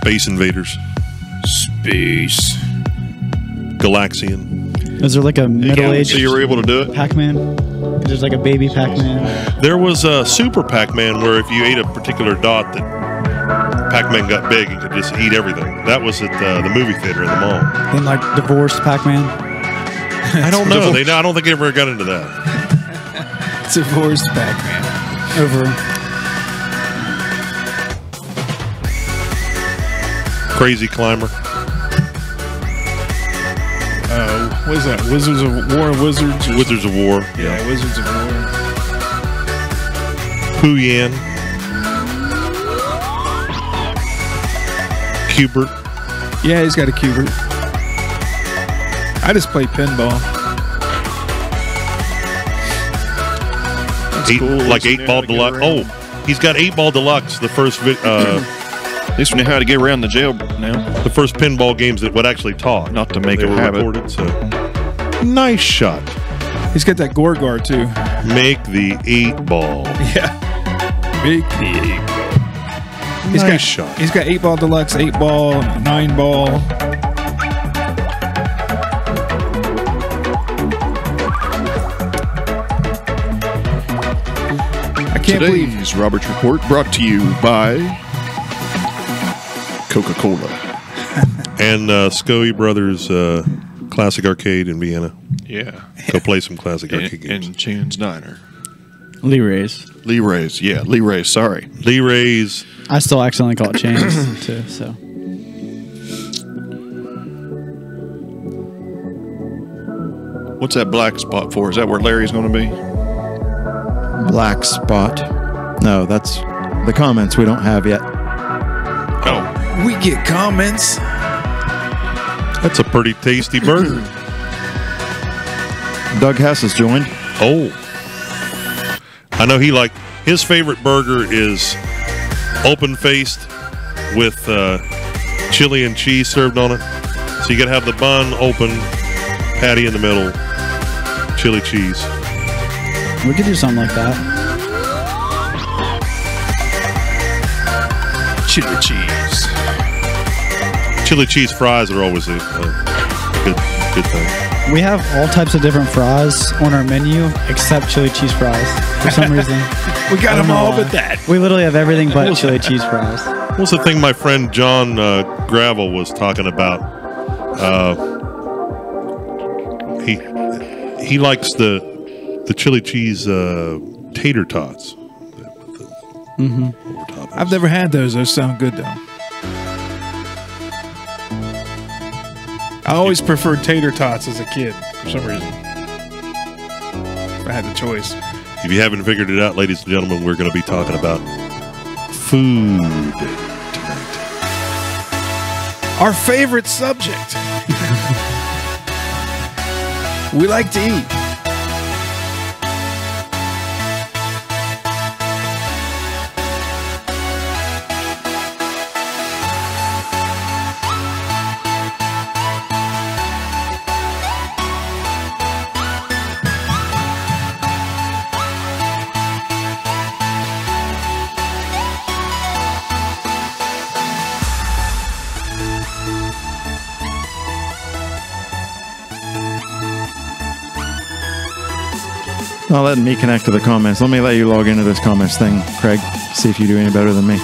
Space Invaders. Space. Galaxian. Is there like a middle-aged So you were able to do it? Pac-Man? There's like a baby Pac-Man. There was a Super Pac-Man where if you ate a particular dot, that Pac-Man got big and could just eat everything. That was at the movie theater in the mall. Then like divorced Pac-Man. I don't know. I don't think they ever got into that. Divorced Pac-Man. Over. Crazy Climber. What is that? Wizards of War? Wizards of War. Yeah, Wizards of War. Pooh Yan. Cubert. Yeah, he's got a Cubert. I just play pinball. That's cool. Like 8-Ball Deluxe. Oh, he's got 8-Ball Deluxe. The first, At least we know how to get around the jail now. the first pinball games that would actually talk. Not to make They a were habit. recorded, so. Nice shot. He's got that Gorgar too. Make the 8-ball. Yeah. Big the 8-ball. Nice shot. He's got 8-Ball Deluxe, 8-Ball, 9-Ball. I can't believe Today's Roberts Report brought to you by Coca-Cola. And Scoey Brothers Classic Arcade in Vienna. Yeah. Go play some classic arcade games. And Chan's Diner. Lee Ray's. Lee Ray's. Yeah, Lee Ray's. Sorry. Lee Ray's. I still accidentally call it Chains too. So What's that black spot for? Is that where Larry's going to be? Black spot. No, that's the comments we don't have yet. Oh. we get comments. That's a pretty tasty burger. Doug Hess has joined. Oh. I know his favorite burger is open-faced with chili and cheese served on it. So you got to have the bun open, patty in the middle, chili cheese. we could do something like that. Chili cheese. Chili cheese fries are always a good thing. We have all types of different fries on our menu except chili cheese fries for some reason. We got I don't them all know but why. that. We literally have everything but chili cheese fries. What was the thing my friend John Gravel was talking about? He likes the chili cheese tater tots. I've never had those. Those sound good though. I always preferred tater tots as a kid for some reason. If I had the choice. If you haven't figured it out, ladies and gentlemen, we're going to be talking about food tonight. Our favorite subject. We like to eat. Not letting me connect to the comments. Let me let you log into this comments thing, Craig. See if you do any better than me.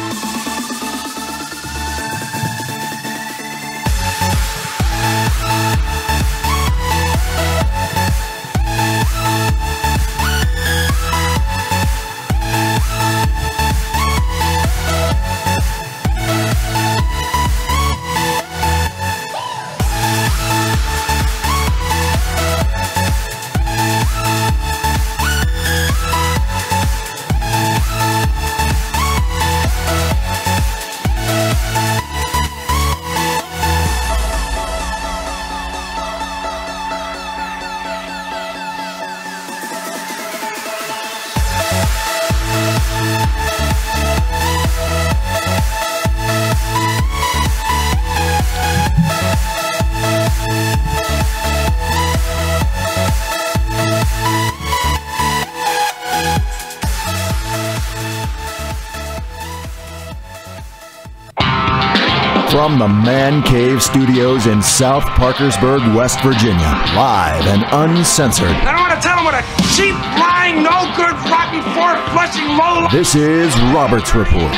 From the Man Cave Studios in South Parkersburg, West Virginia, live and uncensored. I don't want to tell them what a cheap, lying, no good, rotten, four-flushing low. This is Robert's Report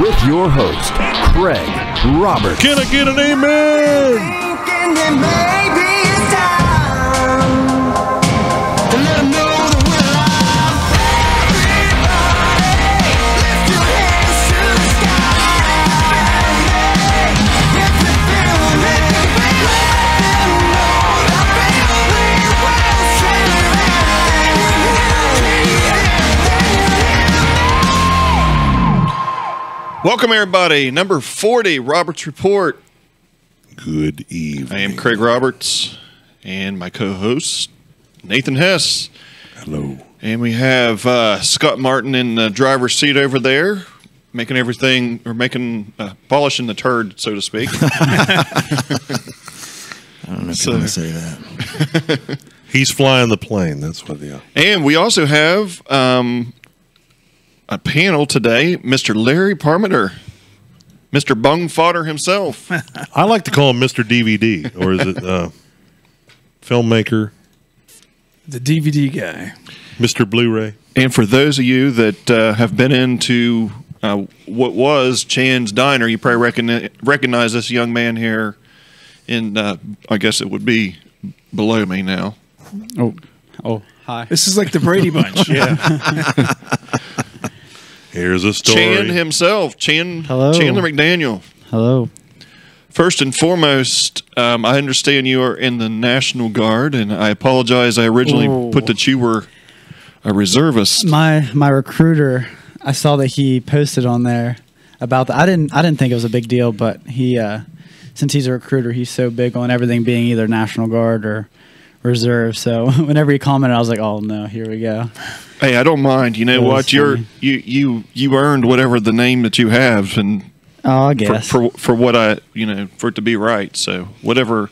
with your host, Craig Roberts. Can I get an amen? Welcome, everybody. Number 40, Robert's Report. Good evening. I am Craig Roberts, and my co-host, Nathan Hess. Hello. And we have Scott Martin in the driver's seat over there, making everything, or polishing the turd, so to speak. I don't know if you want to say that. He's flying the plane. That's what they are. And we also have a panel today, Mr. Larry Parmenter, Mr. Bung Fodder himself. I like to call him Mr. DVD, or is it filmmaker, The DVD guy. Mr. Blu-ray? And for those of you that have been into what was Chan's Diner, you probably recognize this young man here in, I guess it would be below me now. Oh, hi. This is like the Brady Bunch. Yeah. Here's a story. Chan himself, Hello. Chandler McDaniel. Hello. First and foremost, I understand you are in the National Guard, and I apologize. I originally put that you were a reservist. My recruiter, I saw that he posted on there about that. I didn't think it was a big deal, but he since he's a recruiter, he's so big on everything being either National Guard or reserve. So whenever he commented, I was like, "Oh no, here we go." Hey, I don't mind. You know what? You earned whatever the name that you have, and I guess for what for it to be right. So whatever.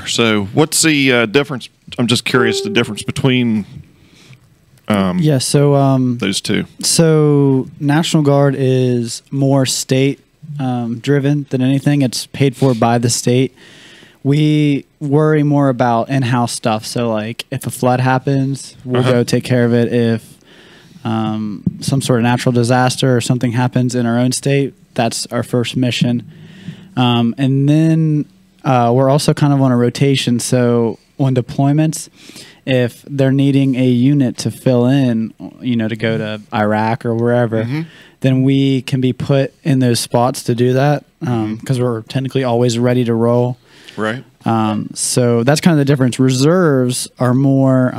So what's the difference? I'm just curious the difference between those two. So National Guard is more state driven than anything. It's paid for by the state. We worry more about in-house stuff. So, like, if a flood happens, we'll go take care of it. If some sort of natural disaster or something happens in our own state, that's our first mission. And then we're also kind of on a rotation. So, on deployments, if they're needing a unit to fill in, to go to Iraq or wherever, then we can be put in those spots to do that because we're technically always ready to roll. Right. So that's kind of the difference. Reserves are more.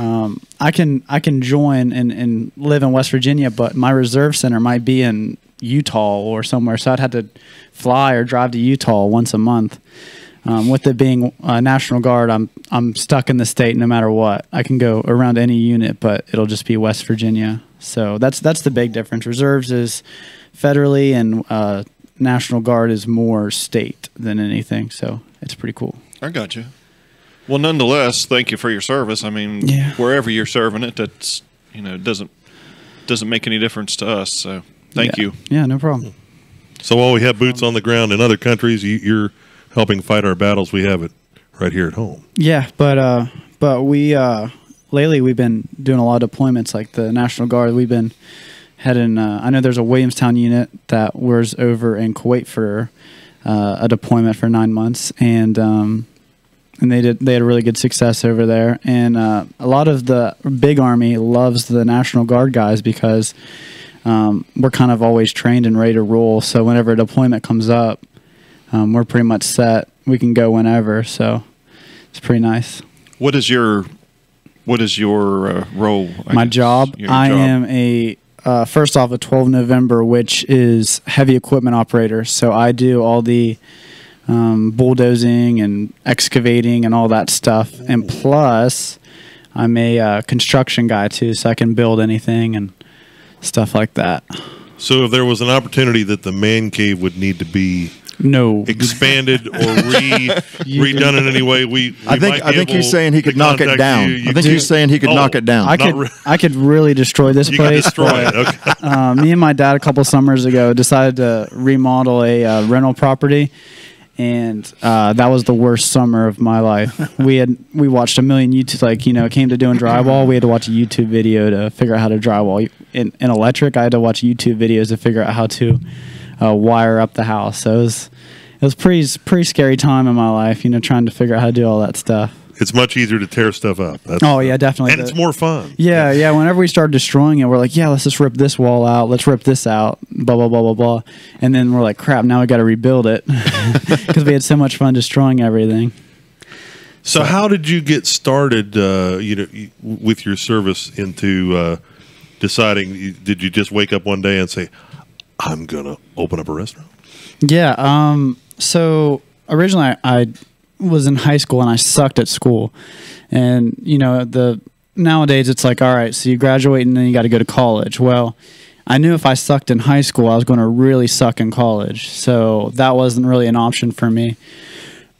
I can join and live in West Virginia, but my reserve center might be in Utah or somewhere. So I'd have to fly or drive to Utah once a month. With it being National Guard, I'm stuck in the state no matter what. I can go around any unit, but it'll just be West Virginia. So that's the big difference. Reserves is federally, and National Guard is more state than anything. So it's pretty cool. I got you. Well, nonetheless, thank you for your service. I mean, wherever you're serving it, that's doesn't make any difference to us. So thank you. Yeah, no problem. So while we have boots on the ground in other countries, you're helping fight our battles. We have it right here at home. Yeah, but we lately we've been doing a lot of deployments, like the National Guard. We've been heading. I know there's a Williamstown unit that was over in Kuwait for a deployment for 9 months, and they had really good success over there. And a lot of the big army loves the National Guard guys because we're kind of always trained and ready to roll. So whenever a deployment comes up, we're pretty much set. We can go whenever. So it's pretty nice. What is your role? My job? I am a first off a 12 November, which is heavy equipment operator. So I do all the bulldozing and excavating and all that stuff. And plus, I'm a construction guy too, so I can build anything and stuff like that. So if there was an opportunity that the man cave would need to be No. expanded or redone in any way, I think he's saying he could knock it down. I think he's saying he could knock it down. I could really destroy this You can place. destroy it. Okay. Me and my dad a couple summers ago decided to remodel a rental property, and that was the worst summer of my life. We watched a million YouTube, like, you know, it came to doing drywall. We had to watch a YouTube video to figure out how to drywall. In electric, I had to watch YouTube videos to figure out how to wire up the house. So it was pretty scary time in my life, you know, trying to figure out how to do all that stuff. It's much easier to tear stuff up. Oh yeah, definitely. And it's more fun. Yeah. Whenever we started destroying it, we're like, yeah, let's just rip this wall out. Let's rip this out. Blah blah blah blah blah. And then we're like, crap, now we got to rebuild it because we had so much fun destroying everything. So how did you get started? With your service into deciding? Did you just wake up one day and say, "I'm gonna open up a restaurant"? Yeah. So originally, I was in high school and I sucked at school, and you know, nowadays it's like, all right, so you graduate and then you got to go to college. Well, I knew if I sucked in high school, I was going to really suck in college, so that wasn't really an option for me.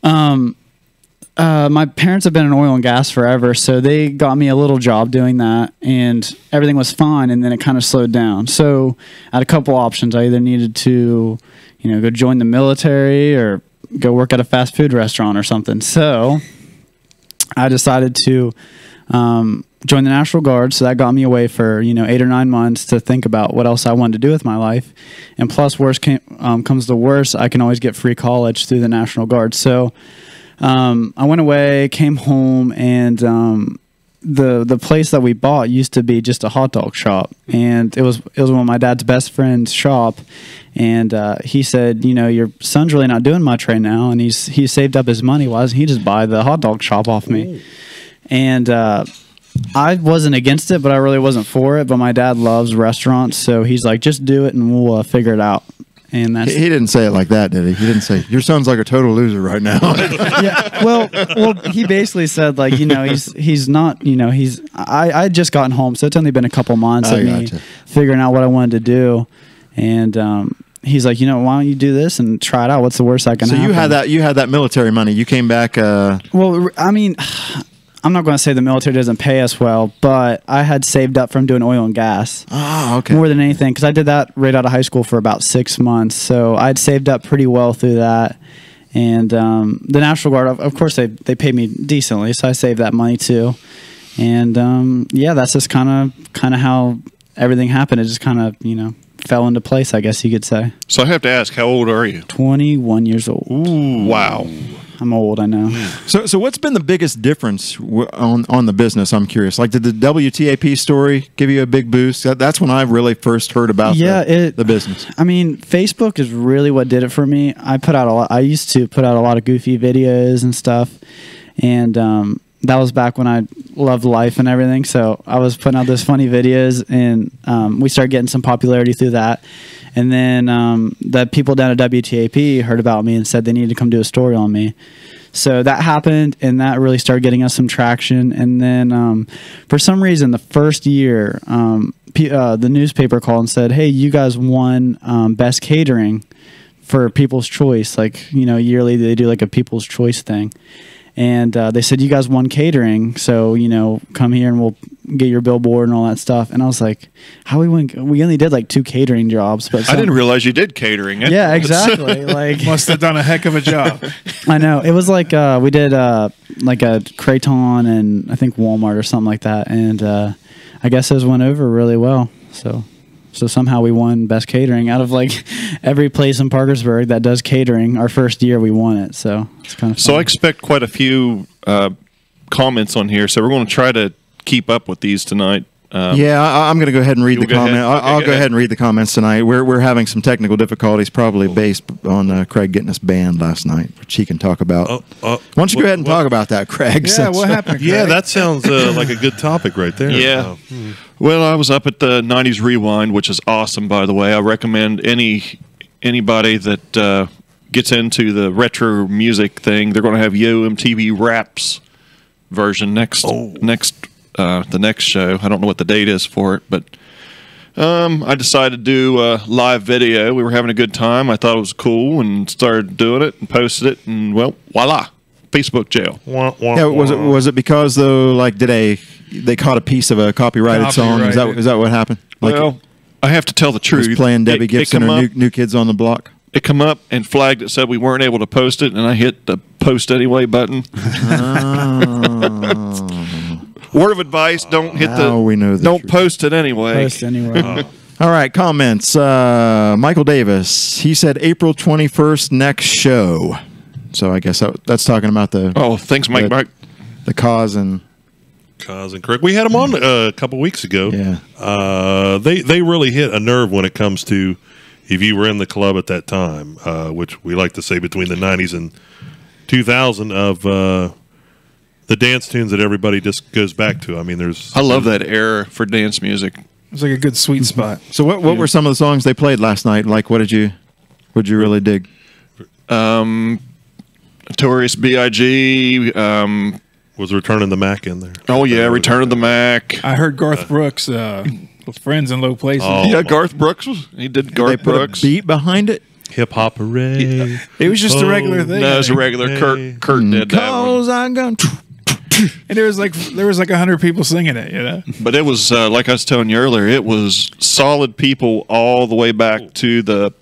My parents have been in oil and gas forever, so they got me a little job doing that, and everything was fine, and then it kind of slowed down. So I had a couple options. I either needed to, you know, go join the military or go work at a fast food restaurant or something. So I decided to join the National Guard. So that got me away for, you know, 8 or 9 months to think about what else I wanted to do with my life. And plus, worst comes to worst, I can always get free college through the National Guard. So I went away, came home, and the place that we bought used to be just a hot dog shop, and it was one of my dad's best friend's shop. And he said, you know, your son's really not doing much right now, and he's saved up his money. Why doesn't he just buy the hot dog shop off me? Ooh. And I wasn't against it, but I really wasn't for it. But my dad loves restaurants, so he's like, just do it, and we'll figure it out. And that's he didn't say it like that, did he? He didn't say, your son's like a total loser right now. Yeah, well, he basically said, like, you know, he's not, you know, I had just gotten home, so it's only been a couple months of me figuring out what I wanted to do. And he's like, you know, why don't you do this and try it out? What's the worst that can happen? So you had that military money. You came back. Well, I mean, I'm not going to say the military doesn't pay us well, but I had saved up from doing oil and gas. Oh, okay. More than anything, because I did that right out of high school for about 6 months. So I'd saved up pretty well through that. And the National Guard, of course, they paid me decently, so I saved that money too. And yeah, that's just kind of how everything happened. It just kind of, you know, fell into place, I guess you could say. So I have to ask, how old are you? 21 years old. Ooh, wow. I'm old, I know. So what's been the biggest difference on the business? I'm curious. Like, did the WTAP story give you a big boost? That's when I really first heard about the business. I mean, Facebook is really what did it for me. I used to put out a lot of goofy videos and stuff, and that was back when I loved life and everything. So I was putting out those funny videos, and we started getting some popularity through that. And then the people down at WTAP heard about me and said they needed to come do a story on me. So that happened, and that really started getting us some traction. And then for some reason, the first year, the newspaper called and said, hey, you guys won Best Catering for People's Choice. Like, you know, yearly they do like a People's Choice thing. And they said, you guys won catering, so, you know, come here and we'll get your billboard and all that stuff. And I was like, how we win? We only did like 2 catering jobs. But I didn't realize you did catering. Yeah, exactly. Like, must have done a heck of a job. I know. It was like we did like a Creighton and I think Walmart or something like that. And I guess those went over really well. So somehow we won Best Catering out of like every place in Parkersburg that does catering. Our first year we won it, so it's kind of fun. So I expect quite a few comments on here, so we're going to try to keep up with these tonight. I'm going to go ahead and read the comment. I'll go ahead and read the comments tonight. We're having some technical difficulties, probably based on Craig getting us banned last night, which he can talk about. Why don't you go ahead and talk about that, Craig? Yeah, what happened, Craig? Yeah, that sounds like a good topic right there. Yeah. Well, I was up at the 90s Rewind, which is awesome, by the way. I recommend anybody that gets into the retro music thing. They're going to have Yo MTV Raps version the next show. I don't know what the date is for it, but I decided to do a live video. We were having a good time. I thought it was cool and started doing it and posted it, and well, voila, Facebook jail. Yeah, was it because though, like, they caught a piece of a copyrighted song? Is that what happened? Like, well, I have to tell the truth. Was playing Debbie Gibson or New Kids on the Block? It come up and flagged it, said we weren't able to post it, and I hit the post anyway button. Word of advice: don't hit don't post it anyway. Post anyway. All right, comments. Michael Davis. He said April 21st next show. So I guess that's talking about the. Oh, thanks, Mike. The cause and Crick. We had them on a couple weeks ago. Yeah. They really hit a nerve when it comes to if you were in the club at that time, which we like to say between the 90s and 2000 of the dance tunes that everybody just goes back to. I mean, I love that era for dance music. It's like a good sweet spot. So what were some of the songs they played last night? Like, what did you really dig? Notorious B.I.G. Was Return of the Mac in there? Oh yeah, Return of the Mac. I heard Garth Brooks with Friends in Low Places. Oh, yeah, Garth Brooks he did Garth they put Brooks. A beat behind it. Hip Hop Hooray. Yeah. It was just a regular thing. No, it was a regular. Kurt did that one. I'm gonna. And there was like 100 people singing it, you know. But it was like I was telling you earlier. It was solid people all the way back to the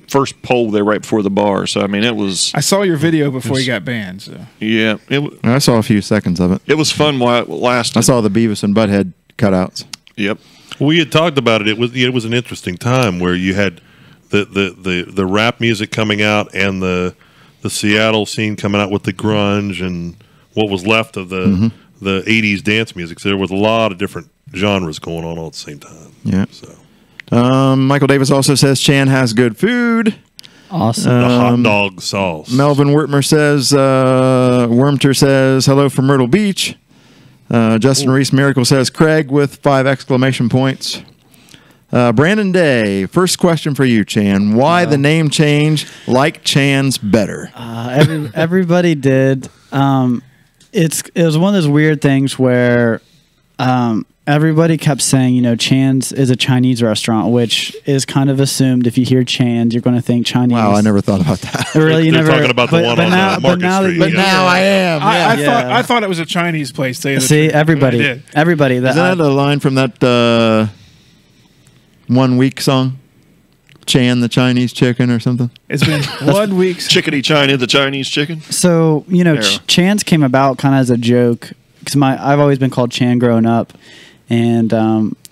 first pole there right before the bar. So I mean, it was. I saw your video before you got banned. So yeah, I saw a few seconds of it. It was fun while it lasted. I saw the Beavis and Butthead cutouts. Yep. We had talked about it. It was an interesting time where you had the rap music coming out and the Seattle scene coming out with the grunge and what was left of the 80s dance music. So there was a lot of different genres going on all at the same time. Yeah. So Michael Davis also says Chan has good food. Awesome. The hot dog sauce. Melvin Wortmer says Wormter says hello from Myrtle Beach. Justin Reese Miracle says Craig with 5 exclamation points. Brandon Day, first question for you, Chan. Why the name change? Like Chan's better. Everybody did. It was one of those weird things where everybody kept saying, you know, Chan's is a Chinese restaurant, which is kind of assumed. If you hear Chan's, you're going to think Chinese. Wow, I never thought about that. Really, you They're never talking about the one on Market Street. But now I am. I thought it was a Chinese place. See, everybody. Isn't that a line from that 1 Week song? Chan the Chinese chicken or something? It's been 1 week. Chickadee China, the Chinese chicken. So, you know, Chan's came about kind of as a joke because I've always been called Chan growing up. And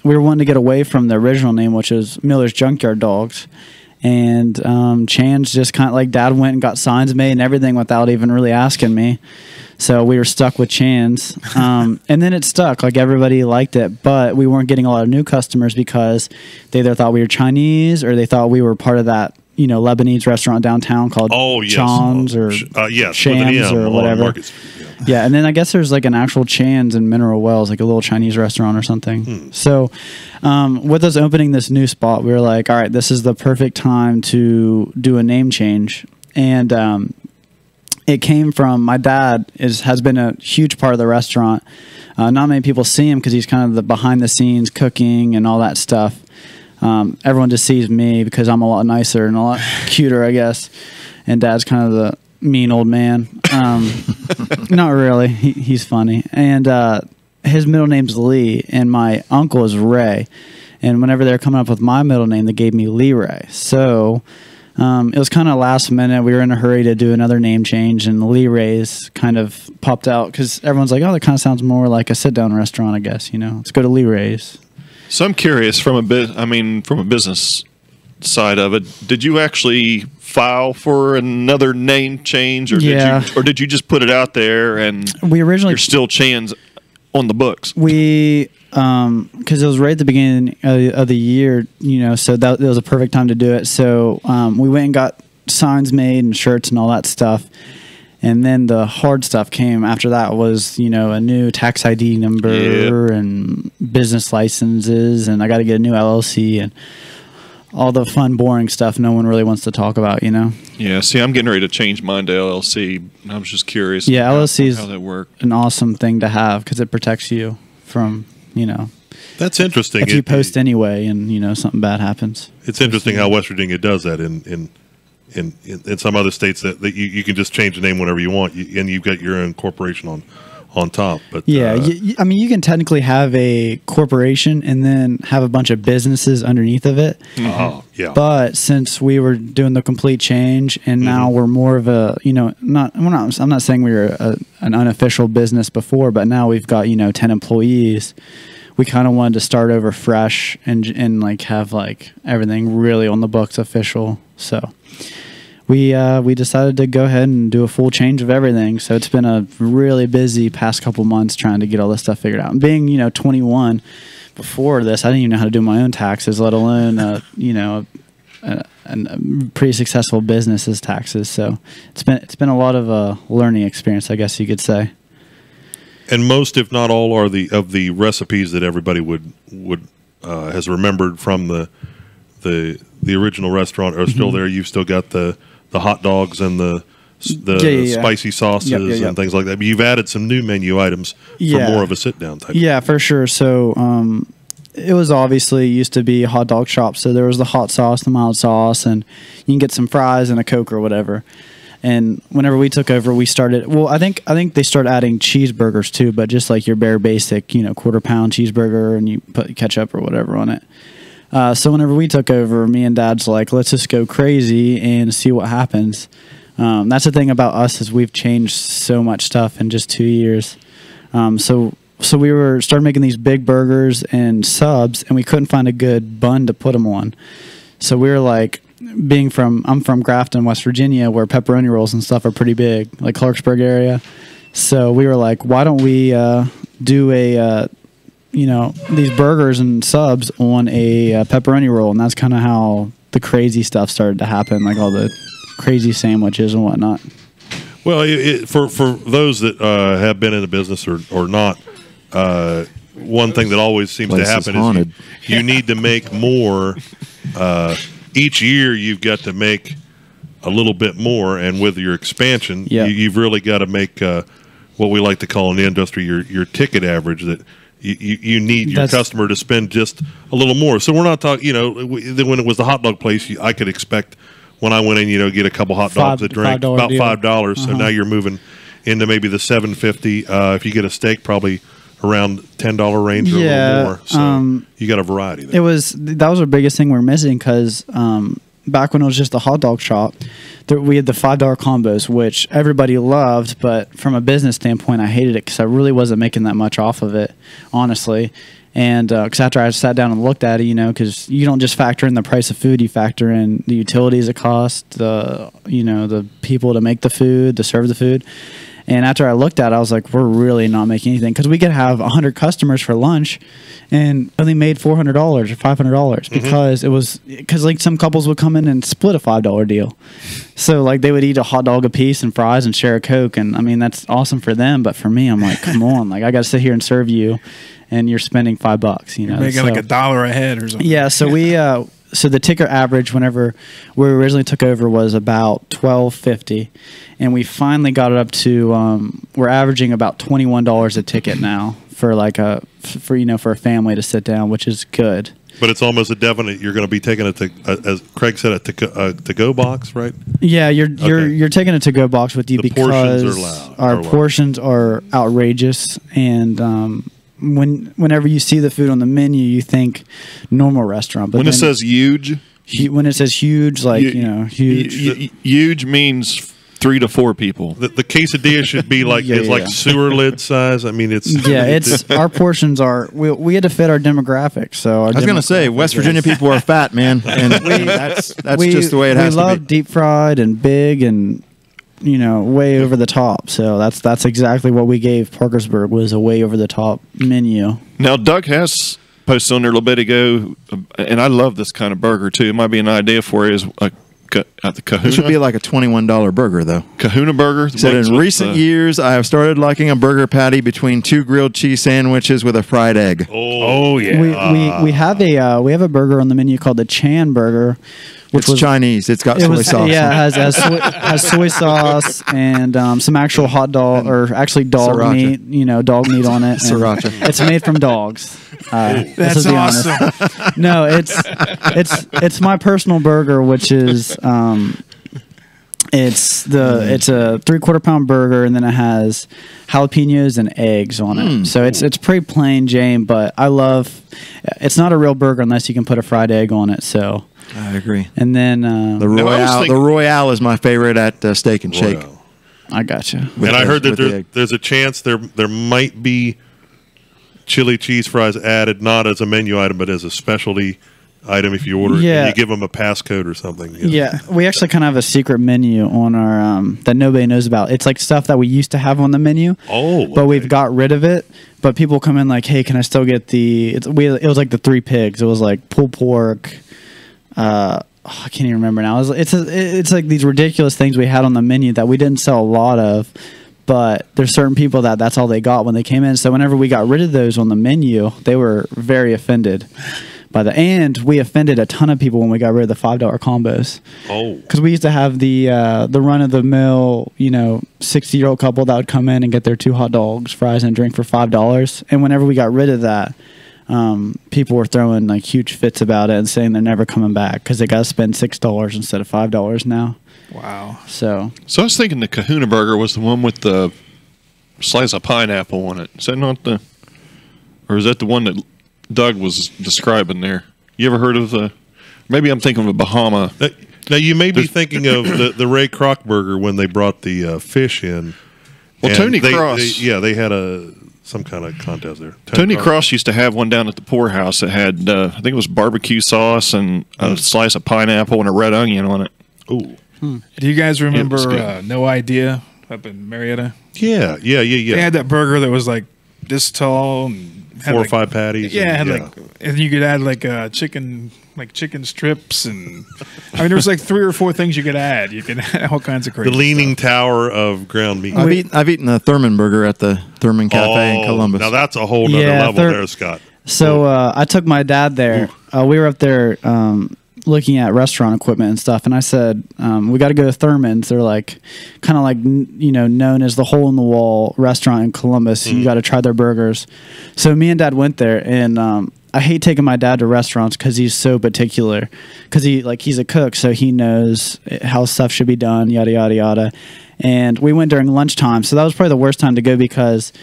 we were wanting to get away from the original name, which is Miller's Junkyard Dogs. And Chan's just kind of like Dad went and got signs made and everything without even really asking me. So we were stuck with Chan's. And then it stuck. Like everybody liked it. But we weren't getting a lot of new customers because they either thought we were Chinese or they thought we were part of that, you know, Lebanese restaurant downtown called Chan's or Shams or whatever. Yeah, and then I guess there's like an actual Chan's in Mineral Wells, like a little Chinese restaurant or something. So with us opening this new spot, we were like, all right, this is the perfect time to do a name change. And it came from my dad has been a huge part of the restaurant. Not many people see him because he's kind of the behind the scenes cooking and all that stuff. Everyone just sees me because I'm a lot nicer and a lot cuter, I guess. And Dad's kind of the mean old man. Not really. He's funny. And his middle name's Lee, and my uncle is Ray. And whenever they were coming up with my middle name, they gave me Lee Ray. So it was kind of last minute. We were in a hurry to do another name change, and Lee Ray's kind of popped out because everyone's like, oh, that kind of sounds more like a sit-down restaurant, I guess. You know, let's go to Lee Ray's. So I'm curious from a business side of it, did you actually file for another name change, or did you just put it out there and you're still Chan's on the books? We because it was right at the beginning of the year, you know, so that it was a perfect time to do it. So we went and got signs made and shirts and all that stuff. And then the hard stuff came after that was, you know, a new tax ID number and business licenses, and I got to get a new LLC and all the fun, boring stuff no one really wants to talk about, you know? Yeah, see, I'm getting ready to change mine to LLC. I was just curious LLC is how that worked. an awesome thing to have because it protects you from, you know, That's interesting. If you post anyway, and something bad happens. It's interesting how West Virginia does that. In some other states that you can just change the name whenever you want, and you've got your own corporation on top. But yeah, I mean, you can technically have a corporation and then have a bunch of businesses underneath of it. Oh, yeah. But since we were doing the complete change, and now we're more of a, I'm not saying we were an unofficial business before, but now we've got 10 employees. We kind of wanted to start over fresh and like have like everything really on the books official. So we decided to go ahead and do a full change of everything. So it's been a really busy past couple months trying to get all this stuff figured out. And being 21 before this, I didn't even know how to do my own taxes, let alone a pretty successful business's taxes. So it's been a lot of a learning experience, I guess you could say. And most, if not all, are of the recipes that everybody would has remembered from the original restaurant are still there. You've still got the hot dogs and the spicy sauces and things like that. But you've added some new menu items for more of a sit down type. Yeah, for sure. So it was obviously used to be a hot dog shop. So there was the hot sauce, the mild sauce, and you can get some fries and a Coke or whatever. And whenever we took over, we started. Well, I think they started adding cheeseburgers too, but just like your bare basic, quarter-pound cheeseburger, and you put ketchup or whatever on it. So whenever we took over, me and Dad's like, let's just go crazy and see what happens. That's the thing about us is we've changed so much stuff in just 2 years. So we started making these big burgers and subs, and we couldn't find a good bun to put them on. So we were like. I'm from Grafton, West Virginia, where pepperoni rolls and stuff are pretty big, like Parkersburg area. So we were like, why don't we do these burgers and subs on a pepperoni roll? And that's kind of how the crazy stuff started to happen, like all the crazy sandwiches and whatnot. Well, for those that have been in the business or not, one thing that always seems to happen is you need to make more. Each year you've got to make a little bit more, and with your expansion, you've really got to make what we like to call in the industry your ticket average. That you need your customer to spend just a little more. So we're not talking. When it was the hot dog place, I could expect when I went in, get a couple hot dogs, a drink, about $5. So now you're moving into maybe the $7.50. If you get a steak, probably around $10 range or a little more. So you got a variety there. That was our biggest thing we're missing because back when it was just a hot dog shop, we had the $5 combos, which everybody loved, but from a business standpoint, I hated it because I really wasn't making that much off of it, honestly. And because after I sat down and looked at it, because you don't just factor in the price of food, you factor in the utilities it costs, the people to make the food, to serve the food. And after I looked at it, I was like, we're really not making anything. Because we could have 100 customers for lunch and only made $400 or $500 because like some couples would come in and split a $5 deal. So like they would eat a hot dog a piece and fries and share a Coke. And I mean, that's awesome for them. But for me, I'm like, come on, like I got to sit here and serve you and you're spending $5, You're making like $1 a head or something. Yeah. So so the ticket average whenever we originally took over was about $12.50, and we finally got it up to we're averaging about $21 a ticket now for like a family to sit down, which is good. But it's almost a definite. You're going to be taking it to, as Craig said, a to-go box, right? Yeah, you're taking a to-go box with you because our portions are outrageous, and whenever you see the food on the menu, you think normal restaurant. But when it says huge, when it says huge, like huge, huge means 3 to 4 people. The quesadilla should be like like sewer lid size. I mean, it's our portions are. We had to fit our demographic. So I was going to say West Virginia people are fat, man, and that's just the way it has to be. We love deep fried and big and. Way over the top. So that's exactly what we gave Parkersburg, was a way over the top menu. Now Doug Hess posted on there a little bit ago, and I love this kind of burger too. It might be an idea for you. Is at the Kahuna. It should be like a $21 burger though. Kahuna burger. He said in recent years, I have started liking a burger patty between 2 grilled cheese sandwiches with a fried egg. Oh yeah. We have a burger on the menu called the Chan Burger, It's Chinese. It's got soy sauce. Yeah, it has soy sauce and some actual hot dog, or actually dog Sriracha. meat. Dog meat on it. Sriracha. It's made from dogs. That's awesome. No, it's my personal burger, which is it's a 3/4 pound burger, and then it has jalapenos and eggs on it. So it's pretty plain Jane, but I love. It's not a real burger unless you can put a fried egg on it. So I agree. and then The Royale is my favorite at Steak and Shake. Wow. I gotcha. And I heard that there's a chance there might be chili cheese fries added, not as a menu item, but as a specialty item if you order it, and you give them a passcode or something. Yeah, we actually kind of have a secret menu on our that nobody knows about. It's like stuff that we used to have on the menu. Oh, but we've got rid of it. But people come in like, hey, can I still get the? It was like the 3 pigs. It was like pulled pork. I can't even remember now. It's like these ridiculous things we had on the menu that we didn't sell a lot of. But there's certain people that's all they got when they came in. So whenever we got rid of those on the menu, they were very offended by that. And we offended a ton of people when we got rid of the $5 combos. Oh. Because we used to have the run-of-the-mill, 60-year-old couple that would come in and get their 2 hot dogs, fries, and a drink for $5. And whenever we got rid of that, people were throwing like huge fits about it and saying they're never coming back because they got to spend $6 instead of $5 now. Wow. So I was thinking the Kahuna Burger was the one with the slice of pineapple on it. Is that not or is that the one that Doug was describing there? You ever heard of maybe I'm thinking of a Bahama. Now you may be thinking of the Ray Kroc burger when they brought the fish in. Well, Tony Cross. They had some kind of contest there. Tony Cross used to have one down at the Poorhouse that had, I think it was barbecue sauce and a slice of pineapple and a red onion on it. Ooh. Do you guys remember No Idea up in Marietta? Yeah. They had that burger that was like this tall and had 4 or 5 patties. Yeah, and you could add like chicken strips, and I mean there was like 3 or 4 things you could add. You could add all kinds of crazy. The Leaning stuff. Tower of ground meat. I've eaten a Thurman burger at the Thurman Cafe in Columbus. Now that's a whole nother level there, Scott. So I took my dad there. We were up there looking at restaurant equipment and stuff, and I said, we got to go to Thurman's. They're like kind of like known as the hole in the wall restaurant in Columbus. You got to try their burgers. So me and Dad went there, and I hate taking my dad to restaurants because he's so particular, because he's a cook, so he knows how stuff should be done, yada yada yada. And we went during lunchtime, so that was probably the worst time to go, because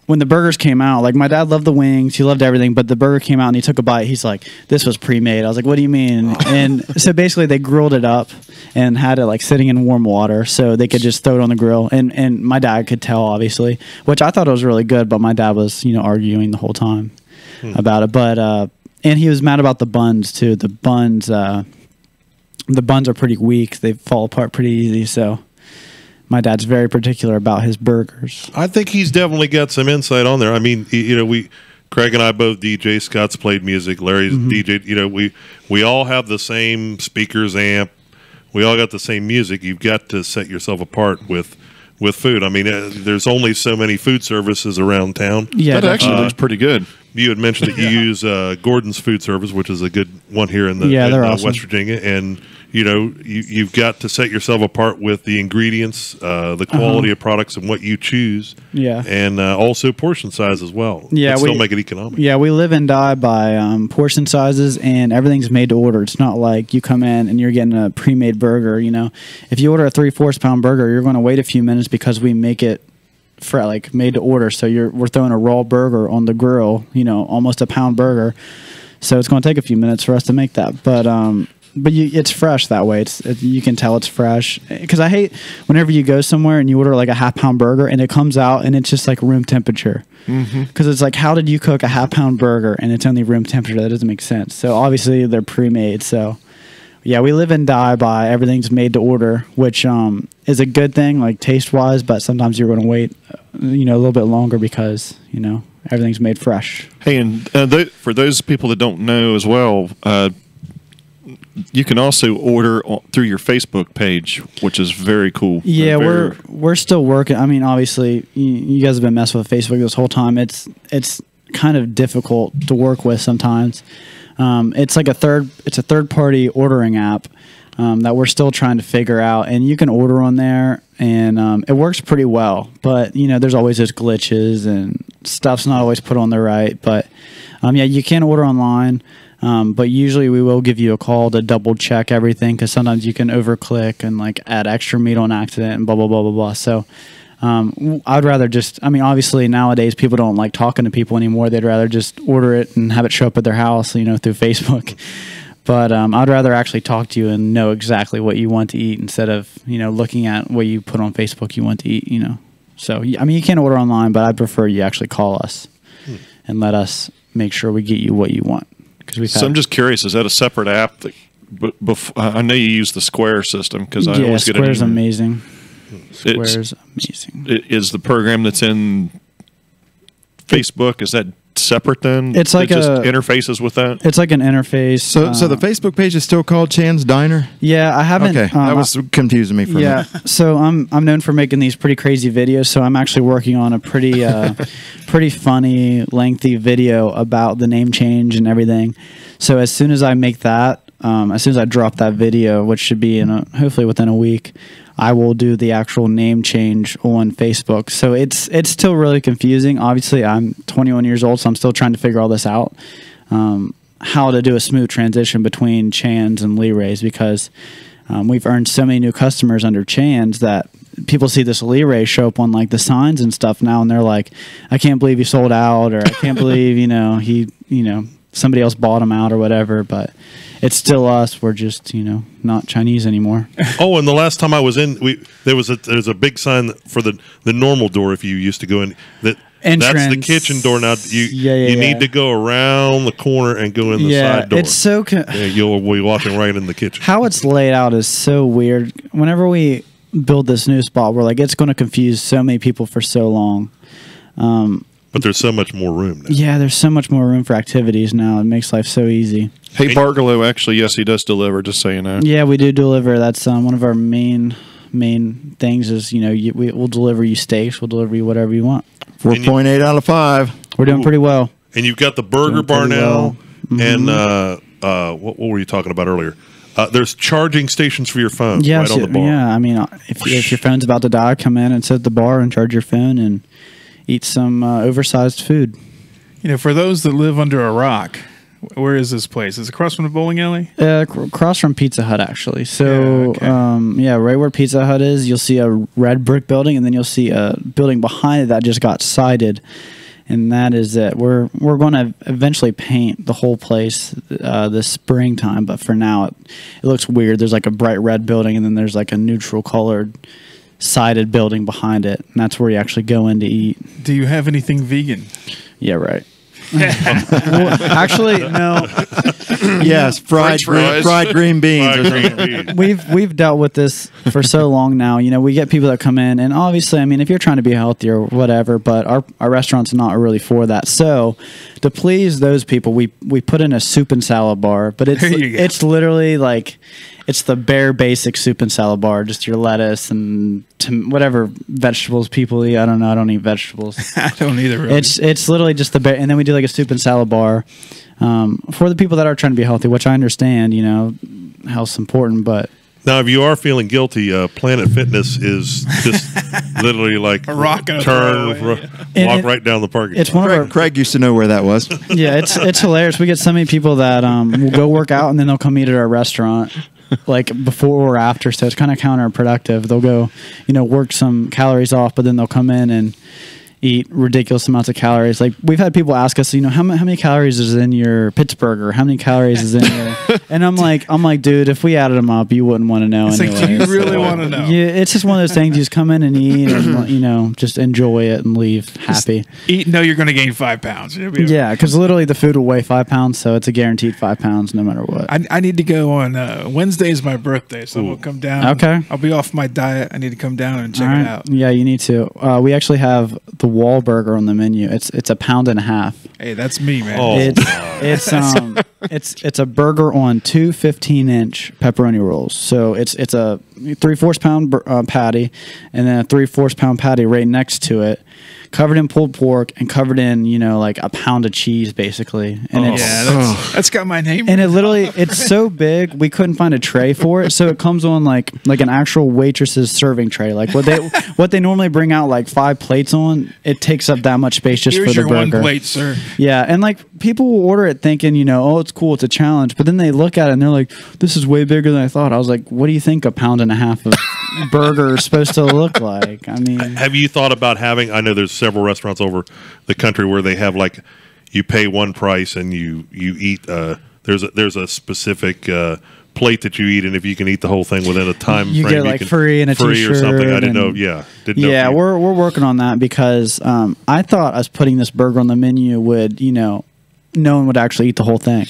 when the burgers came out, like my dad loved the wings, he loved everything, but the burger came out and he took a bite. He's like, "This was pre-made." I was like, "What do you mean?" And so basically they grilled it up and had it like sitting in warm water so they could just throw it on the grill. And my dad could tell, obviously, which I thought it was really good, but my dad was, arguing the whole time about it. But and he was mad about the buns too. The buns are pretty weak. They fall apart pretty easy, so my dad's very particular about his burgers. I think he's definitely got some insight on there. I mean, Craig and I both DJ. Scott's played music. Larry's DJ. We all have the same speakers, amp. We all got the same music. You've got to set yourself apart with food. I mean, there's only so many food services around town. Yeah, that actually looks pretty good. You had mentioned that you use Gordon's Food Service, which is a good one here in awesome. West Virginia, and you've got to set yourself apart with the ingredients, the quality of products, and what you choose. Yeah, and also portion size as well. Yeah, still make it economic. Yeah, we live and die by portion sizes, and everything's made to order. It's not like you come in and you're getting a pre-made burger. If you order a 3/4 pound burger, you're going to wait a few minutes because we make it made to order. So we're throwing a raw burger on the grill. Almost a pound burger. So it's going to take a few minutes for us to make that, but it's fresh that way. You can tell it's fresh, because I hate whenever you go somewhere and you order like a half-pound burger and it comes out and it's just like room temperature. Because it's like, how did you cook a half-pound burger and it's only room temperature? That doesn't make sense. So obviously they're pre-made. So yeah, we live and die by everything's made to order, which is a good thing, like taste-wise. But sometimes you're going to wait, a little bit longer because everything's made fresh. Hey, and for those people that don't know as well. You can also order through your Facebook page, which is very cool. Yeah, we're still working. I mean, obviously, you guys have been messing with Facebook this whole time. It's kind of difficult to work with sometimes, It's like a third party ordering app that we're still trying to figure out, and you can order on there, and it works pretty well. But you know, there's always those glitches and stuff's not always put on the right. But yeah, you can order online. But usually we will give you a call to double check everything, because sometimes you can overclick and like add extra meat on accident and blah, blah, blah, blah, blah. So I'd rather just, I mean, obviously nowadays people don't like talking to people anymore. They'd rather just order it and have it show up at their house, you know, through Facebook. But I'd rather actually talk to you and know exactly what you want to eat instead of, you know, looking at what you put on Facebook you want to eat, you know. So, I mean, you can order online, but I'd prefer you actually call us and let us make sure we get you what you want. So I'm just curious, is that a separate app? I know you use the Square system, because I always get Square's amazing. Square's amazing. Is the program that's in Facebook, is that separate then? It's like just interfaces with that? It's like an interface. So the Facebook page is still called Chan's Diner? Yeah, I haven't. Okay, that was confusing me for a minute. So I'm known for making these pretty crazy videos. So I'm actually working on a pretty funny, lengthy video about the name change and everything. So as soon as I make that, as soon as I drop that video, which should be hopefully within a week, I will do the actual name change on Facebook. So it's still really confusing. Obviously, I'm 21 years old, so I'm still trying to figure all this out. How to do a smooth transition between Chan's and Lee Ray's, because we've earned so many new customers under Chan's that people see this Lee Ray show up on like the signs and stuff now, and they're like, "I can't believe he sold out," or "I can't believe somebody else bought him out," or whatever. But it's still us. We're just, not Chinese anymore. Oh, and the last time I was in, there's a big sign for the normal door if you used to go in. That's the kitchen door now. You need to go around the corner and go in the side door. It's so you'll be walking right in the kitchen. How it's laid out is so weird. Whenever we build this new spot, we're like, it's going to confuse so many people for so long. But there's so much more room now. Yeah, there's so much more room for activities now. It makes life so easy. Hey, Bargalow, actually, yes, he does deliver, just so you know. Yeah, we do deliver. That's one of our main things is, we'll deliver you steaks. We'll deliver you whatever you want. 4.8 out of 5. We're doing pretty well. And you've got the burger bar now. Well. And what were you talking about earlier? There's charging stations for your phone right on the bar. Yeah, I mean, if your phone's about to die, come in and sit at the bar and charge your phone and eat some oversized food. For those that live under a rock, where is this place? Is it across from the bowling alley? Across from Pizza Hut, actually. So, right where Pizza Hut is, you'll see a red brick building, and then you'll see a building behind it that just got sided, and that is it. We're going to eventually paint the whole place this springtime, but for now, it looks weird. There's like a bright red building, and then there's like a neutral colored sided building behind it, and that's where you actually go in to eat. Do you have anything vegan? Yeah, right. Well, actually, no. Yes, fried green beans. We've dealt with this for so long now. We get people that come in, and obviously, I mean, if you're trying to be healthy or whatever, but our restaurant's not really for that. So, to please those people, we put in a soup and salad bar, but it's literally like it's the bare basic soup and salad bar, just your lettuce and whatever vegetables people eat. I don't know. I don't eat vegetables. I don't either. Really. It's literally just the bare, and then we do like a soup and salad bar for the people that are trying to be healthy, which I understand. Health's important, but. Now, if you are feeling guilty, Planet Fitness is just literally like a rock and walk right down the parking. It's one of Craig used to know where that was. Yeah, it's hilarious. We get so many people that will go work out and then they'll come eat at our restaurant. Like before or after, so it's kind of counterproductive. They'll go, work some calories off, but then they'll come in and eat ridiculous amounts of calories. Like we've had people ask us, how many calories is in your Pittsburgh, or how many calories is in your? And I'm like, dude, if we added them up, you wouldn't want to know. It's anyway. like, do you really want to know? Yeah, it's just one of those things. You just come in and eat, and just enjoy it and leave happy. Just eat. No, you're going to gain 5 pounds. Yeah, because literally the food will weigh 5 pounds, so it's a guaranteed 5 pounds no matter what. I need to go on Wednesday is my birthday, so we'll come down. Okay, I'll be off my diet. I need to come down and check it out. Yeah, you need to. We actually have the wall burger on the menu. It's $1.50 pounds. Hey, that's me, man. It's a burger on 2 15-inch pepperoni rolls. So it's a 3/4 pound patty, and then a 3/4 pound patty right next to it. covered in pulled pork and covered in, you know, like a pound of cheese, basically. And it's, that's got my name. and it literally, it's so big we couldn't find a tray for it, so it comes on like an actual waitress's serving tray. Like what they normally bring out like 5 plates on, it takes up that much space just Here's for the your burger. one plate, sir. Yeah, and like people will order it thinking, you know, oh, it's cool, it's a challenge, but then they look at it and they're like, this is way bigger than I thought. I was like, what do you think a pound and a half of burger is supposed to look like? I mean, have you thought about having? I know there's several restaurants over the country where they have like you pay one price and you eat. There's a specific plate that you eat, and if you can eat the whole thing within a time you frame, get like you can, free and a free t-shirt or something. I didn't know. and- Yeah, didn't know. yeah, if you- we're working on that because I thought us putting this burger on the menu would, you know, no one would actually eat the whole thing.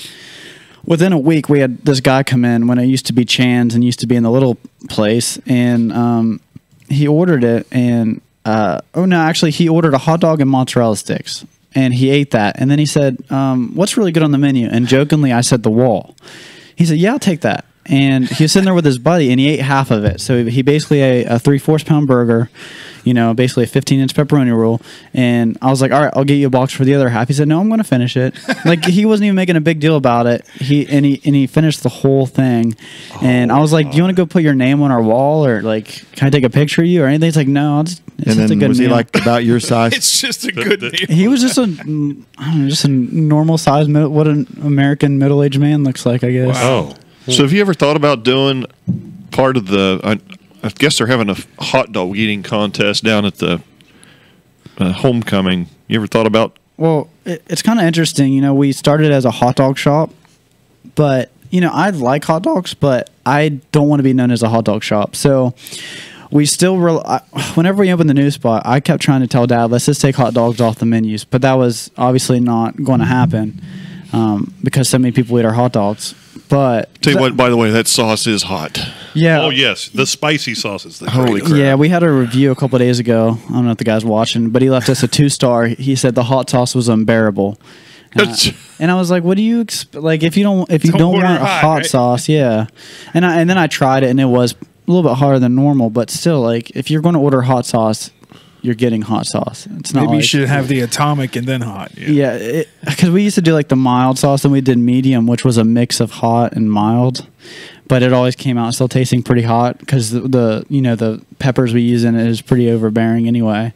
Within a week, we had this guy come in when it used to be Chan's and used to be in the little place, and he ordered it, and he ordered a hot dog and mozzarella sticks, and he ate that, and then he said, "What's really good on the menu?" And jokingly, I said, "The wall." He said, "Yeah, I'll take that." And he was sitting there with his buddy, and he ate half of it. So he basically ate a 3/4 pound burger, you know, basically a 15-inch pepperoni roll. And I was like, all right, I'll get you a box for the other half. He said, no, I'm going to finish it. Like, he wasn't even making a big deal about it. He finished the whole thing. And I was like, do you want to go put your name on our wall, or like, can I take a picture of you or anything? He's like, no, it's And just a then good was he meal. like about your size? It's just a good deal. He was just a normal size, what an American middle-aged man looks like, I guess. Oh, So have you ever thought about doing part of the? I guess they're having a hot dog eating contest down at the homecoming. You ever thought about? Well, it's kind of interesting. You know, we started as a hot dog shop, but, you know, I like hot dogs, but I don't want to be known as a hot dog shop. So we still, whenever we opened the new spot, I kept trying to tell Dad, let's just take hot dogs off the menus. But that was obviously not going to happen because so many people eat our hot dogs. But Tell you what, by the way, that sauce is hot. yeah. oh yes, the spicy sauces. Holy crap! Yeah, we had a review a couple of days ago. I don't know if the guy's watching, but he left us a 2-star. He said the hot sauce was unbearable. And I was like, "What do you like? If you don't order want a hot, hot right? sauce, yeah." And then I tried it, and it was a little bit hotter than normal, but still, like, if you're going to order hot sauce, you're getting hot sauce. It's not Maybe you like, should have the atomic and then hot. yeah, because we used to do like the mild sauce, and we did medium, which was a mix of hot and mild. But it always came out still tasting pretty hot because the peppers we use in it is pretty overbearing anyway.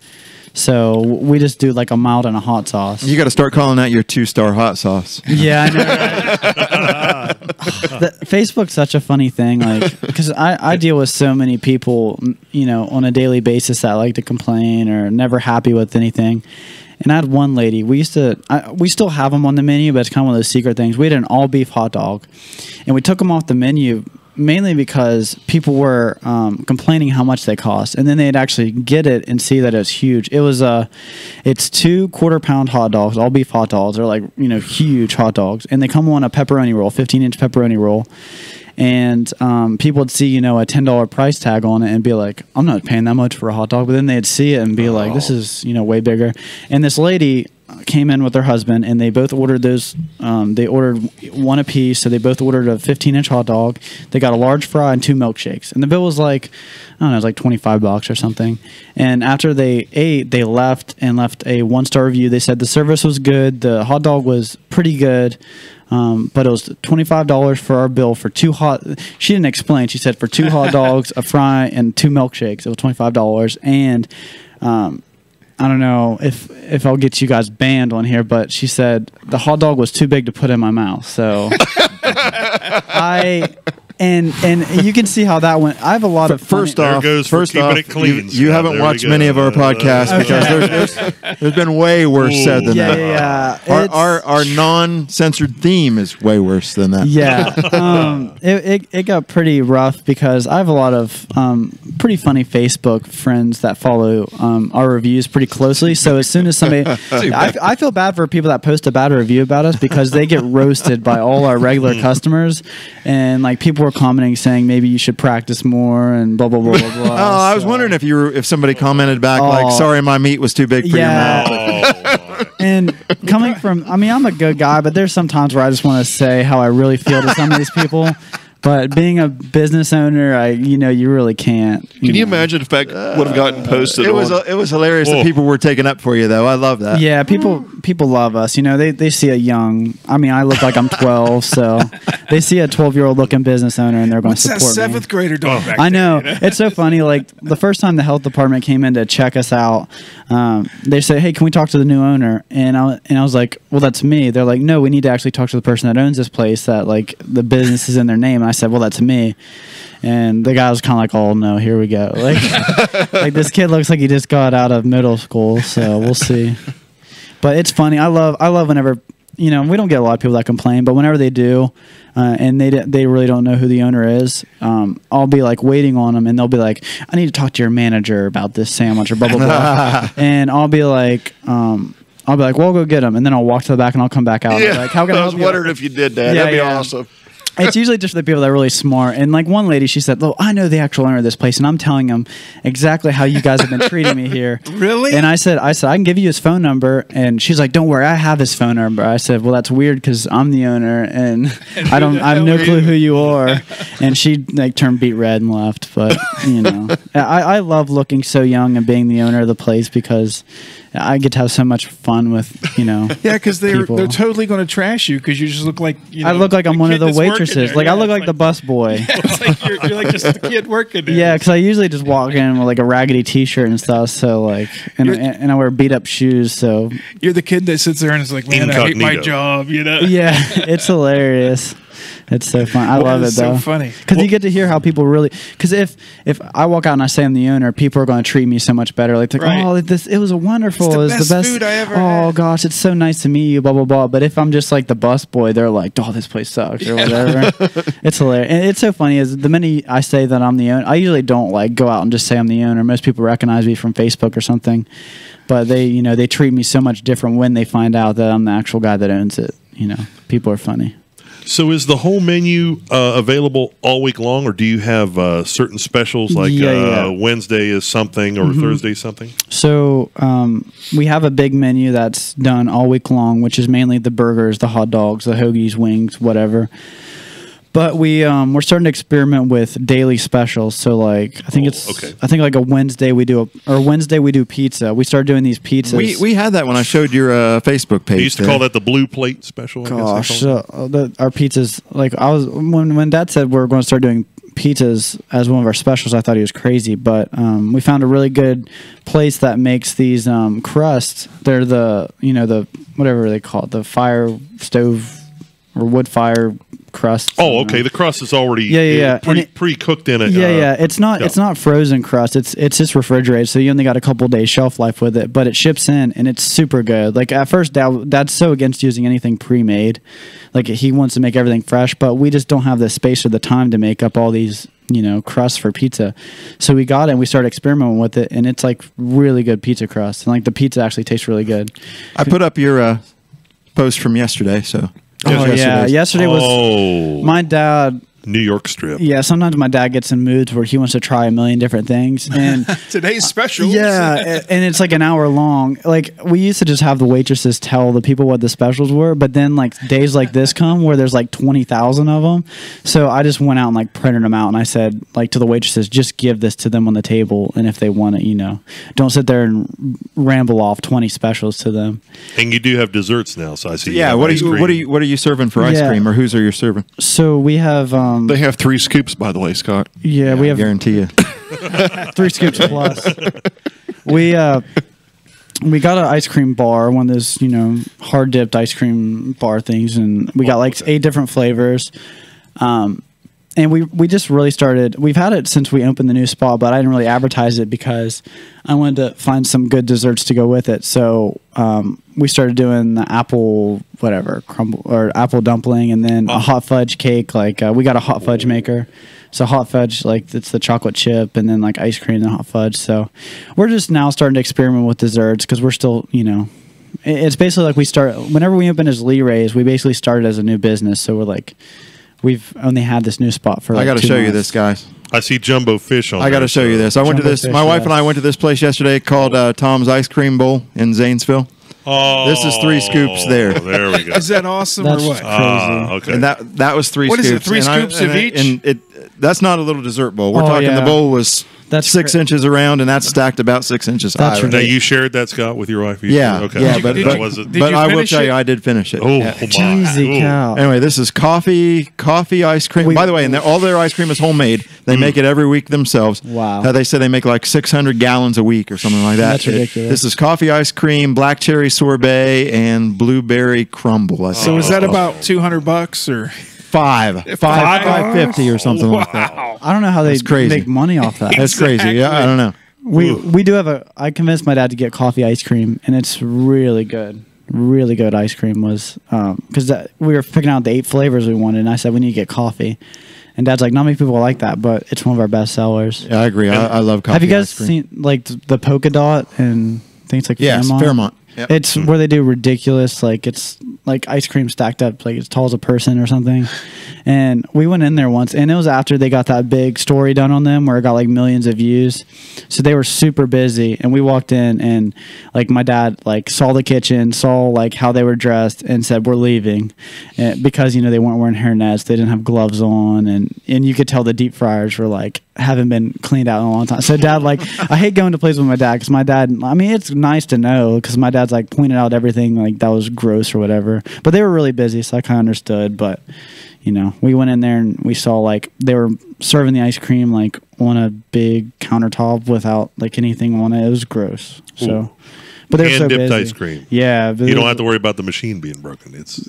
So we just do like a mild and a hot sauce. You got to start calling that your 2-star hot sauce. Yeah, I know. Right? Facebook's such a funny thing, like, because I deal with so many people, you know, on a daily basis that like to complain or never happy with anything. And I had one lady. We still have them on the menu, but it's kind of one of those secret things. We had an all beef hot dog, and we took them off the menu mainly because people were complaining how much they cost, and then they'd actually get it and see that it's huge. It's 2 1/4-pound hot dogs, all beef hot dogs. They're like, you know, huge hot dogs, and they come on a pepperoni roll, 15-inch pepperoni roll. And people would see, you know, a $10 price tag on it and be like, I'm not paying that much for a hot dog. But then they'd see it and be like, this is, you know, way bigger. And this lady came in with her husband, and they both ordered those. They ordered one apiece, so they both ordered a 15-inch hot dog. They got a large fry and 2 milkshakes. And the bill was like, I don't know, it was like $25 or something. And after they ate, they left a 1-star review. They said the service was good. The hot dog was pretty good. But it was $25 for our bill for 2 hot. She didn't explain. She said for 2 hot dogs, a fry, and 2 milkshakes, it was $25. And I don't know if I'll get you guys banned on here, but she said the hot dog was too big to put in my mouth. So And you can see how that went. I have a lot of First There off, goes for keeping it clean, you Scott. haven't There watched we many go. of our podcasts because there's been way worse said than that. yeah. Our non-censored theme is way worse than that. Yeah, it got pretty rough because I have a lot of pretty funny Facebook friends that follow our reviews pretty closely. So as soon as somebody, I feel bad for people that post a bad review about us because they get roasted by all our regular customers, and like people were commenting saying maybe you should practice more and blah blah blah blah blah. Oh, I was wondering if somebody commented back like, "Sorry, my meat was too big for your mouth." And coming from, I mean, I'm a good guy, but there's some times where I just want to say how I really feel to some of these people. But being a business owner, you really can't. Can you imagine if that would have gotten posted? It was hilarious that people were taking up for you, though. I love that. Yeah, people love us. They see a young. I mean, I look like I'm 12, so they see a 12-year-old looking business owner, and they're going to support What's that 7th grader doing back I know. there, It's so funny. Like the first time the health department came in to check us out, they said, "Hey, can we talk to the new owner?" And I was like, "Well, that's me." They're like, "No, we need to actually talk to the person that owns this place. That like the business is in their name." And I said, "Well, that's me." And the guy was kind of like, "Oh no, here we go." Like this kid looks like he just got out of middle school. So we'll see. But it's funny. I love whenever. We don't get a lot of people that complain, but whenever they do, and they really don't know who the owner is, I'll be like waiting on them, and they'll be like, "I need to talk to your manager about this sandwich," or blah blah blah, and I'll be like, "Well, I'll go get him," and then I'll walk to the back and I'll come back out. Yeah, And like, how can I was help you? wondering if you did that. Yeah, That'd be yeah. awesome. It's usually just the people that are really smart. And like one lady, she said, "Oh, I know the actual owner of this place, and I'm telling him exactly how you guys have been treating me here." Really? And I said, I can give you his phone number. And she's like, "Don't worry, I have his phone number." I said, "Well, that's weird because I'm the owner, and I have no clue who you are." And she like turned beet red and left. But I love looking so young and being the owner of the place because I get to have so much fun with Yeah, because they're people. totally going to trash you because you just look like I look like I'm one of the kid that's working waitresses. there. Like I look it's like the bus boy. It's like you're like just the kid working there. Yeah, because I usually just walk in with like a raggedy T-shirt and stuff. So like, and I wear beat up shoes. So You're the kid that sits there and is like, "Man, I hate my Incognito. job," yeah, it's hilarious. It's so fun. I love it though. So funny. Because you get to hear how people really. Because if I walk out and I say I'm the owner, people are going to treat me so much better. Like, Right. "Oh, it was wonderful. It's the best food I ever had." Gosh, it's so nice to meet you. Blah blah blah. But if I'm just like the bus boy, they're like, "Oh, this place sucks" or whatever. It's hilarious. And it's so funny is the minute I say that I'm the owner, I usually don't like go out and just say I'm the owner. Most people recognize me from Facebook or something, but they treat me so much different when they find out that I'm the actual guy that owns it. People are funny. So is the whole menu available all week long, or do you have certain specials like Yeah. Wednesday is something or Thursday something? So we have a big menu that's done all week long, which is mainly the burgers, the hot dogs, the hoagies, wings, whatever. But we're starting to experiment with daily specials. So like I think like a Wednesday we do pizza. We started doing these pizzas. We had that when I showed your Facebook page. They used to call that the blue plate special. I Gosh, guess they call it. our pizzas. Like when Dad said we're going to start doing pizzas as one of our specials, I thought he was crazy. But we found a really good place that makes these crusts. They're the whatever they call it, the fire stove or wood fire crust. Oh, okay. The crust is already pre-cooked in it. Yeah. It's not frozen crust. It's just refrigerated. So you only got a couple days shelf life with it, but it ships in and it's super good. Like at first, Dad's so against using anything pre-made. Like he wants to make everything fresh, but we just don't have the space or the time to make up all these crusts for pizza. So we got it and we started experimenting with it, and it's like really good pizza crust, and like the pizza actually tastes really good. I put up your post from yesterday, so. Yesterday was my dad. New York strip. Yeah, sometimes my dad gets in moods where he wants to try a million different things, and Today's special. yeah, and it's like an hour long. Like we used to just have the waitresses tell the people what the specials were, but then like days like this come where there's like 20,000 of them. So I just went out and like printed them out, and I said like to the waitresses, just give this to them on the table, and if they want it, don't sit there and ramble off 20 specials to them. And you do have desserts now, so I see. Yeah, what are you serving for ice cream, or whose are you serving? So we have. They have 3 scoops, by the way, Scott. Yeah, we have. I guarantee you. 3 scoops plus. We got an ice cream bar, one of those hard dipped ice cream bar things, and we got like 8 different flavors. And we just really started. We've had it since we opened the new spot, but I didn't really advertise it because I wanted to find some good desserts to go with it. So we started doing the apple crumble or apple dumpling, and then a hot fudge cake. Like we got a hot fudge maker. So hot fudge, like it's the chocolate chip, and then like ice cream and hot fudge. So we're just now starting to experiment with desserts because we're still, it's basically like whenever we opened as Lee Ray's, we basically started as a new business. So we're like, we've only had this new spot for. Like I got to 2 show you months. this, guys. I see jumbo fish on. I got to show you this. I went to this. Fish, My wife and I went to this place yesterday called Tom's Ice Cream Bowl in Zanesville. Oh, This is 3 scoops there. There we go. Is that awesome That's or what? crazy. Okay. And that was 3 What scoops. is it, 3 scoops of each? And that's not a little dessert bowl. We're Oh, talking yeah. the bowl was That's 6 inches around, and that's stacked about 6 inches That's high. now you shared that, Scott, with your wife. Yeah, Okay. yeah, but, Did but, you- was it? did but you I will finish tell it? you, I did finish it. Oh, Yeah. my. Jeezy Ooh. cow. Anyway, this is coffee ice cream. By the way, and all their ice cream is homemade. They make it every week themselves. Wow. They say they make like 600 gallons a week or something like that. That's ridiculous. This is coffee ice cream, black cherry sorbet, and blueberry crumble. I So think. is that about $200 or? $5.50 or something like that? I don't know how they That's crazy. make money off that. That's crazy. Yeah, I don't know. We do have I convinced my dad to get coffee ice cream, and it's really good. Really good ice cream was because we were picking out the 8 flavors we wanted, and I said we need to get coffee. And Dad's like, not many people like that, but it's one of our best sellers. Yeah, I agree. I love coffee. Have you guys ice cream. seen like the polka dot and things like Yes, Fairmont. Yep. It's where they do ridiculous, like it's like ice cream stacked up like as tall as a person or something. And we went in there once, and it was after they got that big story done on them where it got like millions of views. So they were super busy, and we walked in, and like my dad like saw the kitchen, saw like how they were dressed, and said we're leaving, because you know they weren't wearing hairnets, they didn't have gloves on, and you could tell the deep fryers were like haven't been cleaned out in a long time. So Dad, like, I hate going to places with my dad because my dad, I mean, it's nice to know because my dad's like pointed out everything like that was gross or whatever, but they were really busy, so I kind of understood. But you know, we went in there and we saw like they were serving the ice cream like on a big countertop without like anything on it. It was gross. So, Ooh. but they were so Hand-dipped busy. ice cream. Yeah, but You don't have to worry about the machine being broken. It's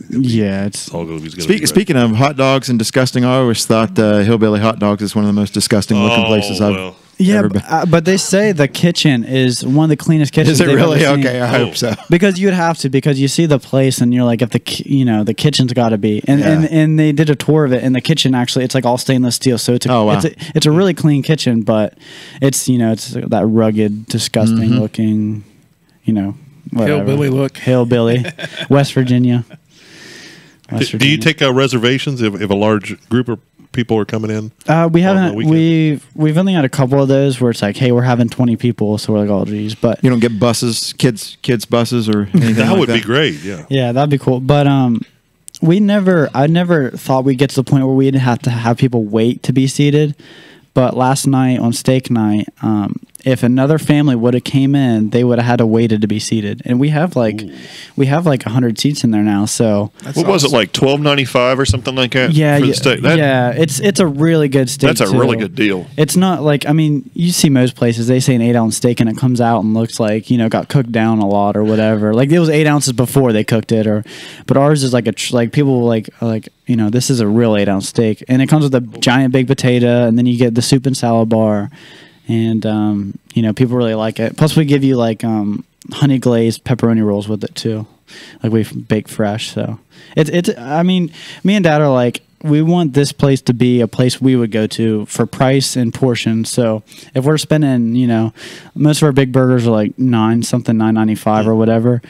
all going to be Speaking of hot dogs and disgusting, I always thought Hillbilly Hot Dogs is one of the most disgusting looking places I've Yeah, ever been. but they say the kitchen is one of the cleanest kitchens. Is it they've really? ever seen. Okay, I hope so. Because you'd have to, because you see the place and you're like, if the kitchen's got to be, and they did a tour of it, and the kitchen actually it's like all stainless steel, so it's it's a really clean kitchen, but it's it's that rugged, disgusting looking, whatever. Hillbilly look. Hillbilly, West Virginia. Do you take reservations if a large group of people are coming in? We haven't. We've only had a couple of those where it's like, hey, we're having 20 people, so we're like, oh geez, but you don't get buses, kids buses or anything. That like would be great. Yeah. Yeah, that'd be cool. But I never thought we'd get to the point where we'd have to have people wait to be seated. But last night on steak night, if another family would have came in, they would have had to waited to be seated. And we have like 100 seats in there now. So what was it, like $12.95 or something like that? Yeah, for the steak? It's a really good steak. That's a really good deal. It's not like, I mean, you see most places they say an 8-ounce steak and it comes out and looks like got cooked down a lot or whatever. Like it was 8 ounces before they cooked it, but ours is like people like this is a real 8-ounce steak, and it comes with a giant big potato, and then you get the soup and salad bar. And people really like it. Plus, we give you like honey glazed pepperoni rolls with it too, like we bake fresh. So it's. I mean, me and Dad are like, we want this place to be a place we would go to for price and portion. So if we're spending, most of our big burgers are like $9.95 or whatever.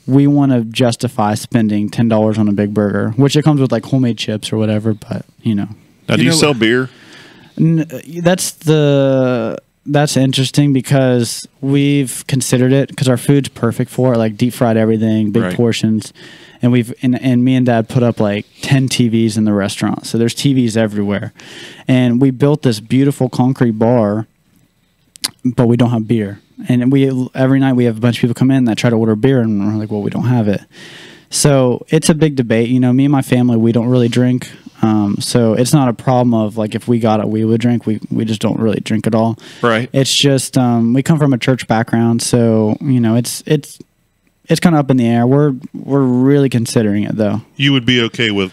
We want to justify spending $10 on a big burger, which it comes with like homemade chips or whatever. But Now, do you sell beer? That's interesting because we've considered it because our food's perfect for it, like deep fried everything, big portions, and and me and Dad put up like 10 TVs in the restaurant, so there's TVs everywhere, and we built this beautiful concrete bar, but we don't have beer, and every night we have a bunch of people come in that try to order beer, and we're like, well, we don't have it. So it's a big debate. Me and my family, we don't really drink. So it's not a problem of like if we got it, we would drink. We just don't really drink at all. Right. It's just we come from a church background, so it's kind of up in the air. We're really considering it though. You would be okay with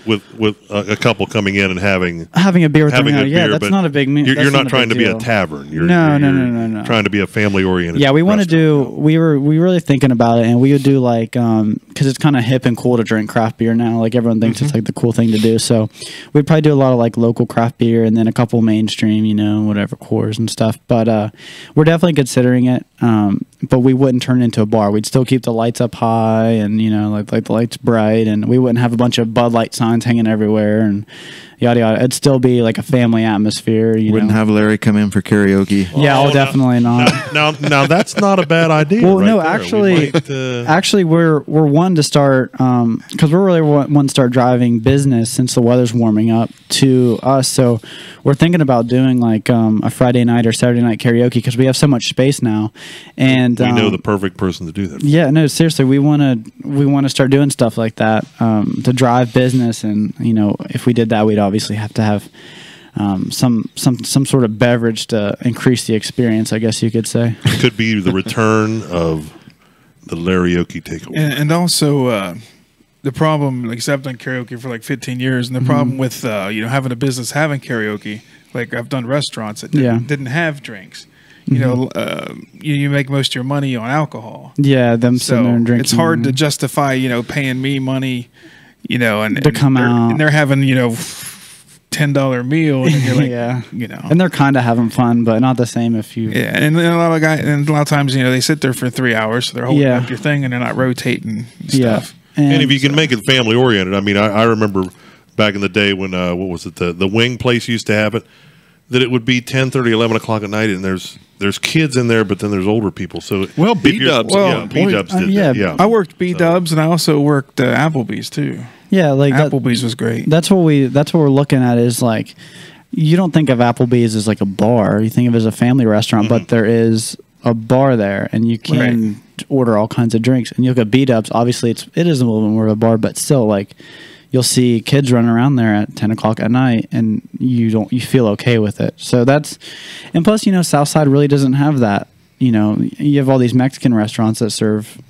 a couple coming in and having a beer with them. a Yeah, beer, that's not a big. You're not trying to be a deal. tavern. You're No. Trying to be a family oriented. Yeah, we want to do. We were really thinking about it, and we would do like because it's kind of hip and cool to drink craft beer now. Like everyone thinks it's like the cool thing to do. So we'd probably do a lot of like local craft beer, and then a couple mainstream, whatever Coors and stuff. But we're definitely considering it. But we wouldn't turn it into a bar. We'd still keep the lights up high, and like the lights bright, and we wouldn't have a bunch of Bud Light signs hanging everywhere, and yada yada. It'd still be like a family atmosphere. You Wouldn't know? have Larry come in for karaoke. Yeah, Oh, definitely not. Now that's not a bad idea. Well, right no, there. actually, We might, actually, we're one to start because we're really one to start driving business since the weather's warming up to us. So we're thinking about doing like a Friday night or Saturday night karaoke because we have so much space now, and we know the perfect person to do that. yeah, no, seriously, we want to start doing stuff like that to drive business, and if we did that, we'd obviously have to have some sort of beverage to increase the experience, I guess you could say. It could be the return of the karaoke takeaway. And also, the problem, like I said, I've done karaoke for like 15 years, and the problem with having a business having karaoke, like I've done restaurants that didn't have drinks. You make most of your money on alcohol. Yeah, them sitting there and drinking. It's hard to justify, paying me money, and to come out, and they're having, $10 meal, and you're like, and they're kind of having fun, but not the same if you. Yeah, and a lot of times, they sit there for 3 hours, so they're holding up your thing, and they're not rotating stuff. And if you can make it family oriented, I mean, I remember back in the day when what was it, the wing place used to have it, that it would be 10:30, 11 o'clock at night, and there's kids in there, but then there's older people. So B-dubs. B-dubs did that. Yeah, I worked B-dubs, and I also worked Applebee's too. Yeah, like Applebee's was great. That's what we're looking at is like, you don't think of Applebee's as like a bar. You think of it as a family restaurant, but there is a bar there, and you can order all kinds of drinks. And you look at B-dubs, obviously it is a little bit more of a bar, but still, like, you'll see kids running around there at 10 o'clock at night, and you feel okay with it. So and plus, Southside really doesn't have that. You have all these Mexican restaurants that serve,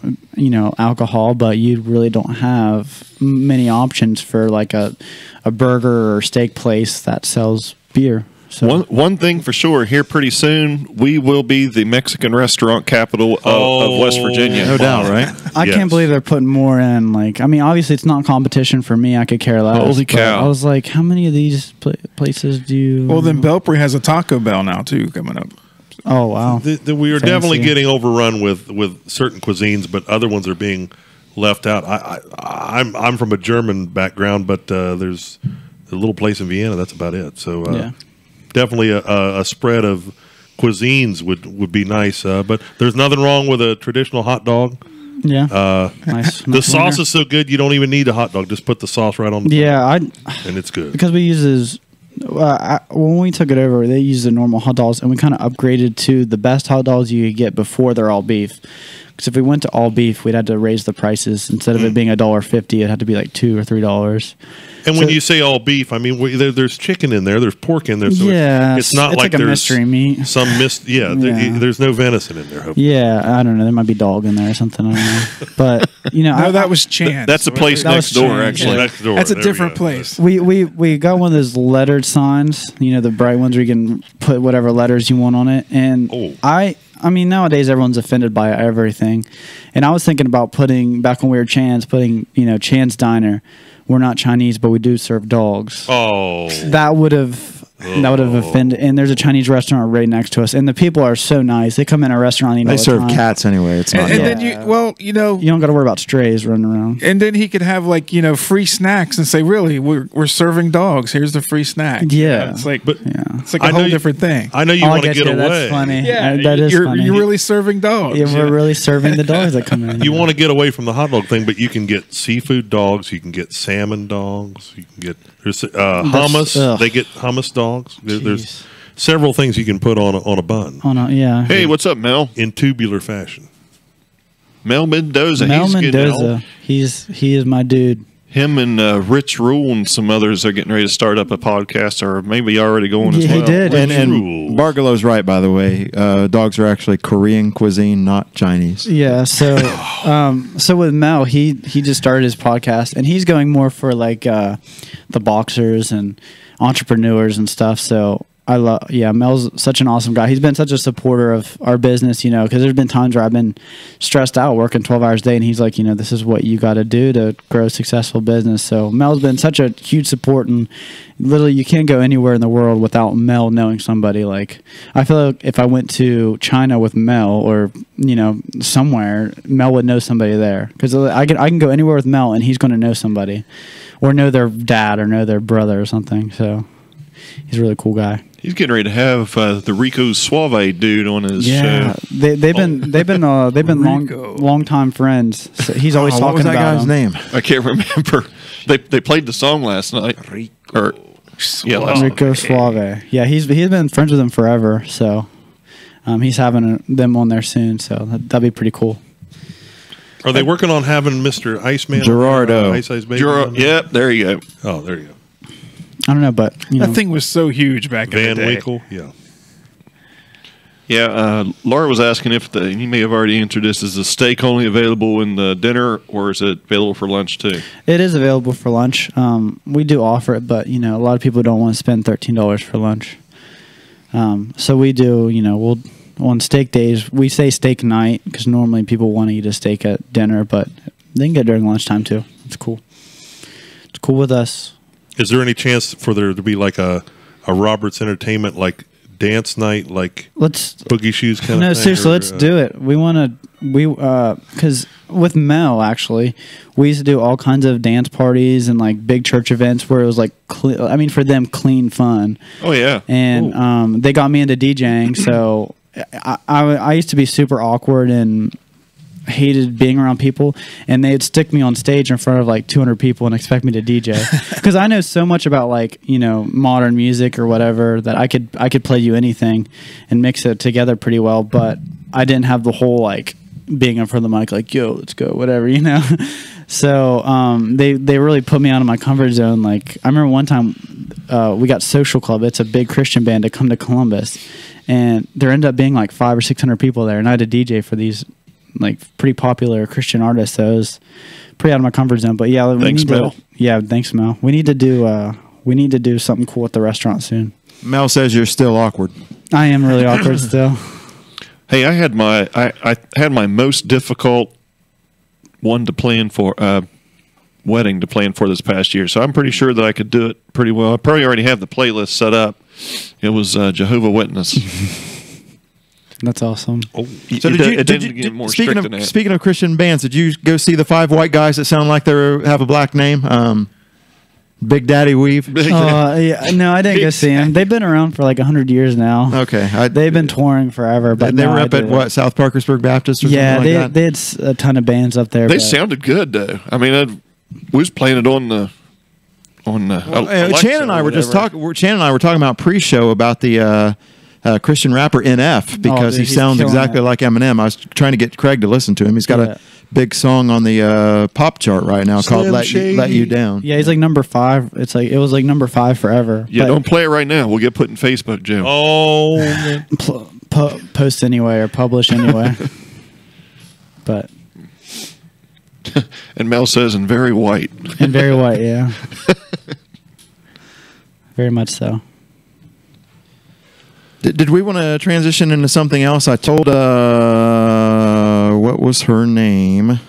alcohol, but you really don't have many options for like a burger or steak place that sells beer. So one thing for sure, here pretty soon, we will be the Mexican restaurant capital of West Virginia. No doubt, right? I can't believe they're putting more in. Like, I mean, obviously it's not competition for me. I could care less. Holy cow. I was like, how many of these places do you... Well, then Belpre has a Taco Bell now, too, coming up. Oh, wow. We are definitely getting overrun with certain cuisines, but other ones are being left out. I'm from a German background, but there's a little place in Vienna. That's about it. So definitely a spread of cuisines would be nice. But there's nothing wrong with a traditional hot dog. Yeah. Nice. The sauce is so good you don't even need a hot dog. Just put the sauce right on the bun, and it's good. Because we use when we took it over, they used the normal hot dogs, and we kind of upgraded to the best hot dogs you could get before they're all beef. Because if we went to all beef, we'd have to raise the prices. Instead of it being $1.50, it had to be like $2 or $3. And when you say all beef, I mean there's chicken in there, there's pork in there. So it's not like a there's mystery meat. Some there's no venison in there. Hopefully. Yeah, I don't know. There might be dog in there or something. I don't know. But no, that was Chance. That's a place next door, actually. Yeah. Next door. That's a There different we go. place. We got one of those lettered signs. The bright ones where you can put whatever letters you want on it. And I mean, nowadays everyone's offended by everything. And I was thinking about back when we were Chan's, Chan's Diner. We're not Chinese, but we do serve dogs. Oh. That would have offended. And there's a Chinese restaurant right next to us. And the people are so nice. They come in our restaurant. They serve cats anyway. It's not. And then you don't got to worry about strays running around. And then he could have free snacks and say, really, we're serving dogs. Here's the free snack. Yeah. It's like, it's like a whole different thing. I know you want to get away. That's funny. Yeah, that is funny. You're really serving dogs. Yeah, we're really serving the dogs that come in. You want to get away from the hot dog thing, but you can get seafood dogs. You can get salmon dogs. You can get hummus. They get hummus dogs. There's several things you can put on a bun. Hey, what's up, Mel? In tubular fashion. Mel Mendoza. Mel Mendoza. He is my dude. Him and Rich Rule and some others are getting ready to start up a podcast, or maybe already going as well. He did. And Bargelow's right, by the way. Dogs are actually Korean cuisine, not Chinese. Yeah. So, so with Mel, he just started his podcast, and he's going more for like the boxers and entrepreneurs and stuff. So Mel's such an awesome guy. He's been such a supporter of our business, because there's been times where I've been stressed out working 12 hours a day, and he's like, this is what you got to do to grow a successful business. So Mel's been such a huge support, and literally you can't go anywhere in the world without Mel knowing somebody. Like, I feel like if I went to China with Mel or, somewhere, Mel would know somebody there, because I can go anywhere with Mel and he's going to know somebody or know their dad or know their brother or something. So he's a really cool guy. He's getting ready to have the Rico Suave dude on his show. They've been long time friends. So he's always talking what was that about guy's him. name? I can't remember. They played the song last night. Last Rico Suave. Yeah, he's been friends with him forever. So he's having them on there soon. So that'd be pretty cool. Are they working on having Mr. Iceman? Gerardo. Ice Baby? Yep, there you go. Oh, there you go. I don't know, but that thing was so huge back in the day. Van Winkle, yeah. Yeah, Laura was asking if you may have already answered this. Is the steak only available in the dinner, or is it available for lunch too? It is available for lunch. We do offer it, but a lot of people don't want to spend $13 for lunch. So we do. We'll on steak days we say steak night because normally people want to eat a steak at dinner, but they can get it during lunchtime too. It's cool. It's cool with us. Is there any chance for there to be like a Roberts Entertainment like dance night, like Boogie Shoes kind of thing? No, seriously, let's do it. Because with Mel, actually, we used to do all kinds of dance parties and like big church events where it was like, for them, clean fun. Oh, yeah. And they got me into DJing, so I used to be super awkward and hated being around people, and they'd stick me on stage in front of like 200 people and expect me to DJ because I know so much about modern music or whatever that I could play you anything and mix it together pretty well, but I didn't have the whole like being in front of the mic like, yo, let's go, whatever, so they really put me out of my comfort zone. Like, I remember one time we got Social Club. It's a big Christian band to come to Columbus, and there ended up being like 500 or 600 people there, and I had to DJ for these like pretty popular Christian artists. So it was pretty out of my comfort zone. But yeah, thanks, Mel. Thanks, Mel. We need to do something cool at the restaurant soon. Mel says you're still awkward. I am really awkward still. Hey, I had my most difficult one to plan for wedding to plan for this past year. So I'm pretty sure that I could do it pretty well. I probably already have the playlist set up. It was Jehovah's Witness. That's awesome. So speaking of Christian bands, did you go see the 5 white guys that sound like they have a black name? Big Daddy Weave? Yeah, no, I didn't go see them. They've been around for like 100 years now. Okay. They've been touring forever. But they were up at South Parkersburg Baptist or something like that? They had a ton of bands up there. They sounded good, though. I mean, we was playing it on the Chan and I were talking about pre-show about the Christian rapper NF because he sounds exactly like Eminem. I was trying to get Craig to listen to him. He's got a big song on the pop chart right now called "Let You Down." Yeah, he's like number 5. It was like number 5 forever. Yeah, don't play it right now. We'll get put in Facebook jail. Oh, post anyway or publish anyway. But and Mel says, "And very white." And very white, yeah. Very much so. Did we want to transition into something else? I told, what was her name?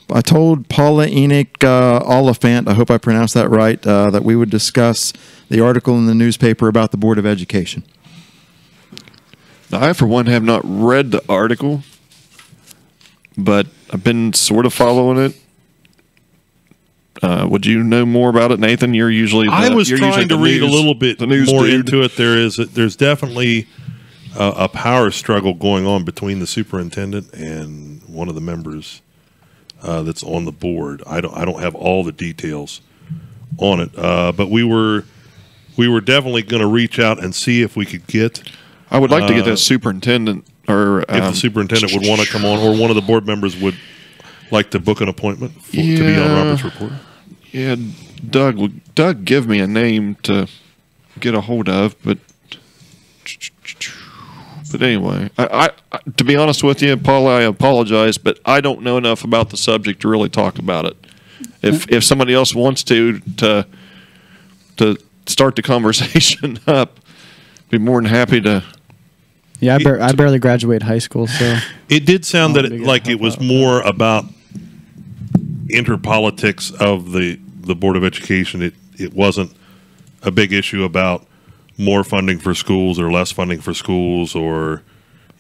I told Paula Enoch Oliphant, I hope I pronounced that right, that we would discuss the article in the newspaper about the Board of Education. Now, I, for one, have not read the article, but I've been sort of following it. Would you know more about it, Nathan? You're usually I was trying to read a little bit more into it. There's definitely a power struggle going on between the superintendent and one of the members that's on the board. I don't have all the details on it, but we were definitely going to reach out and see if we could get. I would like to get that superintendent, or if the superintendent would want to come on, or one of the board members would like to book an appointment to be on Robert's report. Yeah, Doug give me a name to get a hold of, but anyway, I to be honest with you, Paul, I apologize, but I don't know enough about the subject to really talk about it. If somebody else wants to start the conversation up, be more than happy to. Yeah, I barely graduated high school, so it did sound that it was more about interpolitics of the Board of Education. It wasn't a big issue about more funding for schools or less funding for schools, or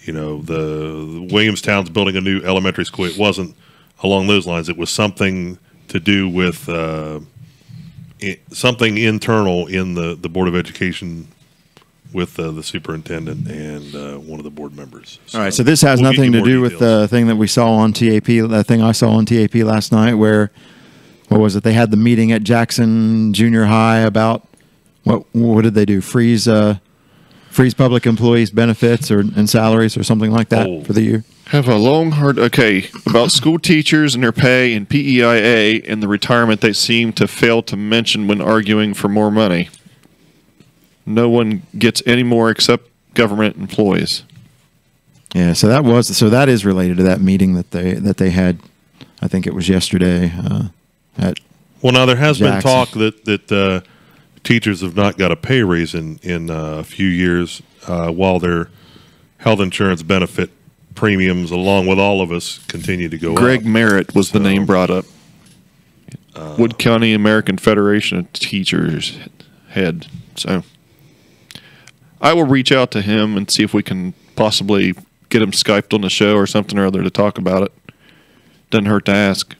the Williamstown's building a new elementary school. It wasn't along those lines. It was something to do with something internal in the Board of Education with the superintendent and one of the board members. All right, so this has nothing to do with the thing that we saw on TAP, that thing I saw on TAP last night where, what was it, they had the meeting at Jackson Junior High about, what did they do, freeze public employees' benefits and salaries or something like that for the year? Have a long, about school teachers and their pay and PEIA and the retirement they seem to fail to mention when arguing for more money. No one gets any more except government employees. Yeah, so that is related to that meeting that they had. I think it was yesterday. Now there has been talk that teachers have not got a pay raise in a few years, while their health insurance benefit premiums, along with all of us, continue to go up. Greg Merritt was the name brought up. Wood County American Federation of Teachers head. So I will reach out to him and see if we can possibly get him Skyped on the show or something or other to talk about it. Doesn't hurt to ask.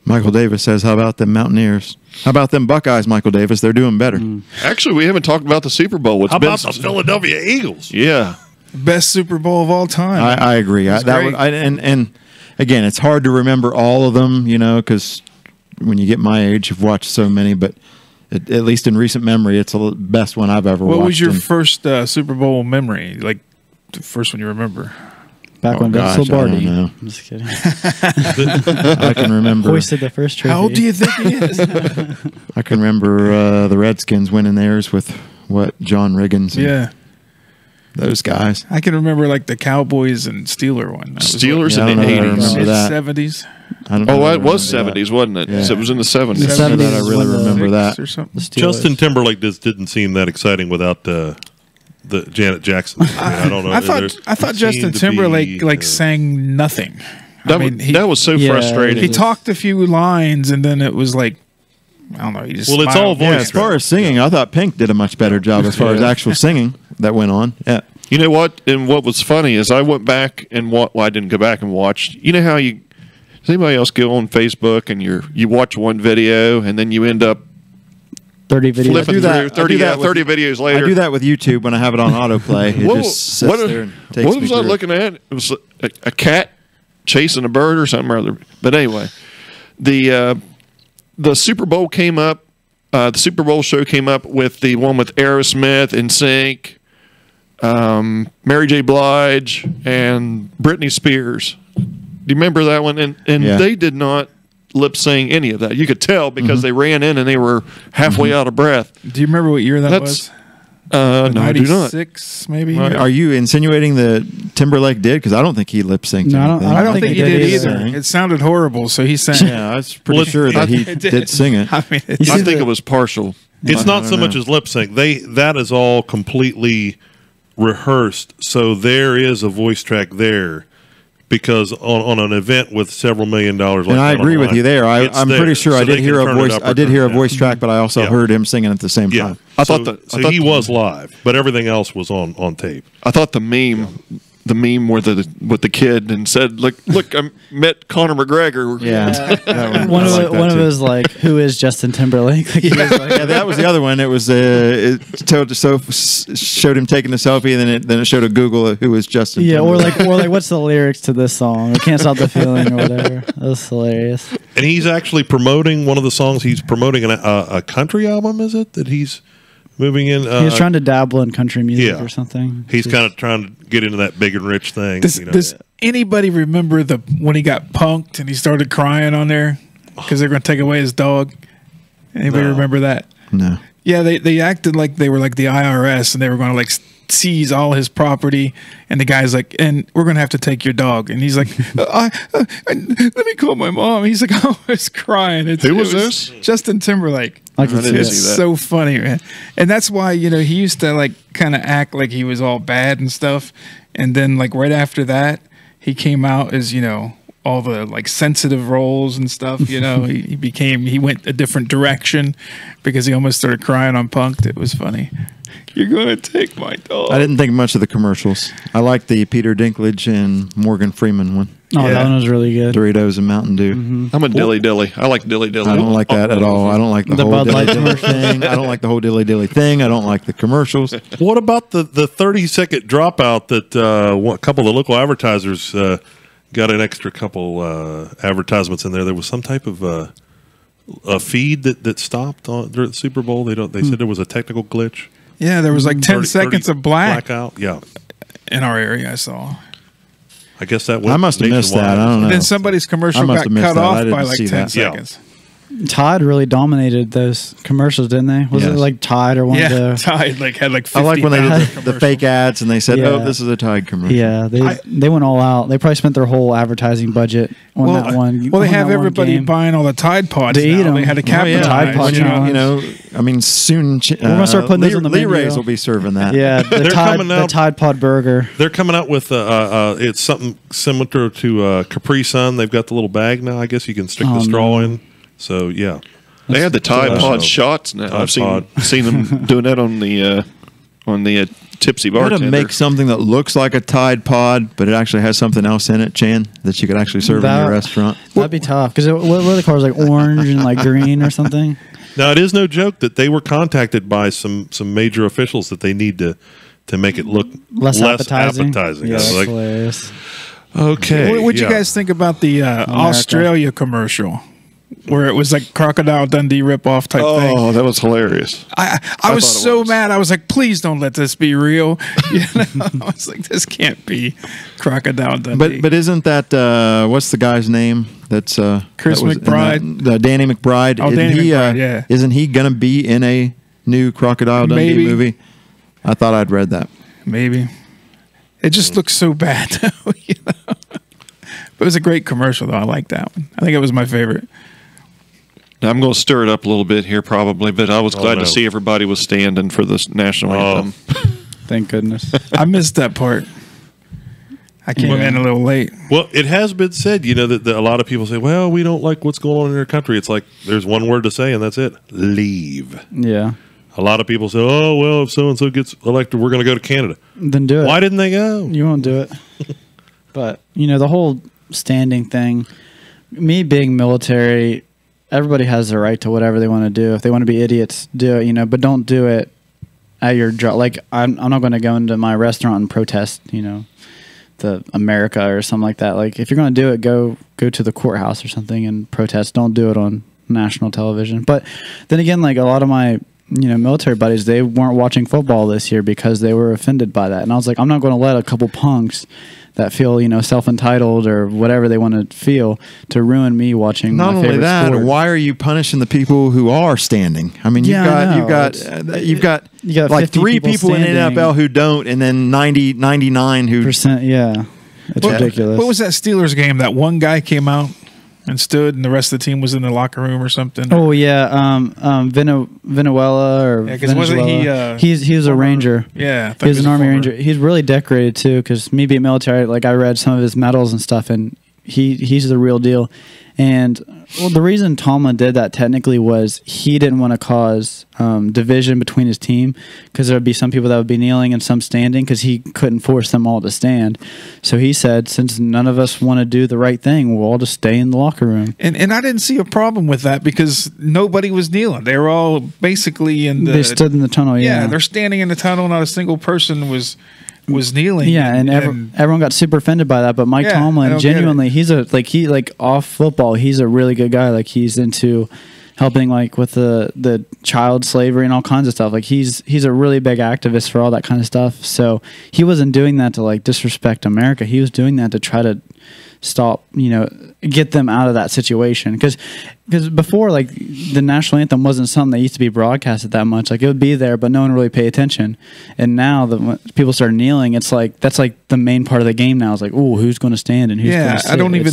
Michael Davis says, how about them Mountaineers? How about them Buckeyes, Michael Davis? They're doing better. Actually, we haven't talked about the Super Bowl. How about the Philadelphia Eagles? Yeah. Best Super Bowl of all time. I agree. And again, it's hard to remember all of them, because when you get my age, you've watched so many, but at least in recent memory, it's the best one I've ever watched. What was your first Super Bowl memory? Like the first one you remember? Back when Vince Lombardi. I'm just kidding. I can remember. Hoisted the first trophy. How old do you think he is? I can remember the Redskins winning theirs with John Riggins. Yeah. Those guys. I can remember like the Cowboys and Steeler one. Steelers in the 80s. 70s. It was 70s, wasn't it? Yeah. So it was in the 70s. The 70s I really remember that. Or something. Justin Timberlake just didn't seem that exciting without the Janet Jackson. I don't know. I thought Justin Timberlake sang nothing. That was so frustrating. He talked a few lines and then it was like, I don't know. He just it's all voice. Yeah, as far as singing, I thought Pink did a much better job as far as actual singing that went on. Yeah. You know what? And what was funny is I went back and I didn't go back and watch. You know how does anybody else go on Facebook and you watch one video and then you end up 30 videos. Flipping through 30 videos later. I do that with YouTube when I have it on autoplay. It just sits there and takes what was I looking at? It was a cat chasing a bird or something or other. But anyway, the Super Bowl came up. The Super Bowl show came up with the one with Aerosmith, NSYNC, Mary J. Blige, and Britney Spears. Do you remember that one? And they did not lip sing any of that. You could tell because they ran in and they were halfway out of breath. Do you remember what year that was? No, I do not. 96, maybe. Are you insinuating that Timberlake did? Because I don't think he lip synced. No, I don't think he did either. It sounded horrible, so he sang. Yeah, I was pretty sure that he did sing it. I think it was partial. It's not so much as lip sync. That is all completely rehearsed. So there is a voice track there. Because on an event with several $1 million, and I agree with you there. I'm pretty sure I did hear a voice. I did hear a voice track, but I also heard him singing at the same time. I thought he was live, but everything else was on tape. I thought the meme with the kid and said, "Look, I met Conor McGregor." Yeah, one of it was like, "Who is Justin Timberlake?" Yeah, that was the other one. It was it showed him taking the selfie, and then it showed a Google of who is Justin. Yeah, Timberlake. or like what's the lyrics to this song? I can't stop the feeling or whatever. That was hilarious. And he's actually promoting one of the songs. He's promoting a country album. Is it that he's moving in? He's trying to dabble in country music or something. He's kind of trying to get into that big and rich thing. Does anybody remember when he got punked and he started crying on there because they're going to take away his dog? Anybody remember that? No. Yeah, they acted like they were like the IRS and they were going to like seize all his property, and the guy's like, and we're gonna have to take your dog, and he's like, let me call my mom. He's like, I was crying. Who was this? Justin Timberlake. I can see It's that. so funny, man. And that's why, you know, he used to like kind of act like he was all bad and stuff, and then like right after that, he came out as, you know, all the like sensitive roles and stuff. You know, he went a different direction because he almost started crying on Punk'd. It was funny. You're gonna take my dog. I didn't think much of the commercials. I like the Peter Dinklage and Morgan Freeman one. Oh, that one was really good. Doritos and Mountain Dew. I'm a dilly dilly. I like dilly dilly. I don't like that at all. I don't like the whole Bud dilly Light dilly thing. I don't like the whole dilly dilly thing. I don't like the commercials. What about the 30-second dropout that a couple of the local advertisers got an extra couple advertisements in there? There was some type of a feed that stopped during the Super Bowl. They said there was a technical glitch. Yeah, there was like 10 seconds of blackout. Yeah, in our area I saw. I guess that was. I must have missed that. I don't know. And then somebody's commercial got cut off by like 10 seconds. Tide really dominated those commercials, didn't they? Was it like Tide or one of the... Tide like had like 50 I like when they did the fake ads and they said, "Oh, this is a Tide commercial." Yeah, they went all out. They probably spent their whole advertising budget on that one. Well, they have everybody buying all the Tide Pods to eat them. They had to capitalize. Tide Pod you know, I mean, soon we're gonna start putting those on the menu. Lee-Rays will be serving that. Yeah, the Tide Pod Burger. They're coming out with it's something similar to Capri Sun. They've got the little bag now. I guess you can stick the straw in. So yeah. They had the Tide Pod shots now. I've seen them doing that on the Tipsy Bartender. You got to make something that looks like a Tide Pod, but it actually has something else in it, Chan, that you could actually serve in your restaurant. That'd be tough because what are the colors, like orange and like green or something? Now it is no joke that they were contacted by some major officials that they need to make it look less appetizing. Yeah, that's hilarious. Okay, what'd you guys think about the Australia commercial? Where it was like Crocodile Dundee ripoff type thing. Oh, that was hilarious. I was so mad. I was like, please don't let this be real. You know? I was like, this can't be Crocodile Dundee. But isn't that what's the guy's name? That's Chris McBride. Danny McBride. Oh, Danny McBride. Yeah. Isn't he gonna be in a new Crocodile Dundee movie? I thought I'd read that. Maybe. It just looks so bad, though. You know? But it was a great commercial, though. I like that one. I think it was my favorite. Now, I'm going to stir it up a little bit here probably, but I was glad to see everybody was standing for this national anthem. Thank goodness. I missed that part. I came in a little late. Well, it has been said, you know, that a lot of people say, well, we don't like what's going on in our country. It's like there's one word to say, and that's it. Leave. Yeah. A lot of people say, oh, well, if so-and-so gets elected, we're going to go to Canada. Then do it. Why didn't they go? You won't do it. But, you know, the whole standing thing, me being military, everybody has the right to whatever they want to do. If they want to be idiots, do it, you know, but don't do it at your job. Like, I'm not going to go into my restaurant and protest, you know, the America or something like that. Like, if you're going to do it, go to the courthouse or something and protest. Don't do it on national television. But then again, like, a lot of my, you know, military buddies, they weren't watching football this year because they were offended by that. And I was like, I'm not going to let a couple punks that feel, you know, self-entitled or whatever they want to feel to ruin me watching Not my only favorite that, sport. why are you punishing the people who are standing? I mean, you've got like 3 people in NFL who don't, and then 99 who percent. Yeah, it's ridiculous. What was that Steelers game? That one guy came out and stood, and the rest of the team was in the locker room or something. Oh yeah, Venezuela or because wasn't he? He was a Ranger. Yeah, he was an Army Ranger. He's really decorated too. Because me being military, like I read some of his medals and stuff, and he's the real deal. And well, the reason Tomlin did that technically was he didn't want to cause division between his team, because there would be some people that would be kneeling and some standing, because he couldn't force them all to stand. So he said, since none of us want to do the right thing, we'll all just stay in the locker room. And I didn't see a problem with that because nobody was kneeling. They were all basically they stood in the tunnel. Yeah, they're standing in the tunnel. Not a single person was kneeling. Yeah, and everyone got super offended by that. But Mike Tomlin, genuinely, he's off football, he's a really good guy. Like, he's into helping like with the child slavery and all kinds of stuff. Like he's a really big activist for all that kind of stuff. So he wasn't doing that to like disrespect America. He was doing that to try to stop, get them out of that situation. Because before, like, the national anthem wasn't something that used to be broadcasted that much. Like, it would be there, but no one really paid attention. And now that when people start kneeling, it's like that's like the main part of the game now. It's like, oh, who's going to stand and who's going to sit? I don't even.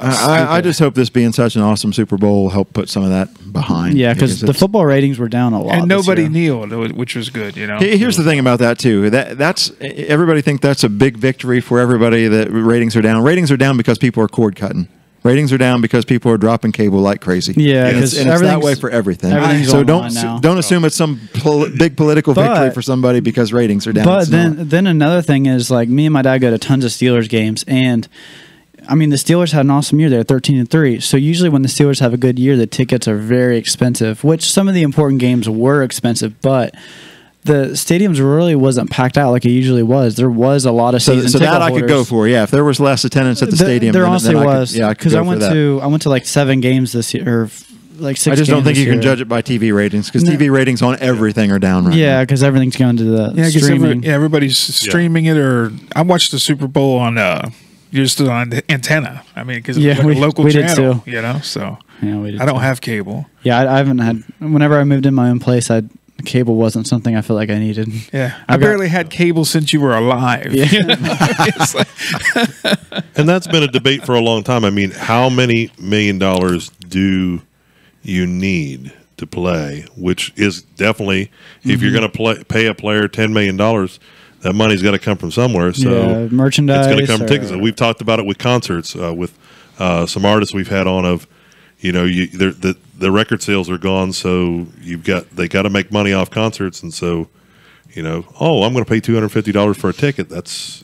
I just hope this being such an awesome Super Bowl will help put some of that behind. Yeah, because the football ratings were down a lot, and nobody kneeled, which was good. Here's the thing about that too. That's everybody think that's a big victory for everybody. That ratings are down. Ratings are down because people are cord cutting. Ratings are down because people are dropping cable like crazy. Yeah, and it's that way for everything. So don't assume it's some big political victory for somebody because ratings are down. But then another thing is, like, me and my dad go to tons of Steelers games, and I mean, the Steelers had an awesome year. They're 13-3. So usually when the Steelers have a good year, the tickets are very expensive, which some of the important games were expensive, but the stadiums really wasn't packed out like it usually was. There was a lot of season so ticket that holders. I could go for. Yeah, if there was less attendance at the stadium, there honestly was. Because I went to like 7 games this year, or like 6. I just don't think you can judge it by TV ratings because TV ratings on everything are down right now. Yeah, because everything's going to the streaming. Everybody's streaming it. Or I watched the Super Bowl on just on the antenna. I mean, because it's like a local channel, did too. So we did I don't have cable. Yeah, I haven't had. Whenever I moved in my own place, cable wasn't something I feel like I needed. Yeah, I barely had cable since you were alive. Yeah. And that's been a debate for a long time. I mean, how many $1 million do you need to play? Which is definitely, if you're going to pay a player $10 million, that money's got to come from somewhere. So merchandise. It's going to come from tickets. We've talked about it with concerts with some artists we've had on of, the record sales are gone, so they got to make money off concerts, and so, I'm going to pay $250 for a ticket. That's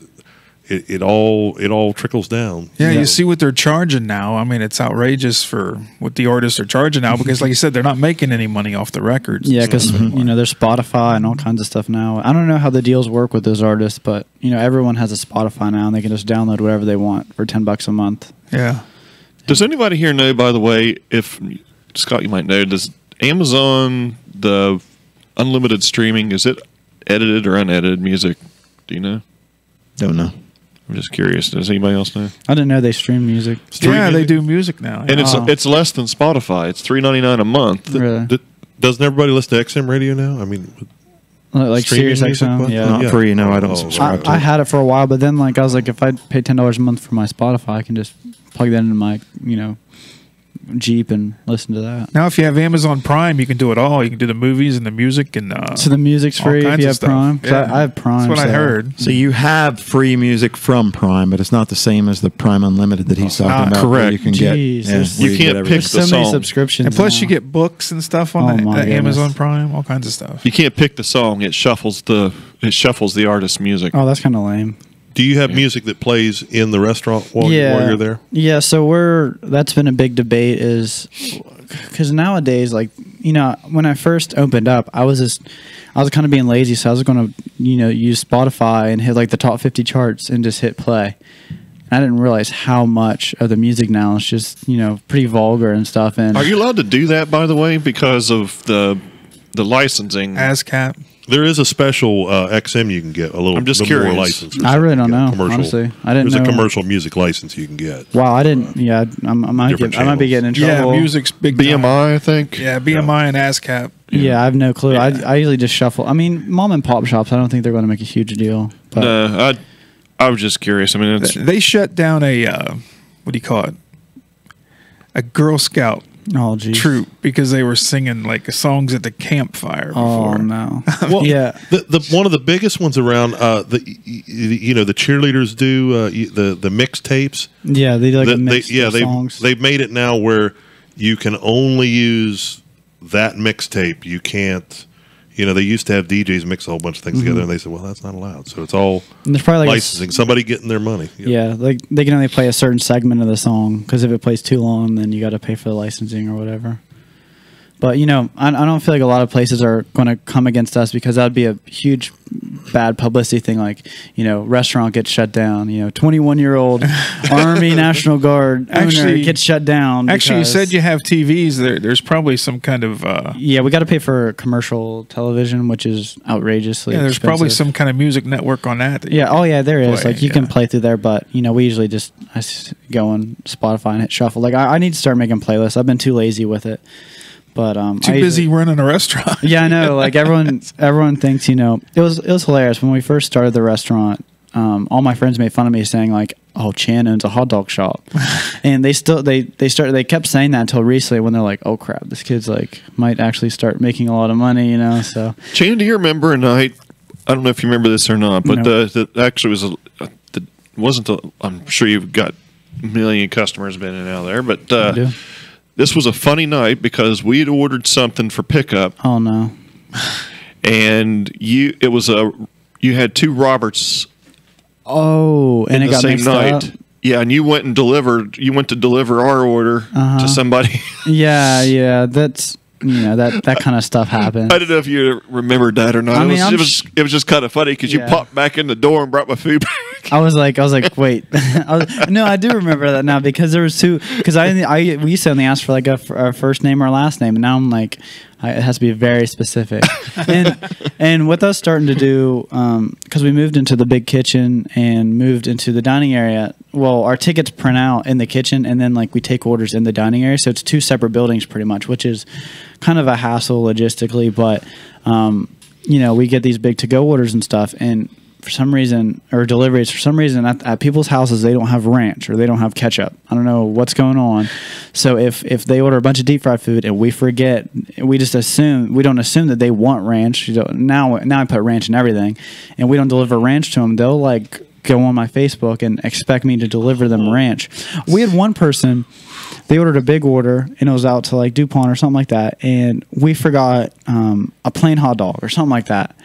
it all trickles down. Yeah, you see what they're charging now. I mean, it's outrageous for what the artists are charging now because, like you said, they're not making any money off the records. Yeah, because there's Spotify and all kinds of stuff now. I don't know how the deals work with those artists, but everyone has a Spotify now, and they can just download whatever they want for $10 a month. Yeah. Does anybody here know, by the way, if Scott, you might know, does Amazon, the unlimited streaming, is it edited or unedited music? Do you know? Don't know. I'm just curious. Does anybody else know? I didn't know they stream music. They do music now. And it's less than Spotify. It's $3.99 a month. Really? Doesn't everybody listen to XM radio now? I mean, like Sirius XM, not free. No, I don't subscribe. I had it for a while, but then I was like, if I pay $10 a month for my Spotify, I can just plug that into my Jeep and listen to that. Now, if you have Amazon Prime, you can do it all. You can do the movies and the music and so the music's free if you have Prime. Yeah. I have Prime. That's what I heard. So you have free music from Prime, but it's not the same as the Prime Unlimited that he's talking about. Correct. You can you can't pick the so many song. subscriptions, and plus now. you get books and stuff on Amazon Prime, all kinds of stuff. You can't pick the song. It shuffles the artist's music. Oh, that's kind of lame. Do you have music that plays in the restaurant while you're there? Yeah, so that's been a big debate because nowadays, when I first opened up, I was kind of being lazy, so I was going to, use Spotify and hit the top 50 charts and just hit play. I didn't realize how much of the music now is just, pretty vulgar and stuff. And are you allowed to do that, by the way, because of the licensing? ASCAP. There is a special XM you can get, a little I'm just bit curious. more license. I really don't know, honestly. I didn't know. There's a commercial music license you can get. Wow, I didn't. Yeah, I might be getting in trouble. Yeah, music's big BMI, I think. Yeah, BMI and ASCAP. Yeah, I have no clue. I usually just shuffle. I mean, mom and pop shops, I don't think they're going to make a huge deal. But. No, I was just curious. I mean, they shut down a, what do you call it? A Girl Scout troop because they were singing songs at the campfire before. Oh no! Well, yeah, the one of the biggest ones around the cheerleaders do the mixtapes. Yeah, they do mix songs. They've made it now where you can only use that mixtape. You can't. They used to have DJs mix a whole bunch of things together, and they said, "Well, that's not allowed." So it's all there's probably licensing. Somebody getting their money. Yeah, they can only play a certain segment of the song because if it plays too long, then you got to pay for the licensing or whatever. But I don't feel like a lot of places are going to come against us because that would be a huge bad publicity thing, like, restaurant gets shut down. 21-year-old Army National Guard owner gets shut down. Actually, you said you have TVs. There's probably some kind of yeah, we got to pay for commercial television, which is outrageously there's expensive. probably some kind of music network on that. There is. Like, you can play through there, but we usually just go on Spotify and hit shuffle. Like, I need to start making playlists. I've been too lazy with it. But too busy running a restaurant. Yeah, I know. Like, everyone thinks, it was hilarious when we first started the restaurant. All my friends made fun of me saying, like, "Oh, Chan owns a hot dog shop," and they kept saying that until recently when they're like, "Oh crap, this kid's like might actually start making a lot of money," So, Chan, do you remember a night? I don't know if you remember this or not, but that actually was I'm sure you've got a million customers been in and out there, but this was a funny night because we had ordered something for pickup. Oh no! And you had two Roberts. Oh, and it got same mixed night. up? Yeah, and you went to deliver our order to somebody. Yeah, that's that kind of stuff happened. I don't know if you remembered that or not. It was just kind of funny because you popped back in the door and brought my food back. I was like, wait. No, I do remember that now because there was two. Because we used to only ask for like a first name or last name, and now I'm like, it has to be very specific. and with us starting to do, because we moved into the big kitchen and moved into the dining area. Well, our tickets print out in the kitchen, and then like we take orders in the dining area. So it's two separate buildings pretty much, which is kind of a hassle logistically. But we get these big to-go orders and stuff, and for some reason, or deliveries, for some reason at people's houses, they don't have ranch or they don't have ketchup. I don't know what's going on. So if they order a bunch of deep fried food and we forget, we don't assume that they want ranch. Now I put ranch in everything, and we don't deliver ranch to them. They'll like go on my Facebook and expect me to deliver them ranch. We had one person, they ordered a big order and it was out to like DuPont or something like that, and we forgot a plain hot dog or something like that.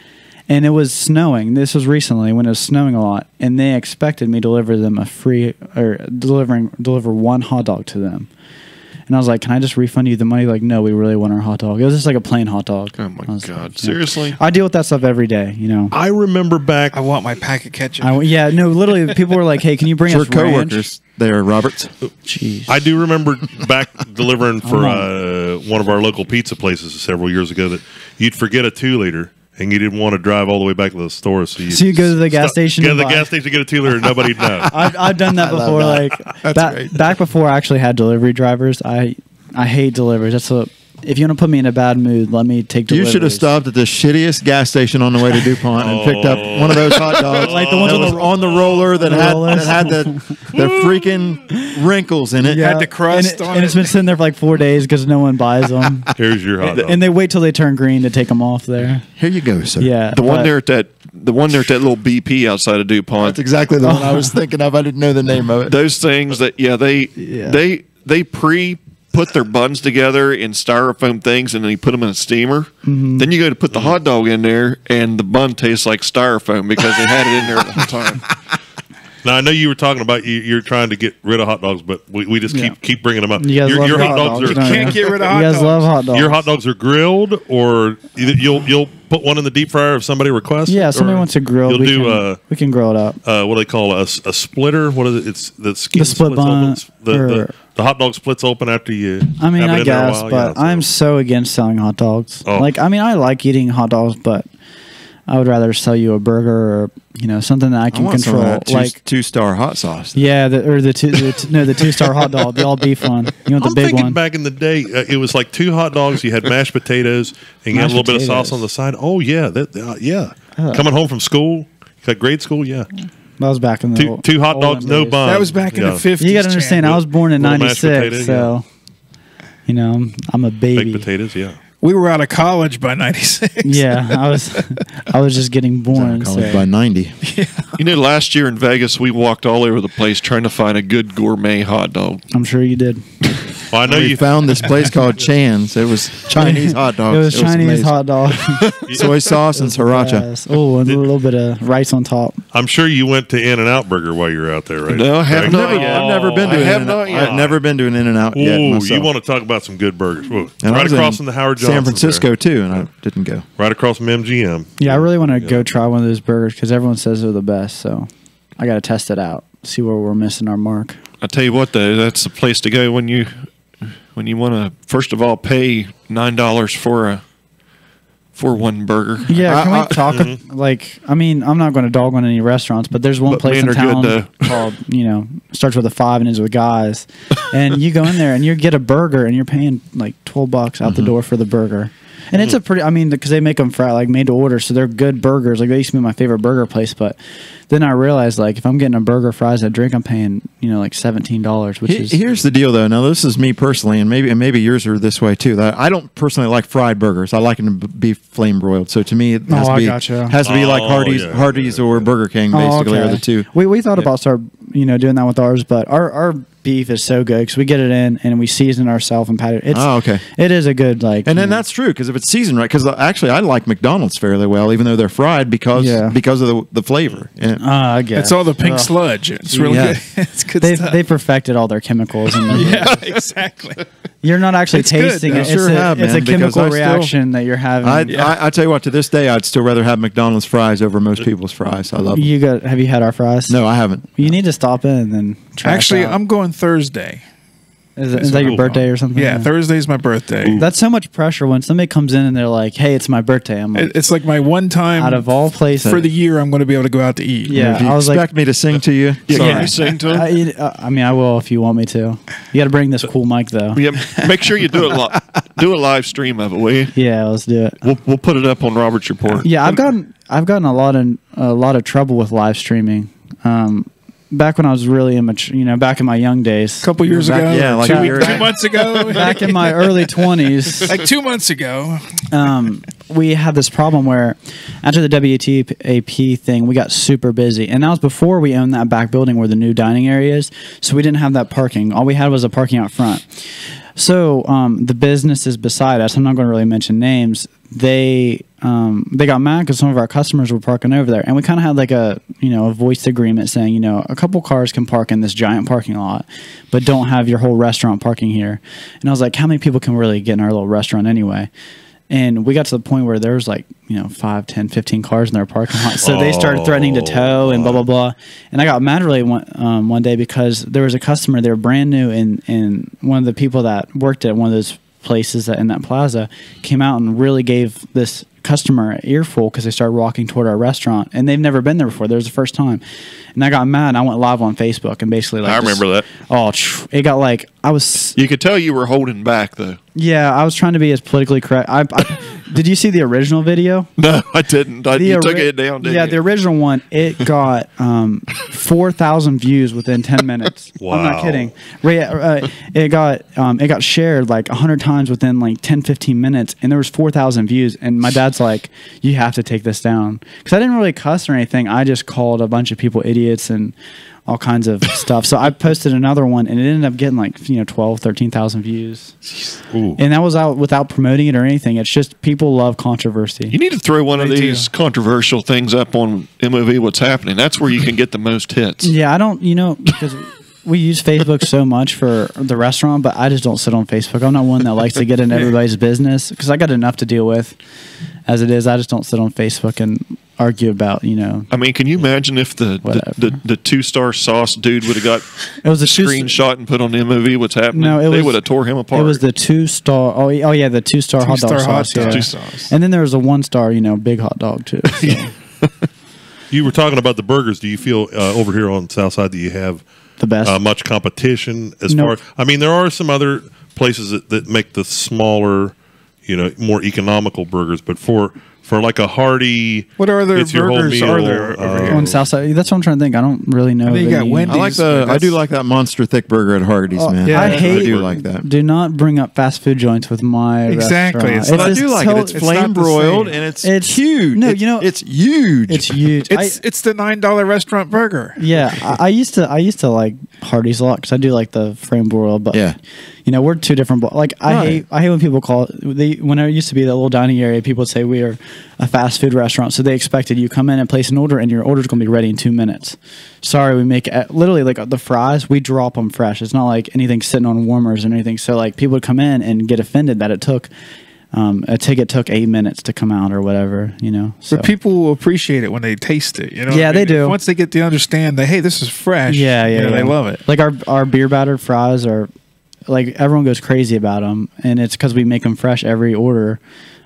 And it was snowing. This was recently when it was snowing a lot, and they expected me to deliver them deliver one hot dog to them. And I was like, "Can I just refund you the money?" Like, no, we really want our hot dog. It was just like a plain hot dog. Oh my God! Seriously? I deal with that stuff every day. I remember back. I want my pack of ketchup. Literally, people were like, "Hey, can you bring us coworkers there, Roberts?" Jeez. I do remember back delivering for one of our local pizza places several years ago that you'd forget a 2-liter. And you didn't want to drive all the way back to the store, so you go to the gas station. Go to the gas station to get a 2-liter, and nobody'd know. I've done that before. Back before I actually had delivery drivers. I hate deliveries. If you want to put me in a bad mood, let me take deliveries. You should have stopped at the shittiest gas station on the way to DuPont and picked up one of those hot dogs, like the ones on the roller that had the freaking wrinkles in it. Had the crust on it. And it's been sitting there for like 4 days because no one buys them. Here's your hot dog. And they wait till they turn green to take them off there. Here you go, sir. Yeah, the one there at that little BP outside of DuPont. That's exactly the one I was thinking of. I didn't know the name of it. Those things that they put their buns together in styrofoam things, and then you put them in a steamer. Mm-hmm. Then you go to put the hot dog in there, and the bun tastes like styrofoam because they had it in there the whole time. Now I know you were talking about you're trying to get rid of hot dogs, but we just keep bringing them up. You guys love your hot dogs. You can't get rid of hot dogs. You guys love hot dogs. Your hot dogs are grilled, or you'll put one in the deep fryer if somebody requests. Yeah, if somebody wants to grill. We can grill it up. What do they call a splitter? What is it? It's the skin the split bun. The hot dog splits open after you. I mean, I guess, but I'm so against selling hot dogs. Oh. I like eating hot dogs, but I would rather sell you a burger or something that I can control, like 2-star hot sauce. Yeah, the 2-star hot dog, the all beef one. You want the big one? Back in the day, it was like 2 hot dogs. You had mashed potatoes, and you had a little bit of sauce on the side. Oh yeah, Coming home from school, like grade school, yeah. That was back in the two hot dogs, no bun. That was back in the 50s. You got to understand, I was born in '96, so I'm a baby. Baked potatoes, yeah. We were out of college by '96. Yeah, I was just getting born. College by '90. Yeah. Last year in Vegas, we walked all over the place trying to find a good gourmet hot dog. I'm sure you did. Well, Well, I know you found this place called Chan's. It was Chinese hot dogs. It was Chinese hot dog. Soy sauce and sriracha. Oh, and a little bit of rice on top. I'm sure you went to In-N-Out Burger while you were out there, right? No, I have not I've yet. never been to I've never been to an In-N-Out yet Ooh, myself. you want to talk about some good burgers. Ooh, And I right was across in from the Howard Johnson. San Francisco, too, and I didn't go. Right across from MGM. Yeah, I really want to go try one of those burgers because everyone says they're the best. So I got to test it out, see where we're missing our mark. I tell you what, though, that's the place to go when you want to first of all pay $9 for one burger. Yeah, can we talk? Like, I mean, I'm not going to dog on any restaurants, but there's one But place men in are good, town called, starts with a 5 and ends with guys, and you go in there and you get a burger and you're paying like $12 out the door for the burger. And it's a pretty, I mean, because they make them like made to order, so they're good burgers. Like, they used to be my favorite burger place, but then I realized, like, if I'm getting a burger, fries, and a drink, I'm paying, like $17, which is. Here's the deal, though. Now, this is me personally, and maybe yours are this way too. That I don't personally like fried burgers. I like them to be flame broiled. So to me, it has to be like Hardee's or Burger King, basically, are the two. We thought about doing that with ours, but our beef is so good because we get it in and we season ourselves and pat it. It is a good And then that's true because if it's seasoned right, because actually I like McDonald's fairly well, even though they're fried because of the flavor. I guess it's all the pink sludge. It's really good. It's good stuff. They perfected all their chemicals. Yeah, exactly. You're not actually tasting it. It's a chemical reaction that you're having. I tell you what, to this day, I'd still rather have McDonald's fries over most people's fries. I love them. Have you had our fries? No, I haven't. You need to stop in and try. Actually, I'm going Thursday. Is that your birthday or something? Yeah, Thursday's my birthday. Ooh. That's so much pressure when somebody comes in and they're like, "Hey, it's my birthday." I'm like, it's like my one time out of all places for the year I'm going to be able to go out to eat. Yeah, I was expect me to sing to you? Yeah, can you sing to him? I mean, I will if you want me to. You got to bring this cool mic though. Yeah, make sure you do it. Do a live stream of it, will you? Yeah, let's do it. We'll put it up on Robert's Report. Yeah, I've gotten a lot of trouble with live streaming. Back when I was really immature, back in my young days. A couple years ago? Yeah, like 2 months ago? Back in my early 20s. Like 2 months ago. We had this problem where after the WTAP thing, we got super busy. And that was before we owned that back building where the new dining area is. So we didn't have that parking. All we had was a parking out front. So the businesses beside us, I'm not going to really mention names, they got mad because some of our customers were parking over there, and we kind of had like a voiced agreement saying a couple cars can park in this giant parking lot, but don't have your whole restaurant parking here. And I was like, how many people can really get in our little restaurant anyway? And we got to the point where there was 5, 10, 15 cars in their parking lot. So they started threatening to tow and blah, blah, blah. And I got mad really one day because there was a customer, they were brand new, and one of the people that worked at one of those places in that plaza came out and really gave this customer an earful because they started walking toward our restaurant, and they've never been there before. That was the first time. And I got mad, and I went live on Facebook and basically I remember that. Oh, it got you could tell you were holding back though. Yeah, I was trying to be as politically correct. Did you see the original video? No, I didn't. You took it down, didn't you? The original one, it got 4,000 views within 10 minutes. Wow. I'm not kidding. It got shared 100 times within 10, 15 minutes, and there was 4,000 views. And my dad's like, "You have to take this down," because I didn't really cuss or anything. I just called a bunch of people idiots and all kinds of stuff. So I posted another one, and it ended up getting 12, 13,000 views. Ooh. And that was out without promoting it or anything. It's just people love controversy. You need to throw one of these controversial things up on MOV What's Happening. That's where you can get the most hits. Yeah, I don't, because we use Facebook so much for the restaurant, but I just don't sit on Facebook. I'm not one that likes to get in everybody's business because I got enough to deal with as it is. I just don't sit on Facebook and argue about, I mean, can you imagine if the 2-star sauce dude would have got it was a screenshot and put on the MOV What's Happening? No, they would have tore him apart. It was the 2-star. Oh yeah, the 2-star hot dog sauce. Yeah. 2-star. And then there was a 1-star, big hot dog too. So. You were talking about the burgers. Do you feel over here on the South Side that you have the best much competition as far as, I mean, there are some other places that make the smaller, more economical burgers, but for for like a hearty. What other it's your whole burgers meal, are there over here? On Southside, that's what I'm trying to think. I don't really know. You got Wendy's. I do like that monster thick burger at Hardee's, man. yeah, I do like that. Do not bring up fast food joints with my Exactly. restaurant. I do like it. It's flame broiled and it's huge. No, it's huge. It's huge. It's the $9 restaurant burger. Yeah, I used to like Hardee's a lot because I do like the frame broil, but Yeah. you know, we're two different. Like I hate when people call it. When it used to be that little dining area, people would say we are a fast food restaurant, so they expected you come in and place an order, and your order's going to be ready in 2 minutes. Sorry, we make it literally like the fries. We drop them fresh. It's not like anything sitting on warmers or anything. So like people would come in and get offended that it took. A ticket took 8 minutes to come out or whatever, you know. So. But people will appreciate it when they taste it. You know, Yeah, they do. Once they get to understand that, hey, this is fresh. Yeah, you know, they love it. Like our beer battered fries are, like everyone goes crazy about them, and it's because we make them fresh every order,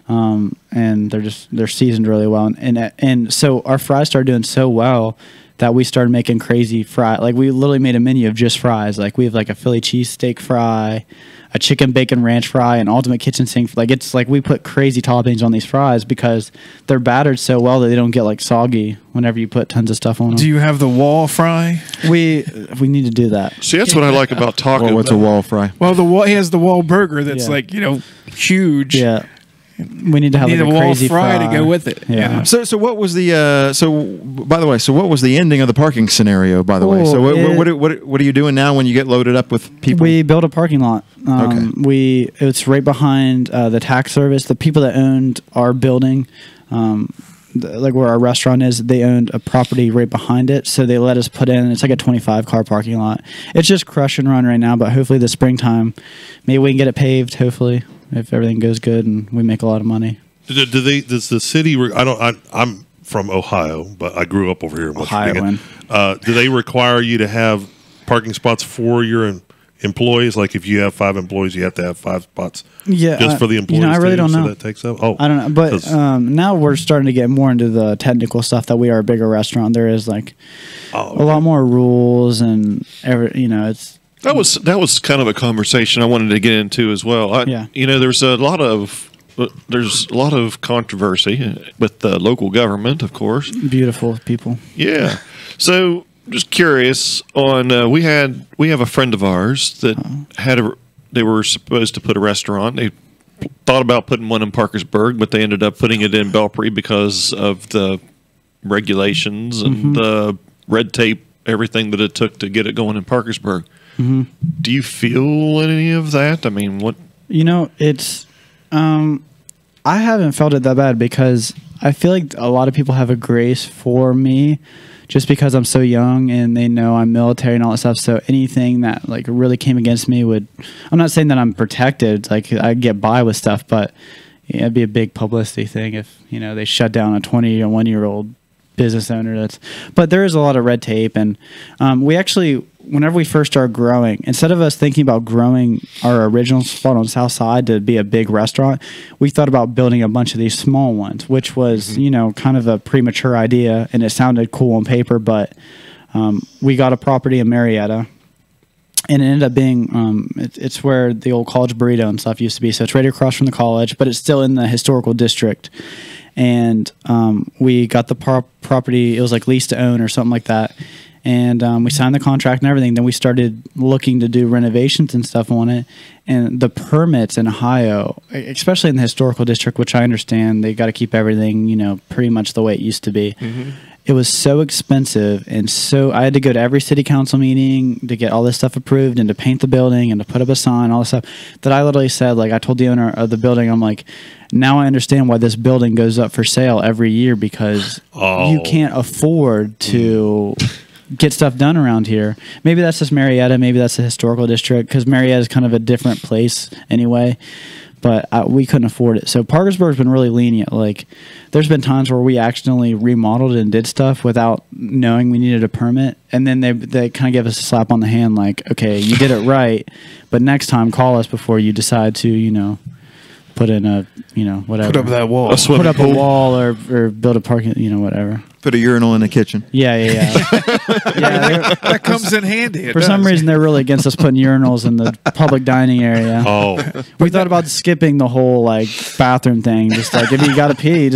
and they're seasoned really well, and so our fries started doing so well that we started making crazy fry. Like we literally made a menu of just fries. Like we have like a Philly cheesesteak fry, a chicken bacon ranch fry, an ultimate kitchen sink. Like it's like we put crazy toppings on these fries because they're battered so well that they don't get like soggy whenever you put tons of stuff on them. Do you have the wall fry? We need to do that. See, that's what I like about taco. Well, what's a wall fry? Well, he has the wall burger that's like, you know, huge. Yeah. We need to have You need like a a wall crazy fry to go with it. Yeah. you know? So what was the by the way, so what was the ending of the parking scenario, by the way? So what are you doing now when you get loaded up with people? We built a parking lot. It's right behind the tax service. The people that owned our building, like where our restaurant is, they owned a property right behind it. So they let us put in, it's like a 25-car parking lot. It's just crush and run right now, but hopefully this springtime, maybe we can get it paved, hopefully, if everything goes good and we make a lot of money. Does the city? I'm from Ohio, but I grew up over here in West Virginia. Do they require you to have parking spots for your employees? Like if you have 5 employees, you have to have 5 spots. Yeah, just for the employees. I really don't know. So that takes up. Oh, I don't know, but now we're starting to get more into the technical stuff that we are a bigger restaurant. There is like a lot more rules and it's. That was kind of a conversation I wanted to get into as well. You know, there's a lot of controversy with the local government, of course. Beautiful people. Yeah. So just curious on we have a friend of ours that they were supposed to put a restaurant. They thought about putting one in Parkersburg, but they ended up putting it in Belpre because of the regulations and the red tape, everything that it took to get it going in Parkersburg. Do you feel any of that? I mean, what? You know, it's I haven't felt it that bad because I feel like a lot of people have a grace for me just because I'm so young and they know I'm military and all that stuff. So anything that like really came against me I'm not saying that I'm protected, like I get by with stuff, but it'd be a big publicity thing if, they shut down a 21-year-old business owner. But there is a lot of red tape, and we actually, whenever we first started growing, instead of us thinking about growing our original spot on South Side to be a big restaurant, we thought about building a bunch of these small ones, which was kind of a premature idea, and it sounded cool on paper. But we got a property in Marietta, and it ended up being it's where the old college burrito and stuff used to be. So it's right across from the college, but it's still in the historical district. And we got the property. It was like lease to own or something like that. And we signed the contract and everything. Then we started looking to do renovations and stuff on it. And the permits in Ohio, especially in the historical district, which I understand, they got to keep everything, pretty much the way it used to be. It was so expensive, and so I had to go to every city council meeting to get all this stuff approved and to paint the building and to put up a sign, all this stuff, that I literally said, like, I told the owner of the building, I'm like, now I understand why this building goes up for sale every year, because you can't afford to get stuff done around here. Maybe that's just Marietta, maybe that's the historical district, because Marietta is kind of a different place anyway. But we couldn't afford it. So Parkersburg's been really lenient. Like, there's been times where we accidentally remodeled and did stuff without knowing we needed a permit. And then they kind of give us a slap on the hand, like, okay, you did it right, but next time call us before you decide to, put in a, whatever. Put up that wall. Put up a wall or build a parking, whatever. Put a urinal in the kitchen. Yeah. That comes in handy. For some reason, they're really against us putting urinals in the public dining area. Oh. We thought about skipping the whole bathroom thing. Just if you got to pee,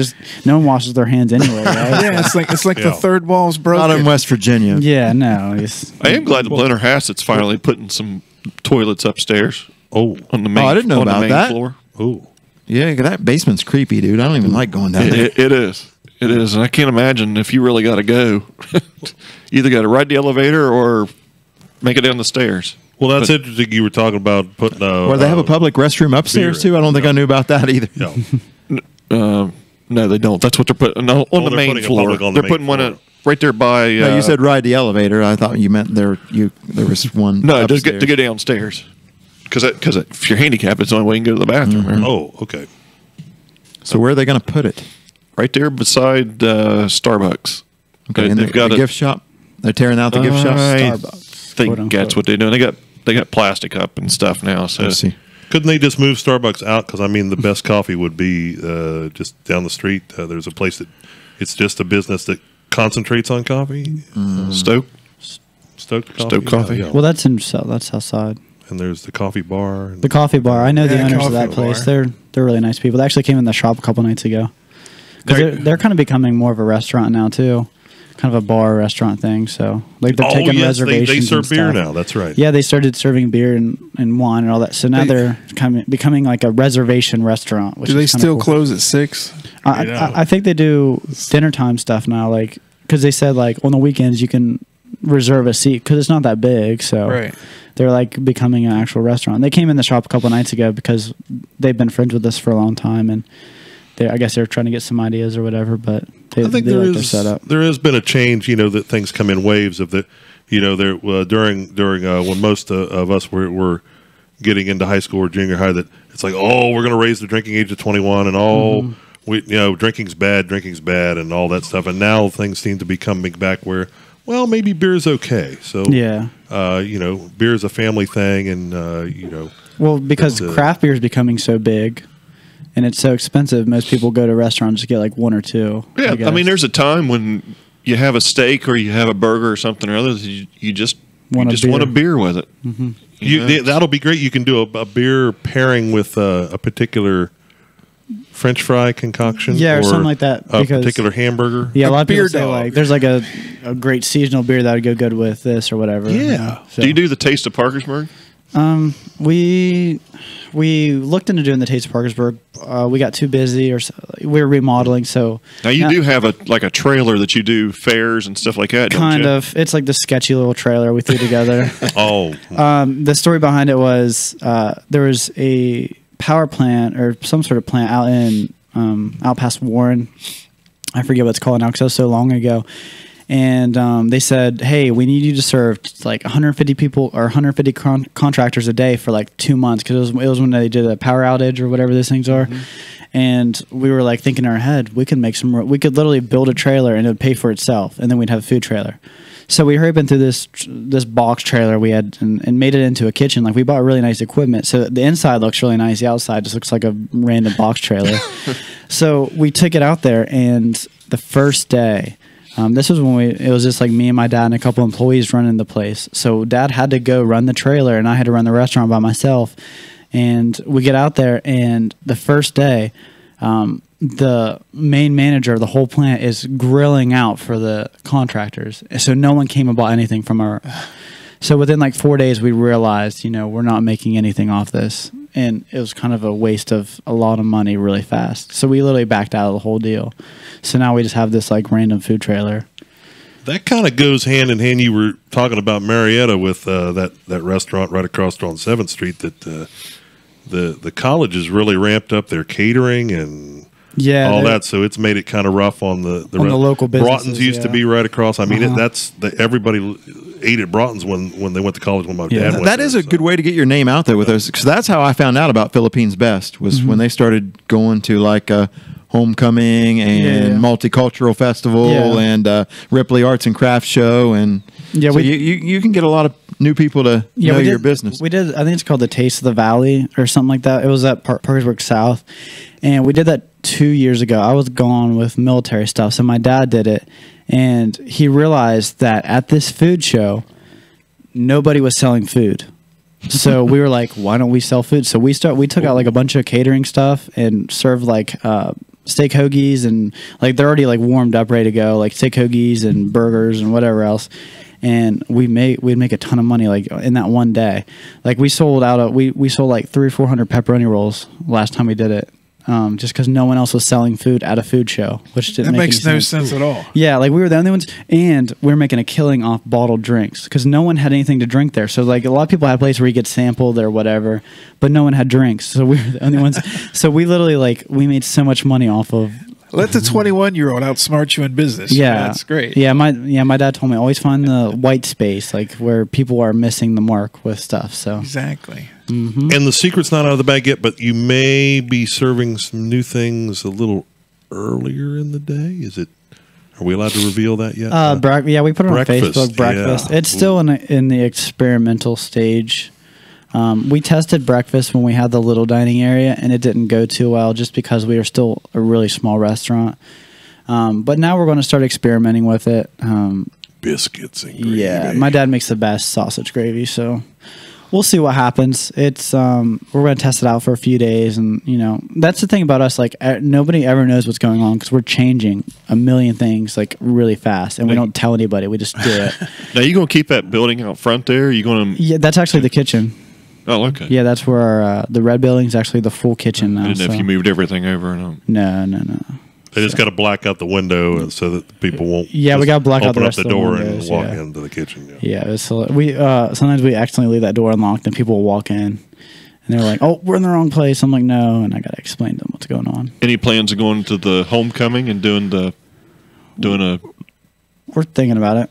no one washes their hands anyway, right? Yeah, it's like the third wall's broken. Not in West Virginia. Yeah, no. I am glad the Blenner Hassett's finally putting some toilets upstairs. Oh, on the main. I didn't know about that. Floor. Oh, yeah, that basement's creepy, dude. I don't even like going down there. It is. It is, and I can't imagine if you really got to go. Either got to ride the elevator or make it down the stairs. Well, that's interesting. You were talking about putting or they have a public restroom upstairs too. I don't think I knew about that either. No, they don't. That's what they're putting on the main floor. They're putting one right there by. No, you said ride the elevator. I thought you meant there was one. No, just to go downstairs. Because if you're handicapped, it's the only way you can go to the bathroom. Mm-hmm. Right? Oh, okay. So where are they going to put it? Right there beside Starbucks. Okay, and they've got a gift shop. They're tearing out the gift shop. Starbucks. I think that's what they're doing. They got plastic up and stuff now. So Let's see. Couldn't they just move Starbucks out? Because the best coffee would be just down the street. There's a place it's just a business that concentrates on coffee. Stoked Coffee. Yeah. Well, that's outside. And there's the coffee bar. The coffee bar. I know the owners of that coffee place. bar. They're really nice people. They actually came in the shop a couple nights ago. Because they're kind of becoming more of a restaurant now too, kind of a bar restaurant thing. So they're taking reservations. They serve and beer stuff. now. That's right. Yeah, they started serving beer and wine and all that. So now they're becoming like a reservation restaurant. Which Do they is still cool. close at 6? I think they do dinner time stuff now. Because they said on the weekends you can reserve a seat because it's not that big. So they're becoming an actual restaurant. They came in the shop a couple nights ago because they've been friends with us for a long time and. I guess they're trying to get some ideas or whatever, but I think there has been a change. That things come in waves of the, during when most of us were getting into high school or junior high, that it's we're going to raise the drinking age to 21 and drinking's bad and all that stuff. And now things seem to be coming back where, well, maybe beer's okay. So beer's a family thing, and well, because craft beer is becoming so big. And it's so expensive. Most people go to restaurants to get one or two. Yeah, there's a time when you have a steak or you have a burger or something or other. You just want a beer with it. Mm-hmm. That'll be great. You can do a beer pairing with a particular French fry concoction, or something like that. A particular hamburger. Yeah, a lot of people say there's a great seasonal beer that would go good with this or whatever. Yeah. So. Do you do the Taste of Parkersburg? We looked into doing the Taste of Parkersburg. We got too busy, we were remodeling. So now you do have a trailer that you do fairs and stuff like that. Kind of. It's like the sketchy little trailer we threw together. The story behind it was there was a power plant or some sort of plant out in out past Warren. I forget what it's called now because it was so long ago. And they said, hey, we need you to serve 150 people or 150 contractors a day for 2 months because it was when they did a power outage or whatever these things are. Mm-hmm. And we were thinking in our head, we could literally build a trailer and it would pay for itself, and then we'd have a food trailer. So we hurried through this box trailer we had and made it into a kitchen. We bought really nice equipment. So the inside looks really nice. The outside just looks like a random box trailer. So we took it out there, and the first day. This was when it was just me and my dad and a couple employees running the place. So Dad had to go run the trailer and I had to run the restaurant by myself. And we get out there, and the first day, the main manager of the whole plant is grilling out for the contractors. So no one came and bought anything from our... So within 4 days, we realized, we're not making anything off this. And it was kind of a waste of a lot of money really fast. So we literally backed out of the whole deal. So now we just have this random food trailer. That kind of goes hand in hand. You were talking about Marietta with that restaurant right across on 7th Street that the college has really ramped up their catering and all that. So it's made it kind of rough on the local businesses. Broughton's used to be right across. I mean, everybody ate at Broughton's when they went to college. When my dad went that is a good way to get your name out there with those. Because that's how I found out about Philippines Best was when they started going to a homecoming and multicultural festival and Ripley Arts and Crafts show, and Yeah, so you can get a lot of new people to know your business. We did. I think it's called the Taste of the Valley or something like that. It was at Parkersburg South, and we did that 2 years ago. I was gone with military stuff, so my dad did it, and he realized that at this food show, nobody was selling food. So we were like, why don't we sell food? So we took out like a bunch of catering stuff and served like steak hoagies, and like they're already like warmed up, ready to go, like steak hoagies and burgers and whatever else. And we'd make a ton of money like in that one day. Like we sold we sold like 300 or 400 pepperoni rolls last time we did it. Just because no one else was selling food at a food show, which didn't make no sense at all. Yeah, like we were the only ones, and we were making a killing off bottled drinks because no one had anything to drink there. So like a lot of people had places where you get sampled or whatever, but no one had drinks. So we were the only ones. So we literally we made so much money off of. Let the 21-year-old outsmart you in business. Yeah, that's great. Yeah, my dad told me always find the white space, like where people are missing the mark with stuff. So exactly. Mm-hmm. And the secret's not out of the bag yet, but you may be serving some new things a little earlier in the day. Are we allowed to reveal that yet? Yeah, we put it on breakfast, Facebook. Breakfast. Yeah. It's still in the experimental stage. We tested breakfast when we had the little dining area, and it didn't go too well just because we are still a really small restaurant. But now we're going to start experimenting with it. Biscuits and gravy. Yeah, my dad makes the best sausage gravy, so we'll see what happens. It's we're going to test it out for a few days, and that's the thing about us. Like nobody ever knows what's going on because we're changing a million things like really fast, and we don't tell anybody. We just do it. Now you going to keep that building out front there? You going to? Yeah, that's actually the kitchen. Oh, okay. Yeah, that's where the red building's actually the full kitchen now. I didn't know if you moved everything over or not. No. They just got to black out the window so that people won't. Yeah, we got to black out the rest open of up the door windows, and walk into the kitchen. Yeah, we sometimes we accidentally leave that door unlocked and people will walk in and they're like, "Oh, we're in the wrong place." I'm like, "No," and I got to explain to them what's going on. Any plans of going to the homecoming and doing a? We're thinking about it.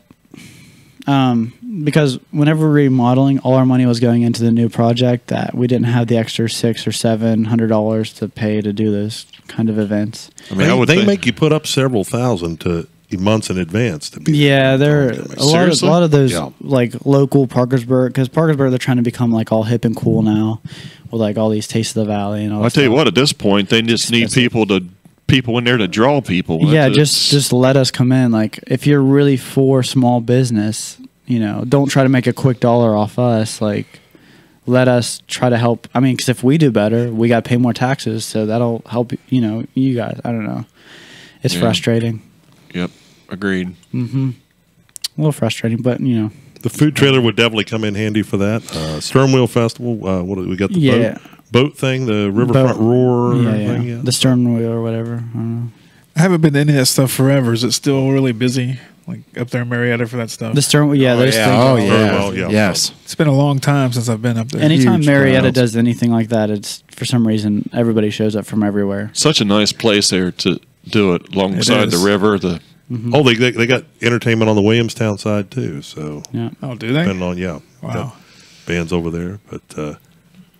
Because whenever we're remodeling, all our money was going into the new project that we didn't have the extra $600 or $700 to pay to do those kind of events. I mean, they make you put up several thousand to months in advance to be. Yeah, there a lot of those like local Parkersburg, because Parkersburg they're trying to become like all hip and cool now with like all these Taste of the Valley and all. I tell you what, at this point they just need people in there to draw people. Yeah, just let us come in. Like if you're really for small business, don't try to make a quick dollar off us. Like let us try to help. I mean, because if we do better, we got to pay more taxes, so that'll help. You guys. I don't know. It's frustrating. Yep, agreed. Mm-hmm. A little frustrating, but the food trailer would definitely come in handy for that. Stern Wheel Festival. What do we got? The boat thing, the Riverfront Roar thing. Yeah. The Stern Wheel or whatever. I don't know. I haven't been to any of that stuff forever. Is it still really busy? Like up there in Marietta for that stuff? The Stern, those things. Oh, yeah. Yes. It's been a long time since I've been up there. Anytime Huge Marietta crowds. does anything like that, it's for some reason everybody shows up from everywhere. Such a nice place there to do it alongside the river. Oh, they got entertainment on the Williamstown side too. So yeah. Oh, do they? Depending on wow, bands over there. But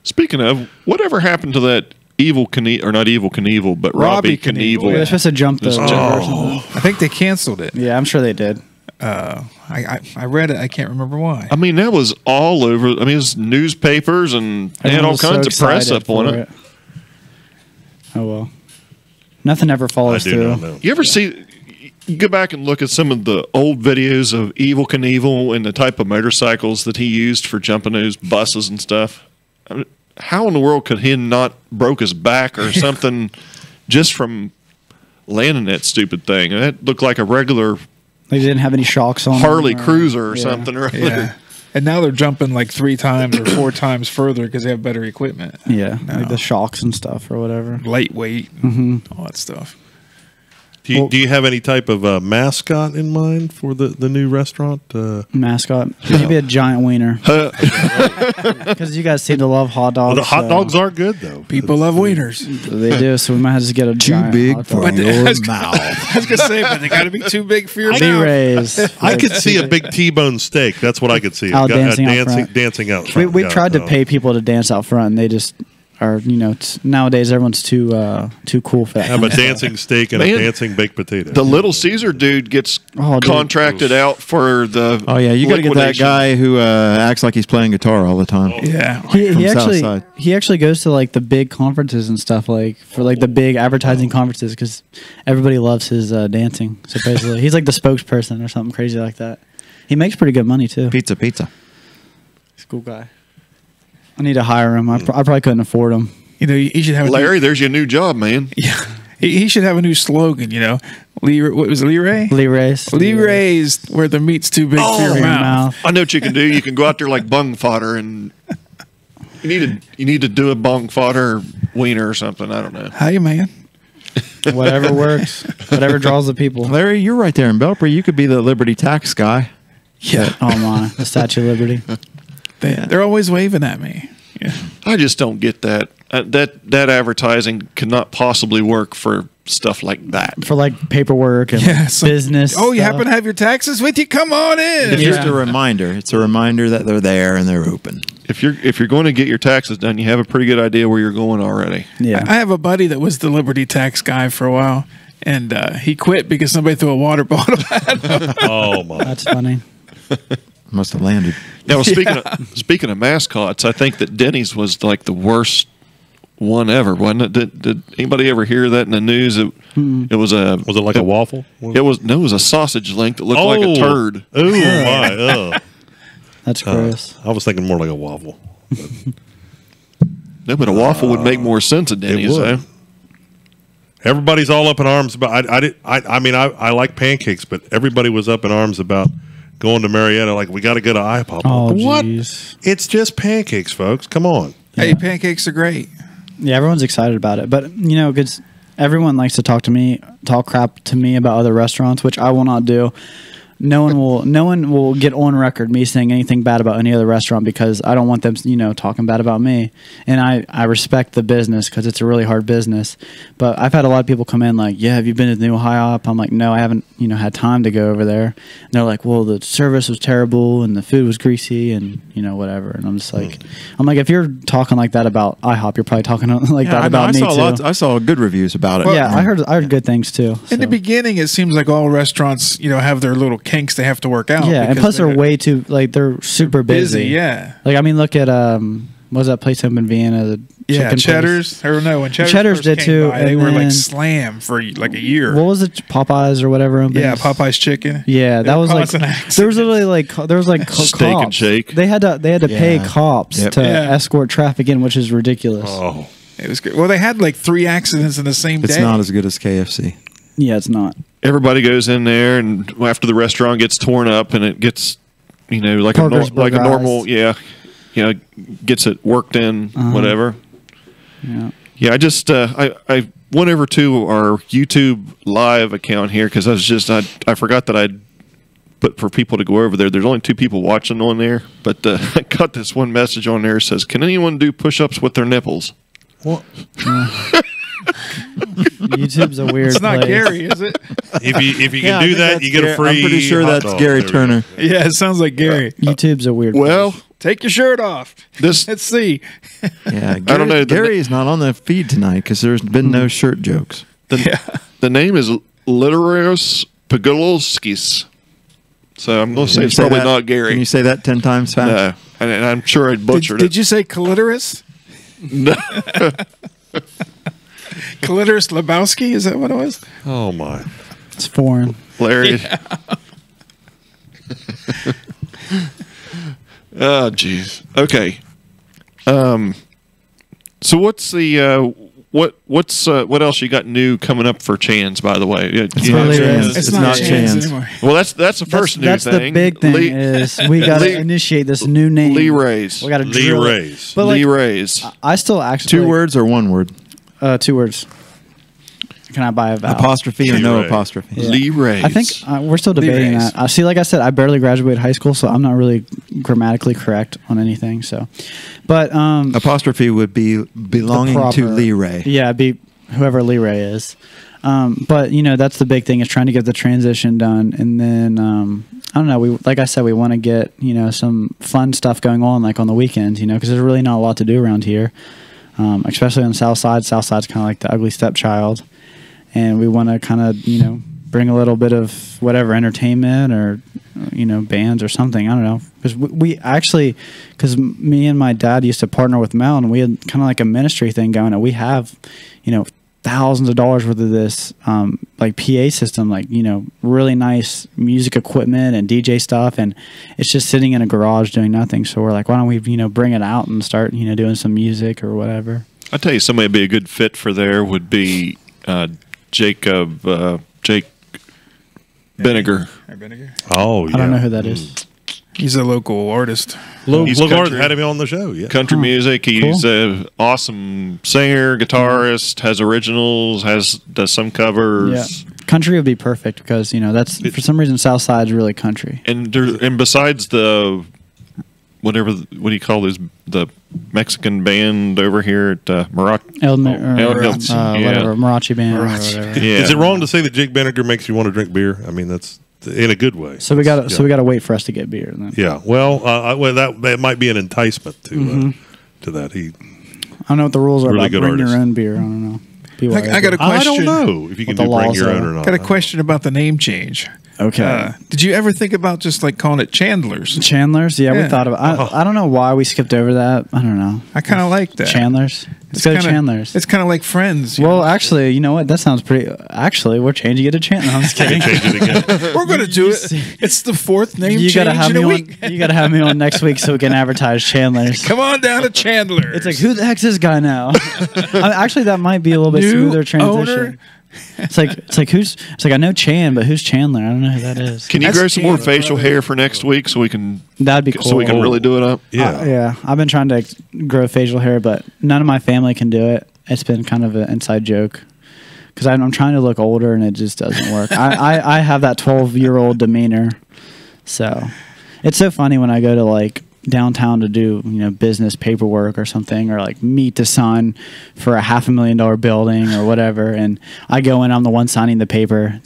speaking of, whatever happened to that Evel Knievel, or not Evel Knievel, but Robbie Knievel? They're supposed to jump the. I think they canceled it. Yeah, I'm sure they did. I read it. I can't remember why. I mean, that was all over. I mean, it was newspapers and they had all kinds of press up on it. Oh well, nothing ever follows through. You ever see? You go back and look at some of the old videos of Evel Knievel and the type of motorcycles that he used for jumping those buses and stuff. I mean, how in the world could he not broke his back or something just from landing that stupid thing? And it looked like a regular. They didn't have any shocks on Harley Cruiser or something. Right? Yeah. And now they're jumping like 3 times or 4 times further because they have better equipment. Yeah, like the shocks and stuff or whatever. Lightweight, all that stuff. Do you have any type of mascot in mind for the new restaurant? Mascot? Maybe a giant wiener. Because you guys seem to love hot dogs. Well, the hot dogs are good, though. People love wieners. They do, so we might have to get a giant big hot for dog. your mouth. I was going to say, but they got to be too big for your mouth. B-rays. I could see a big T-bone steak. That's what I could see. Dancing out front. Dancing out front. We tried to pay people to dance out front, and they just are nowadays everyone's too cool for that. Have a dancing steak and a dancing baked potato. The Little Caesar dude gets contracted out for the. Oh yeah, you got to get that guy who acts like he's playing guitar all the time. Yeah, he actually goes to like the big conferences and stuff, like for like the big advertising conferences, because everybody loves his dancing. Supposedly, he's like the spokesperson or something crazy like that. He makes pretty good money too. Pizza. He's a cool guy. I need to hire him. I probably couldn't afford him. You should have Larry. There's your new job, man. Yeah, he should have a new slogan. What was it, Lee Ray? Lee Ray's. Lee Ray's where the meat's too big for your mouth. I know what you can do. You can go out there like bung fodder, and you need to do a bung fodder wiener or something. I don't know. Hey, man. Whatever works. Whatever draws the people. Larry, you're right there in Belpre. You could be the Liberty tax guy. Yeah. Oh my, the Statue of Liberty. They're always waving at me. Yeah. I just don't get that. That advertising could not possibly work for stuff like that. For like paperwork and business. Oh, you happen to have your taxes with you? Come on in. It's just a reminder. It's a reminder that they're there and they're open. If you're going to get your taxes done, you have a pretty good idea where you're going already. Yeah. I have a buddy that was the Liberty tax guy for a while, and he quit because somebody threw a water bottle at him. Oh my, that's funny. Must have landed. Now, speaking of mascots, I think that Denny's was like the worst one ever, wasn't it? Did anybody ever hear that in the news? It was a. Was it like a waffle? It was a sausage link that looked like a turd. Oh my! That's gross. I was thinking more like a waffle. No, but a waffle would make more sense at Denny's. Though. Everybody's all up in arms about. I mean, I like pancakes, but everybody was up in arms about going to Marietta. Like, we got to go to IHOP. Oh, what? Geez. It's just pancakes, folks. Come on. Hey, pancakes are great. Yeah, everyone's excited about it, but because everyone likes to talk crap to me about other restaurants, which I will not do. No one will get on record me saying anything bad about any other restaurant, because I don't want them, talking bad about me. And I respect the business, because it's a really hard business. But I've had a lot of people come in like, yeah, have you been to the new IHOP? I'm like, no, I haven't, had time to go over there. And they're like, well, the service was terrible and the food was greasy and, whatever. And I'm just like, if you're talking like that about IHOP, you're probably talking like that about me too. I saw good reviews about it. Well, yeah, I heard good things too. In the beginning, it seems like all restaurants, have their little kinks they have to work out. Yeah, and plus they're way too they're super busy. Yeah, look at what was that place up in Vienna? The Cheddar's. Or no, when Cheddar's did too. They were like slammed for like a year. What was it? Popeyes or whatever. Yeah, Popeyes chicken. Yeah, that was like there was literally Steak and Shake. They had to pay cops to escort traffic in, which is ridiculous. Oh, it was good. Well, they had like 3 accidents in the same day. It's not as good as KFC. Yeah, it's not. Everybody goes in there, and after the restaurant gets torn up, and it gets, like a normal, gets it worked in, whatever. Yeah. Yeah, I just I went over to our YouTube live account here, because I forgot that I'd put for people to go over there. There's only 2 people watching on there, but I got this one message on there that says, "Can anyone do push-ups with their nipples?" what? YouTube's a weird. It's not place. Gary, is it? If you can do that, you get a free. I'm pretty sure that's dog. Gary Turner. Yeah, it sounds like Gary. YouTube's a weird. Well, place. Take your shirt off. Let's see. Yeah, Gary, I don't know. Gary is not on the feed tonight because there's been no shirt jokes. The name is Literos Pagulskis. So I'm going to say it's probably not Gary. Can you say that 10 times fast? No, and I'm sure I butchered it. Did you say clitoris? No. Clitoris Lebowski? Is that what it was? Oh my! It's foreign. Larry. Oh, jeez. Okay. So what's the what else you got new coming up for Chan's? By the way, It's not Chan's anymore. Well, that's the first new that's thing. That's the big thing is we got to initiate this new name. Lee Ray's. We got to Lee Ray's. But Lee Ray's. I still actually 2 words or 1 word? 2 words. Can I buy a vowel? Apostrophe or no Ray. apostrophe? Yeah. Lee Ray's. I think we're still debating that. See, like I said, I barely graduated high school, so I'm not really grammatically correct on anything. So, but apostrophe would be belonging to Lee Ray. Yeah, it'd be whoever Lee Ray is. But that's the big thing is trying to get the transition done, and then I don't know. Like I said, we want to get some fun stuff going on, like on the weekends, because there's really not a lot to do around here. especially on the South Side. South Side's kind of like the ugly stepchild, and we want to kind of bring a little bit of whatever entertainment or bands or something. I don't know, because we actually, because me and my dad used to partner with Mel, and we had kind of like a ministry thing going, and we have thousands of dollars worth of this like PA system, like really nice music equipment and DJ stuff, and it's just sitting in a garage doing nothing. So we're like, why don't we bring it out and start doing some music or whatever. I'll tell you, somebody would be a good fit for there would be Jake Vinegar. Oh, yeah. I don't know who that is. He's a local artist. Local artist, had him on the show. Yeah, country music. He's an awesome singer, guitarist. Has originals. Does some covers. Yeah, country would be perfect because that's for some reason South Side's really country. And besides the what do you call this? The Mexican band over here at whatever Mariachi band. Or whatever. Yeah. Is it wrong to say that Jake Vinegar makes you want to drink beer? I mean, that's in a good way. So we got to wait for us to get beer. Then. Yeah. Well, that might be an enticement to that. I don't know what the rules are really about bringing your own beer. I don't know. I got a question. I don't know if you can bring your own or not. Got a question about the name change. Okay. Did you ever think about just like calling it Chandler's? Chandler's? Yeah, we thought about. I don't know why we skipped over that. I don't know. I kind of like that. Chandler's. Let's go to Chandler's. It's kind of like Friends. Well, actually, you know what? That sounds pretty. Actually, we're changing it to Chandler. I'm just kidding. Change it again. We're going to do it. It's the fourth name change in a week. You got to have me on next week so we can advertise Chandler's. Come on down to Chandler's. It's like, who the heck's this guy now? Actually, that might be a little bit smoother transition. Owner? It's like I know Chan, but who's Chandler? I don't know who that is. Can you grow some more facial hair for next week so we can? That'd be cool. So we can really do it up. Yeah, yeah. I've been trying to grow facial hair, but none of my family can do it. It's been kind of an inside joke because I'm trying to look older and it just doesn't work. I have that 12-year-old demeanor, so it's so funny when I go to like downtown to do business paperwork or something, or like meet to sign for a $500,000 building or whatever, and I go in, I'm the one signing the paper.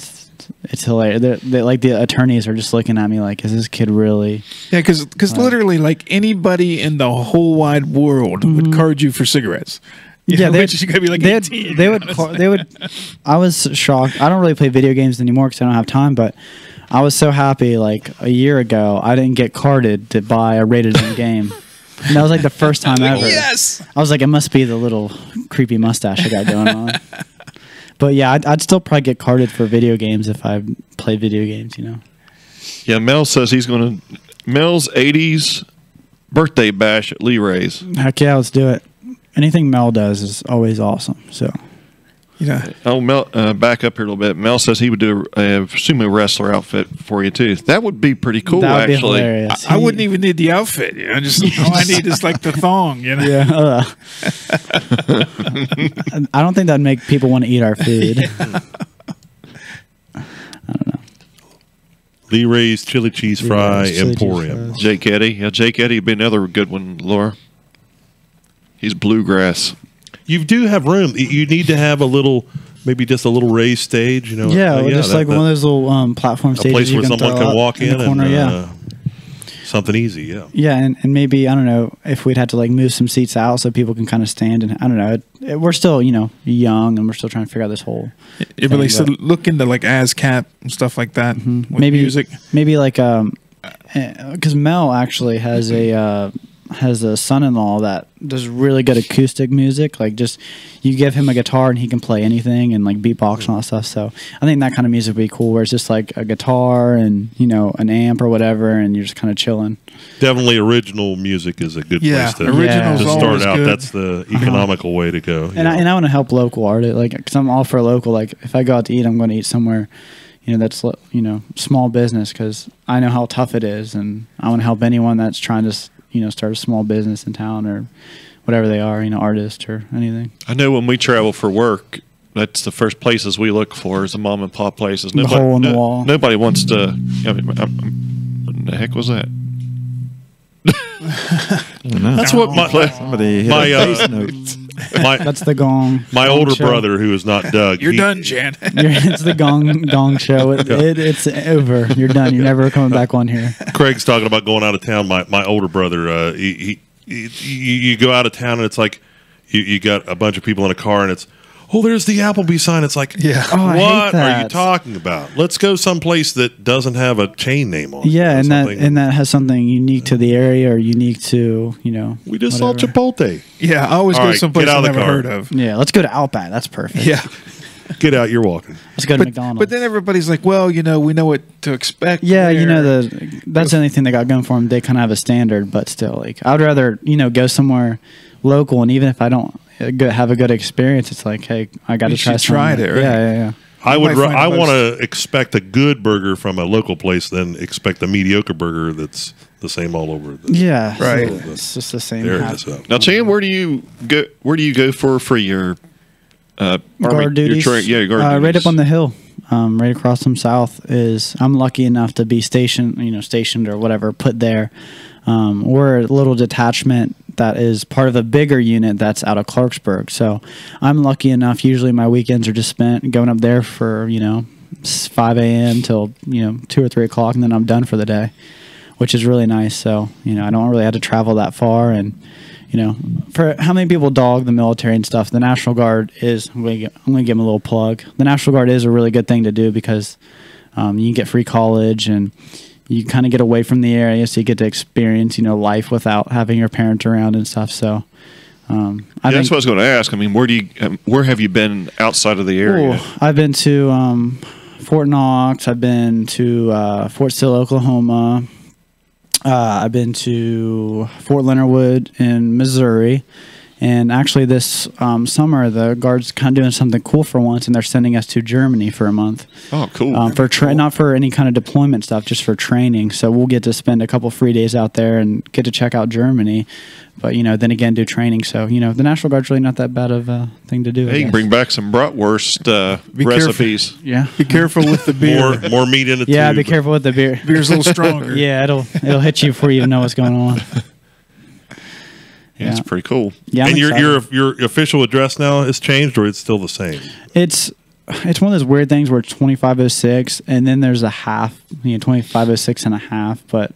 It's hilarious. They're like the attorneys are just looking at me like, is this kid really? Yeah, because literally like anybody in the whole wide world would card you for cigarettes. Yeah, you gotta be like 18. They would. I was shocked. I don't really play video games anymore because I don't have time, but I was so happy like a year ago I didn't get carded to buy a rated M game. And that was like the first time ever. Yes. I was like, it must be the little creepy mustache I got going on. But yeah, I'd still probably get carded for video games if I play video games, Yeah, Mel says he's going to Mel's 80s birthday bash at Lee Ray's. Heck yeah, let's do it. Anything Mel does is always awesome. So. Yeah. Oh, Mel, back up here a little bit. Mel says he would do a sumo wrestler outfit for you too. That would be pretty cool. That would actually, be hilarious. I wouldn't even need the outfit. Just all I need is like the thong. Yeah. I don't think that'd make people want to eat our food. I don't know. Lee Ray's Chili Cheese Fry Emporium. Jake Eddy. Yeah, Jake Eddy would be another good one, Laura. He's bluegrass. You do have room. You need to have a little, maybe just a little raised stage. Yeah, just like one of those little platform stages. A place where someone can walk in the corner, and something easy. Yeah. Yeah, and maybe I don't know if we'd have to like move some seats out so people can kind of stand, and I don't know. We're still young and we're still trying to figure out this whole. Yeah, but like so look into like ASCAP and stuff like that. With maybe music. Maybe like because Mel actually has a son-in-law that does really good acoustic music. Like just you give him a guitar and he can play anything and like beatbox and all that stuff. So I think that kind of music would be cool where it's just like a guitar and an amp or whatever and you're just kind of chilling. Definitely original music is a good place to start out. Good. That's the economical way to go. And I want to help local artists, like because I'm all for local. Like if I go out to eat, I'm going to eat somewhere that's small business because I know how tough it is, and I want to help anyone that's trying to start a small business in town or whatever they are, artist or anything. I know when we travel for work, that's the first places we look for is the mom and pop places. The hole in the wall. Nobody wants to. What the heck was that? That's what somebody hit a note. That's the gong. My older brother, who is not Doug. You're done, Jan. It's the gong show. It's over. You're done. You're never coming back on here. Craig's talking about going out of town. My older brother, you go out of town and it's like, you got a bunch of people in a car and it's, oh, there's the Applebee sign. It's like, Yeah. Oh, I hate what are that. you talking about? Let's go someplace that doesn't have a chain name on it. Yeah, or and something. that has something unique to the area or unique to, We just whatever. saw Chipotle. Yeah, I always All go right, someplace get out I've of the never car. heard of. Yeah, let's go to Outback. That's perfect. Yeah. Get out, you're walking. Let's go to McDonald's. But then everybody's like, well, we know what to expect. yeah, there. that's the only thing they got going for them. They kind of have a standard, but still, like, I'd rather, go somewhere local, and even if I don't have a good experience, it's like, hey, I got to You try should try something. it, right? Yeah. I You would. might find I the want most- to expect a good burger from a local place than expect a mediocre burger that's the same all over. Yeah, Right. so it's just the same. There it half. is. Now, Chan, where do you go? Where do you go for your Guard Army, duties. Your your guard duties? Right up on the hill, right across from South. I'm lucky enough to be stationed or whatever, put there. We're a little detachment that is part of a bigger unit that's out of Clarksburg. So I'm lucky enough. Usually my weekends are just spent going up there for 5 a.m. till 2 or 3 o'clock, and then I'm done for the day, which is really nice. So I don't really have to travel that far, and for how many people dog the military and stuff, the National Guard is. I'm going to give them a little plug. The National Guard is a really good thing to do because you can get free college and you kind of get away from the area, so you get to experience life without having your parents around and stuff. So that's what I was going to ask. I mean, where have you been outside of the area? I've been to Fort Knox. I've been to Fort Sill, Oklahoma. I've been to Fort Leonard Wood in Missouri. And actually this summer, the Guard's kind of doing something cool for once, and they're sending us to Germany for a month. Oh, cool. Not for any kind of deployment stuff, just for training. So we'll get to spend a couple free days out there and get to check out Germany. But, then again, do training. So, the National Guard's really not that bad of a thing to do. Hey, you can bring back some bratwurst recipes. Yeah. Be careful with the beer. More meat in it. Yeah, too, be but- careful with the beer. Beer's a little stronger. Yeah, it'll hit you before you even know what's going on. Yeah, it's pretty cool. Yeah, I'm And excited. your official address now has changed, or it's still the same? It's one of those weird things where it's 2506, and then there's a half, 2506 and a half, but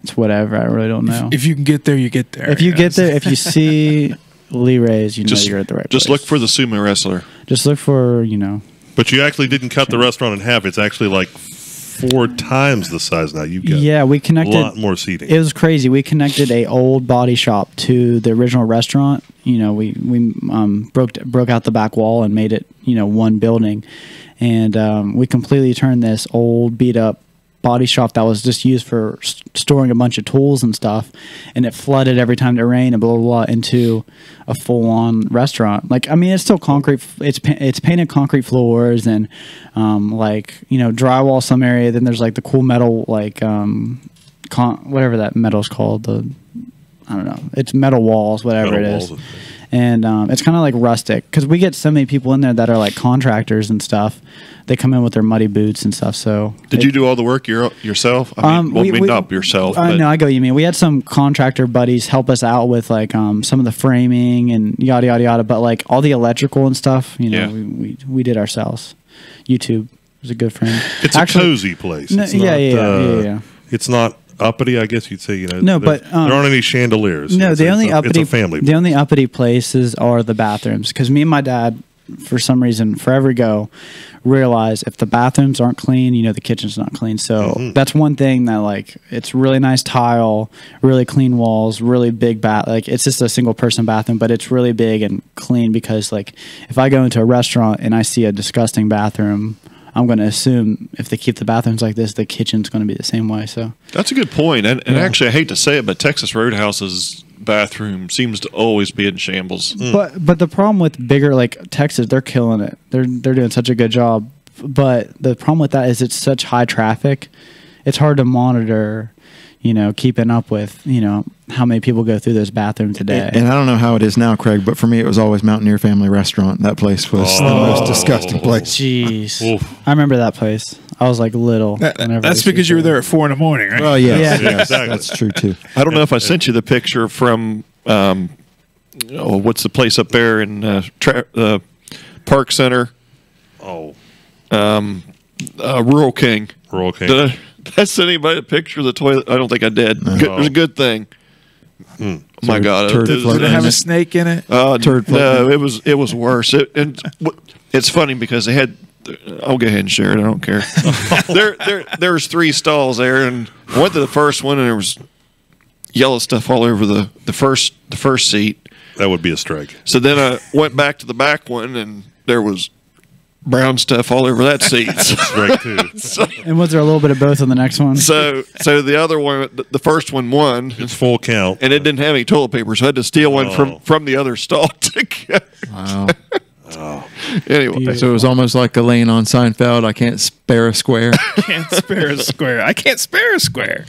it's whatever. I really don't know. If you can get there, you get there. If you get there, if you see Lee Ray's, know you're at the right place. Just look for the sumo wrestler. Just look for, But you actually didn't cut the restaurant in half. It's actually like 4 times the size now. You've got Yeah, we connected a lot more seating. It was crazy. We connected a old body shop to the original restaurant. We broke out the back wall and made it one building, and we completely turned this old beat up body shop that was just used for storing a bunch of tools and stuff, and it flooded every time it rained and blah blah blah into a full on restaurant. Like, I mean, it's still concrete. It's painted concrete floors and drywall some area. Then there's like the cool metal whatever that metal's called. I don't know. It's metal walls, whatever Metal it is. walls. And it's kind of like rustic because we get so many people in there that are like contractors and stuff. They come in with their muddy boots and stuff. So Did you do all the work yourself? I mean, not yourself. But no, I go. You mean we had some contractor buddies help us out with like some of the framing and yada yada yada. But like all the electrical and stuff, Yeah. we did ourselves. YouTube was a good friend. It's a cozy place. No, It's yeah, not, yeah. It's not uppity, I guess you'd say. No, but there aren't any chandeliers. No, It's the only uppity It's a family. The only uppity places are the bathrooms because me and my dad, for some reason, forever ago, realize if the bathrooms aren't clean, the kitchen's not clean. So that's one thing that like it's really nice tile, really clean walls, really big bath. Like it's just a single person bathroom, but it's really big and clean because like if I go into a restaurant and I see a disgusting bathroom, I'm going to assume if they keep the bathrooms like this, the kitchen's going to be the same way. So that's a good point. And actually, I hate to say it, but Texas Roadhouse's bathroom seems to always be in shambles. But the problem with bigger like Texas, they're killing it. They're doing such a good job. But the problem with that is it's such high traffic. It's hard to monitor, keeping up with, how many people go through those bathrooms today. And I don't know how it is now, Craig, but for me, it was always Mountaineer Family Restaurant. That place was the most disgusting place. Jeez. Oof. I remember that place. I was like little. That's because you were there at 4 a.m, right? Oh, yes, Yeah. yes, Exactly. that's true, too. I don't know if I sent you the picture from what's the place up there in Park Center? Oh, Rural King. Rural King. Did I send anybody a picture of the toilet? I don't think I did. It was a good thing. My God, turd floating Did it in have a it? snake in it? Turd no, it was worse. It's funny because they had. I'll go ahead and share it. I don't care. There was 3 stalls there, and I went to the first one, and there was yellow stuff all over the first seat. That would be a strike. So then I went back to the back one, and there was brown stuff all over that seat. Strike too. And was there a little bit of both on the next one? So the other one, the first one won. It's full count. And it didn't have any toilet paper, so I had to steal one from the other stall to go. Wow. Anyway. So it was almost like Elaine on Seinfeld. I can't spare a square. Can't spare a square. I can't spare a square.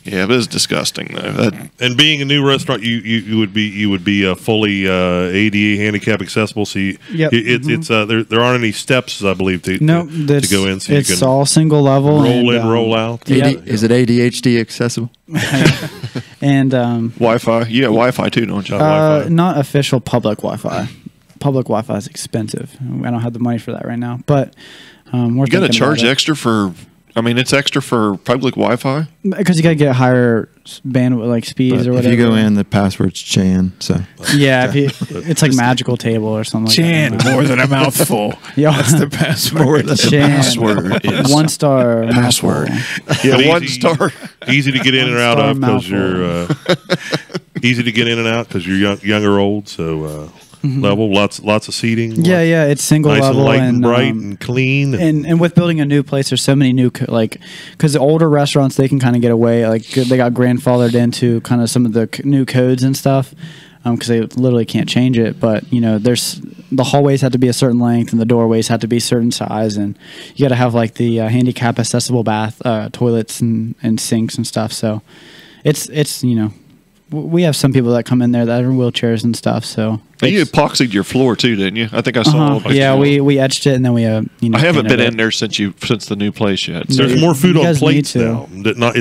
Yeah, but it's disgusting though. And being a new restaurant, you would be fully ADA handicap accessible. So it's there aren't any steps, I believe, to go in. So it's you can all single level. roll in, roll out. Is it ADHD accessible? And Wi-Fi. You got Wi-Fi too, don't you? not official public Wi-Fi. Public Wi-Fi is expensive. I don't have the money for that right now, but we're you got to charge about it. extra for. I mean, it's extra for public Wi-Fi because you got to get higher bandwidth, like speeds But or whatever. if you go in, the password's Chan. So yeah, it's like magical table or something. Like Chan, that. more than a mouthful. Yeah, that's the password. Chan, password is 1-star password. mouthful. Yeah, But 1 star. Easy to get in and out of because Mouthful. you're easy to get in and out because you're young or old. So level, lots of seating. Yeah, it's single nice level and light and bright and and clean. And with building a new place, there's so many new because the older restaurants they can kind of get away, like they got grandfathered into kind of some of the new codes and stuff because they literally can't change it. But there's the hallways have to be a certain length and the doorways have to be a certain size, and you got to have like the handicap accessible bath toilets and sinks and stuff. So it's we have some people that come in there that are in wheelchairs and stuff. So you epoxied your floor too, didn't you? I think I saw. Yeah, we etched it and then we I haven't been in there since the new place yet. So there's more food you on guys plates need to. now.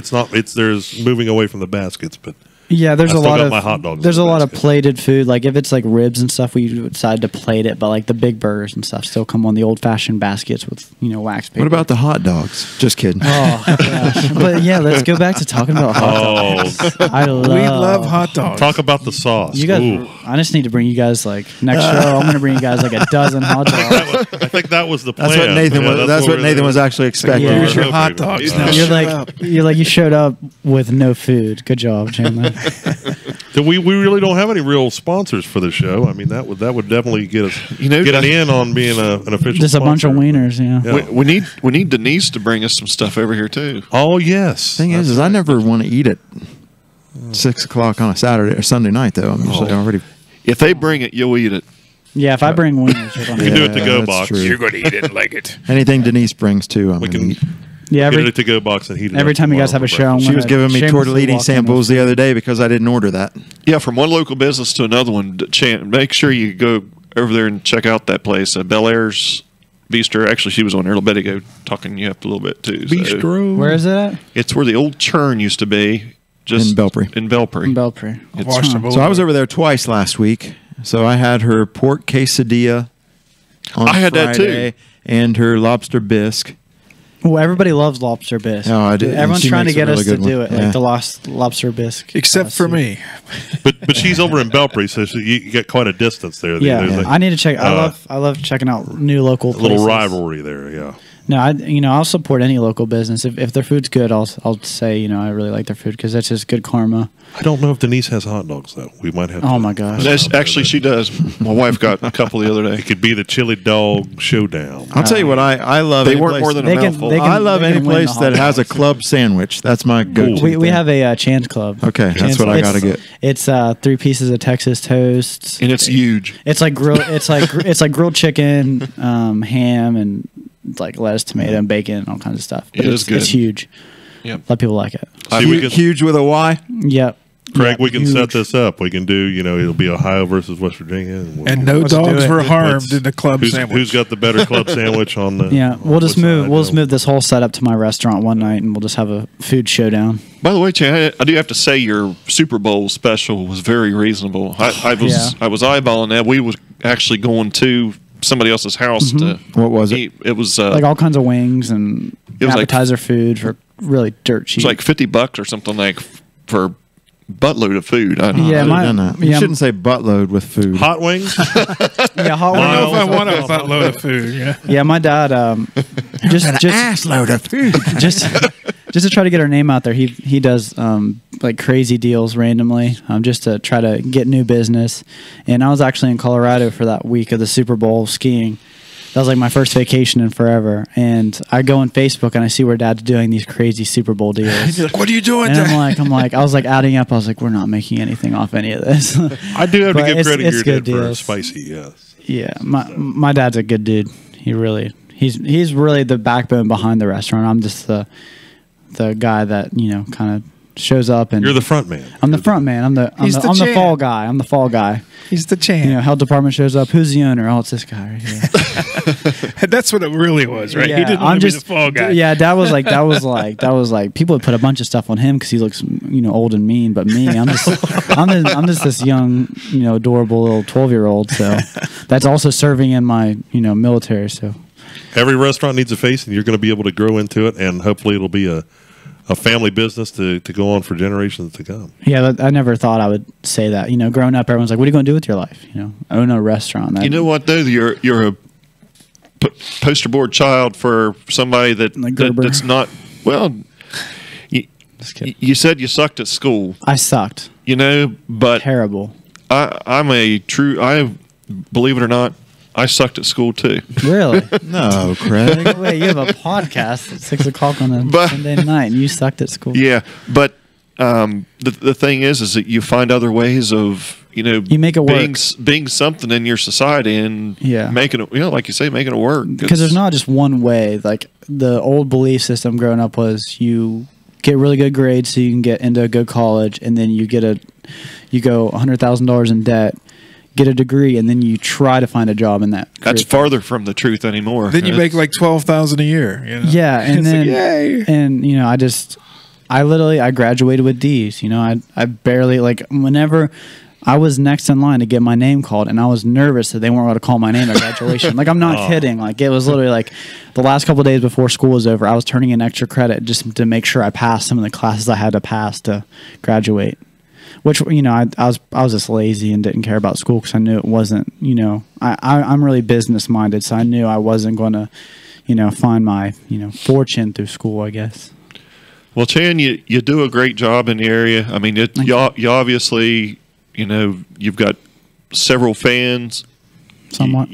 There's moving away from the baskets, but Yeah, there's I a still lot got of my hot dogs there's in a the lot of basket. plated food. Like if it's like ribs and stuff, we decide to plate it. But like the big burgers and stuff still come on the old fashioned baskets with wax paper. What about the hot dogs? Just kidding. Oh gosh. But yeah, let's go back to talking about hot dogs. I We love hot dogs. Talk about the sauce. You guys, Ooh. I just need to bring you guys like next show. I'm going to bring you guys like a dozen hot dogs. I think that was the plan. That's what Nathan Yeah, was. That's what we're Nathan there. was actually expecting. Yeah. Here's your Okay, hot but- dogs. You're like you showed up with no food. Good job, Chandler. So we really don't have any real sponsors for the show. I mean that would definitely get us get an in on being an official. Just a bunch of sponsor. wieners. Yeah. Yeah. We need Denise to bring us some stuff over here too. Oh yes. Thing is I never want to eat at 6 o'clock on a Saturday or Sunday night though. I'm usually already. If they bring it, you'll eat it. Yeah, if I bring wieners, you're We gonna can do it to go that's box. true. You're going to eat it like it. Anything Denise brings too, I'm We gonna can eat. Yeah, get every it to go box and heat it. every up time you guys tomorrow have a for show, I'm breakfast. She was gonna giving me shamelessly tortellini walk in samples the other day because I didn't order that. Yeah, from one local business to another one. Make sure you go over there and check out that place, Bel Air's Bistro. Actually, she was on there a little bit ago talking you up a little bit too. So Bistro. Where is it at? it's where the old churn used to be. Just In Belpre. In Belpre. In Belpre. So I was over there twice last week. So I had her pork quesadilla on I had that too. Friday and her lobster bisque. Well, everybody loves lobster bisque. Oh, I did. Everyone's She trying to makes a get really us to good do one. it, Yeah. like the lobster bisque. Except for me. But she's over in Belpre, so you get quite a distance there. Yeah, There's like I need to check. I love checking out new local a little places. rivalry there. Yeah. No, I'll support any local business if their food's good. I'll say I really like their food because that's just good karma. I don't know if Denise has hot dogs though. We might have. Oh to- my gosh. Actually, she does. My wife got a couple the other It day. could be the chili dog showdown. I'll tell you what I love. They any weren't place- more than They a can- mouthful. they can- I love any win the place hot that has a dogs. club sandwich. That's my go-to. We thing. have a Chan's Club. Okay, that's Chan's what I Club. gotta get. It's 3 pieces of Texas toast. And it's huge. It's like it's like grilled chicken, ham, and like lettuce, tomato, and bacon, and all kinds of stuff. But It is good. It's huge. Yep. A lot of people like it. See, we can, Huge with a Y. Yep. Craig, Yeah, we can huge. set this up. We can do. It'll be Ohio versus West Virginia, And no Let's do dogs it. were harmed Let's- in the club who's, sandwich. who's got the better club sandwich on the? Yeah, we'll just which move. side, We'll just you know? move this whole setup to my restaurant one night, and we'll just have a food showdown. By the way, Chan, I do have to say your Super Bowl special was very reasonable. I was eyeballing that. We was actually going to somebody else's house to. What was it? eat. It was Like all kinds of wings and It was like- appetizer food for really dirt cheap. it was like $50 or something like for buttload of food. You shouldn't say buttload with food. Hot wings? Yeah, hot wings. I don't know if I want a buttload of food. Yeah. Yeah, my dad just ass load of food. just to try to get our name out there. He does like crazy deals randomly, just to try to get new business. And I was actually in Colorado for that week of the Super Bowl skiing. That was like my first vacation in forever. And I go on Facebook and I see where Dad's doing these crazy Super Bowl deals. He's like, "What are you doing?" And I'm like, I was like adding up. I was like, we're not making anything off any of this. I do have to give credit to your dad for deals. spicy. Yes. Yeah, my dad's a good dude. He's really the backbone behind the restaurant. I'm just the guy that kind of shows up, and you're the front man. I'm the front man. I'm the fall guy. I'm the fall guy. He's the champ. Health department shows up. Who's the owner? Oh, it's this guy right here. That's what it really was, right? Yeah, he didn't want to be the fall guy. Yeah, that was like people would put a bunch of stuff on him because he looks old and mean. But me, I'm just this young adorable little 12-year-old. So that's also serving in my military. So every restaurant needs a face, and you're going to be able to grow into it, and hopefully it'll be a family business to go on for generations to come. Yeah, I never thought I would say that. Growing up, everyone's like, "What are you going to do with your life?" Own a restaurant. You know what though? You're a poster board child for somebody that's not well. You said you sucked at school. I sucked. But terrible. I believe it or not, I sucked at school too. Really? No, Craig. Wait, you have a podcast at 6 o'clock on a Sunday night, and you sucked at school. Yeah, but the thing is that you find other ways of you make it work, being something in your society, and making it like you say, making it work. Because there's not just one way. Like the old belief system growing up was you get really good grades so you can get into a good college, and then you go $100,000 in debt, get a degree, and then you try to find a job in that. That's farther from the truth anymore. Then you make like $12,000 a year. Yeah, and then yay. And I graduated with D's. I barely whenever I was next in line to get my name called, and I was nervous that they weren't going to call my name at graduation. I'm not kidding. It was literally the last couple of days before school was over, I was turning in extra credit just to make sure I passed some of the classes I had to pass to graduate. Which I was just lazy and didn't care about school because I knew it wasn't. I'm really business minded, so I knew I wasn't going to find my fortune through school, I guess. Well, Chan, you do a great job in the area. I mean, you obviously you've got several fans. Somewhat.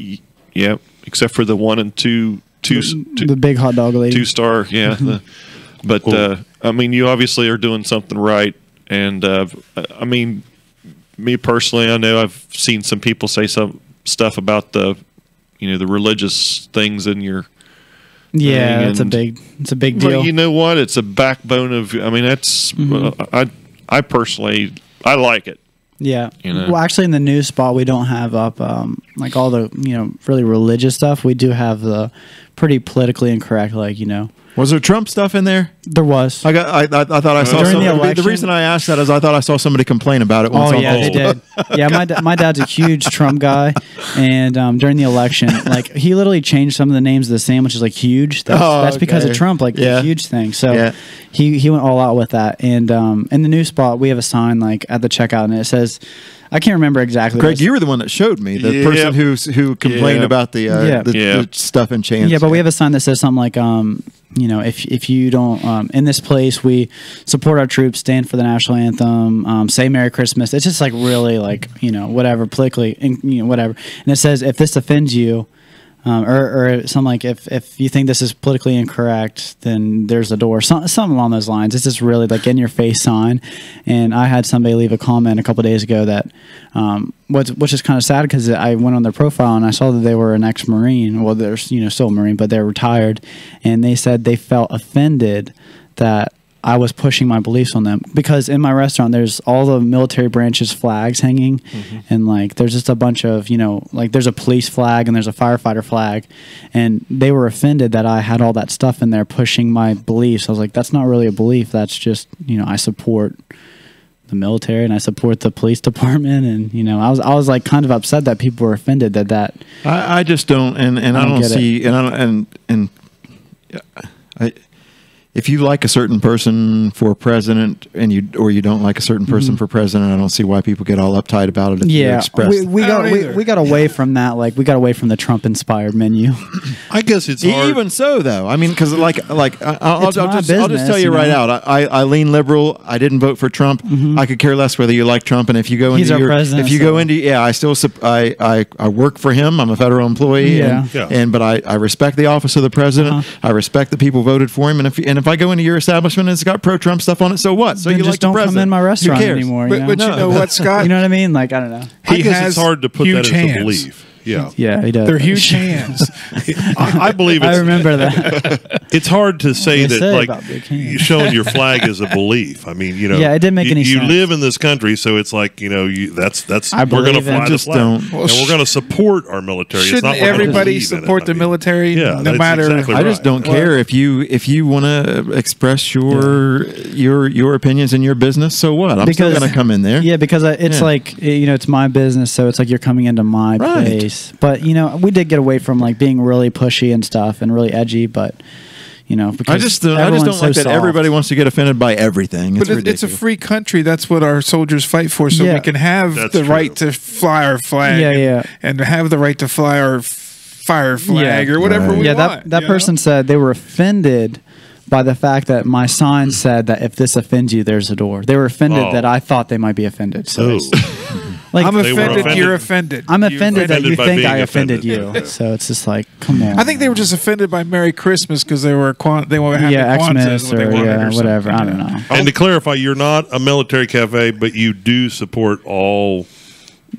Yeah, except for the 1 and 2, the big hot dog lady, 2-star. Yeah, but cool. I mean, you obviously are doing something right. And I mean, me personally, I know I've seen some people say some stuff about the religious things in your. Yeah, it's a big deal. But you know what? It's a backbone of. I mean, that's. I personally, I like it. Yeah. Well, actually, in the news spot, we don't have up all the really religious stuff. We do have the pretty politically incorrect, Was there Trump stuff in there? There was. I thought I saw during the election. The reason I asked that is I thought I saw somebody complain about it. Oh yeah, they did. Yeah, my dad's a huge Trump guy, and during the election, he literally changed some of the names of the sandwiches huge. That's because of Trump, the huge thing. So he went all out with that. And in the news spot, we have a sign at the checkout, and it says, I can't remember exactly. Greg, you were the one that showed me the person who complained about the stuff in Chan's. Yeah, but we have a sign that says something like, if you don't, in this place, we support our troops, stand for the national anthem, say Merry Christmas. It's just really whatever, politically, whatever. And it says, if this offends you, or something if you think this is politically incorrect, then there's a door. Something along those lines. It's just really in your face sign. And I had somebody leave a comment a couple of days ago that, which is kind of sad because I went on their profile and I saw that they were an ex-Marine. Well, they're still a Marine, but they're retired, and they said they felt offended that I was pushing my beliefs on them because in my restaurant there's all the military branches flags hanging, and there's just a bunch of there's a police flag and there's a firefighter flag, and they were offended that I had all that stuff in there pushing my beliefs. I was like, that's not really a belief. That's just I support the military and I support the police department, and I was kind of upset that people were offended that I just don't, and I don't see it. if you like a certain person for president and you don't like a certain person for president, I don't see why people get all uptight about it. If you express we got away from that. Like we got away from the Trump-inspired menu. I guess it's hard. Even so, though. I mean, because I'll just tell you right out. I lean liberal. I didn't vote for Trump. I could care less whether you like Trump. And if you go into I still I work for him. I'm a federal employee. But I respect the office of the president. I respect the people voted for him. And if I go into your establishment and it's got pro-Trump stuff on it, so what? So then you just like don't the president. come in my restaurant anymore. But you know what, Scott? You know what I mean? Like I don't know. I guess it's hard to put that as a belief. Yeah, he does. They're huge hands. I believe it's, I remember that. It's hard to say that showing your flag is a belief. I mean, it didn't make any sense. You live in this country, so it's like that's we're going to fly the flag, and Well, we're going to support our military. Shouldn't everybody support the military? Yeah, no matter. Exactly I just don't care if you want to express your opinions in your business. So what? I'm still going to come in there. Yeah, because it's like it's my business, so it's like you're coming into my place. But we did get away from like being really pushy and stuff and really edgy, but because I just don't like that everybody wants to get offended by everything. But it's a free country. That's what our soldiers fight for, so we can have the right to fly our flag and have the right to fly our fire flag or whatever we want. That person said they were offended by the fact that my sign said that if this offends you, there's a door. They were offended that I thought they might be offended. So like, I'm offended. You're offended. I'm offended that you think I offended you. So it's just like, come on. I think they were just offended by Merry Christmas because they were having Xmas or whatever. I don't know. And to clarify, you're not a military cafe, but you do support all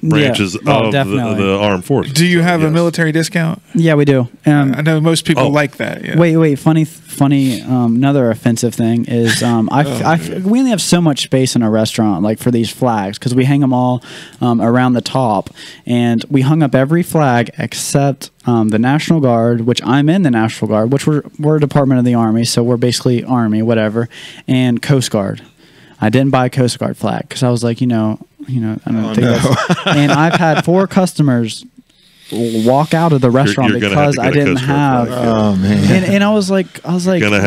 branches of the armed forces. Do you have a military discount? Yeah, we do. I know most people like that. Yeah. Wait. Funny. Another offensive thing is we only have so much space in our restaurant, like for these flags, because we hang them all around the top, and we hung up every flag except the National Guard, which I'm in the National Guard, which we're a department of the Army, so we're basically Army, whatever, and Coast Guard. I didn't buy a Coast Guard flag because I was like, I don't think that's... And I've had 4 customers walk out of the restaurant because I didn't have. Oh man! And I was like,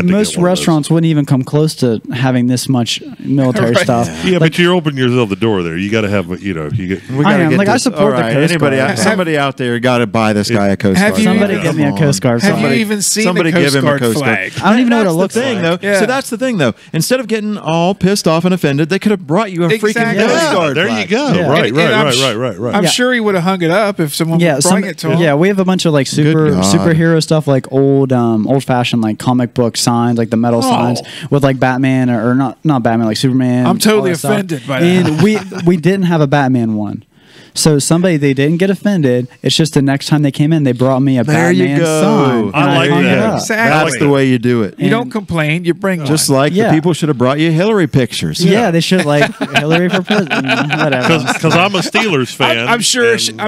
most restaurants wouldn't even come close to having this much military stuff. Yeah, but you're opening yourself the door there. You got to have, if you get. I support the Coast Guard. Somebody out there got to buy this guy a Coast Guard. Somebody give me a Coast Guard. Have you even seen the Coast Guard flag? I don't even know what it looks like. So that's the thing, though. Instead of getting all pissed off and offended, they could have brought you a freaking Coast Guard. There you go. Right. I'm sure he would have hung it up if someone would bring it to him. Yeah, we have a bunch of like superhero stuff, like old fashioned like comic book signs, like the metal signs with like Batman or not Batman, like Superman. I'm totally offended by that. And we didn't have a Batman one. So they didn't get offended. It's just the next time they came in, they brought me a Batman sign. I like that. Exactly. That's the way you do it. You don't complain. You bring just like the people should have brought you Hillary pictures. Yeah, they should like Hillary for president. Whatever. Because I'm a Steelers fan. I'm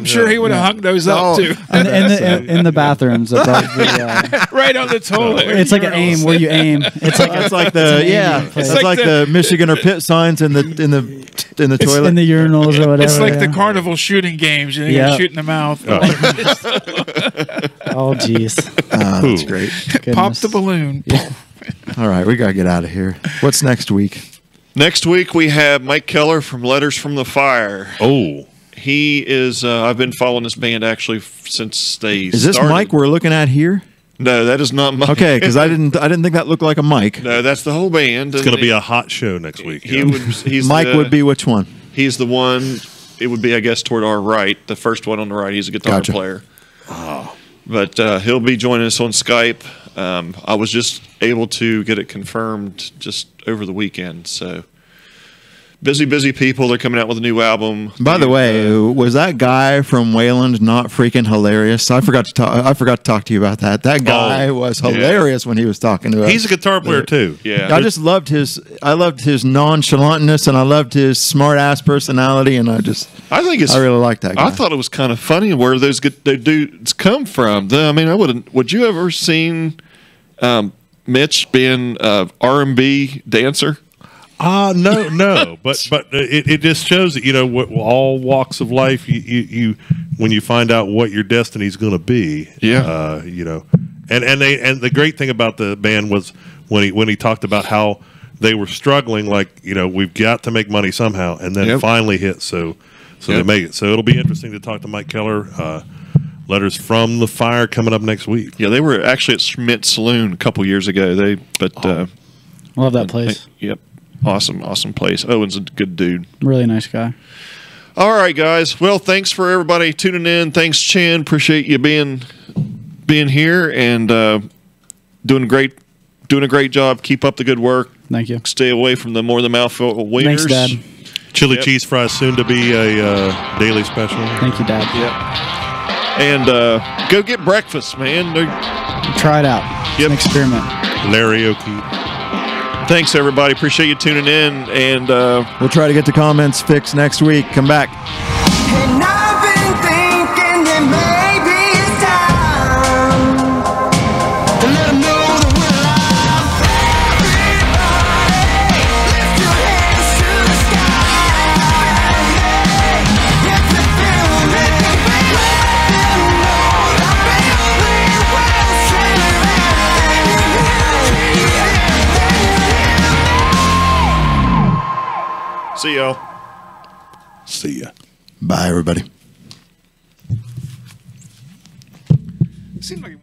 sure he would have hung those up too. In the bathrooms above the right on the toilet. It's like an aim where you aim. It's like the Michigan or Pitt signs in the toilet, in the urinals or whatever. It's like the carnival shooting games. You shoot in the mouth. Oh, jeez. That's great. Pop the balloon. All right, we got to get out of here. What's next week? Next week we have Mike Keller from Letters from the Fire. Oh. He is, I've been following this band actually since they started. Is this Mike we're looking at here? No, that is not Mike. Okay, because I didn't think that looked like a Mike. No, that's the whole band. It's going to be a hot show next week. Mike would be which one? He's the one. It would be, I guess, toward our right. The first one on the right. He's a guitar player. Oh. But he'll be joining us on Skype. I was just able to get it confirmed just over the weekend. So busy people. They're coming out with a new album. By the way, was that guy from Wayland not freaking hilarious? I forgot to talk to you about that. That guy was hilarious when he was talking to us. He's a guitar player too. Yeah, I just loved his nonchalantness, and I loved his smart ass personality, and I really liked that guy. I thought it was kind of funny where those dudes come from. Would you ever seen Mitch being an R&B dancer? No, but it just shows that what all walks of life you when you find out what your destiny is going to be. And the great thing about the band was when he talked about how they were struggling, like, you know, we've got to make money somehow, and then it finally hit, so they make it. So it'll be interesting to talk to Mike Keller. Letters from the Fire coming up next week. Yeah, they were actually at Schmidt Saloon a couple years ago. Love that place. Yep, awesome place. Owen's a good dude. Really nice guy. All right, guys. Well, thanks for everybody tuning in. Thanks, Chan. Appreciate you being here and doing a great job. Keep up the good work. Thank you. Stay away from the more than mouthful wieners. Thanks, Dad. Chili cheese fries soon to be a daily special. Thank you, Dad. Yep. And go get breakfast, man. Try it out. Yep. An experiment. Larry O'Keefe. Thanks, everybody. Appreciate you tuning in. And we'll try to get the comments fixed next week. Come back. And I've been thinking that maybe it's time to let 'em know that we're alive. Everybody, lift your hands to the sky. If you feel me, let them know that baby will send it. See y'all. See ya. Bye, everybody. Seemed like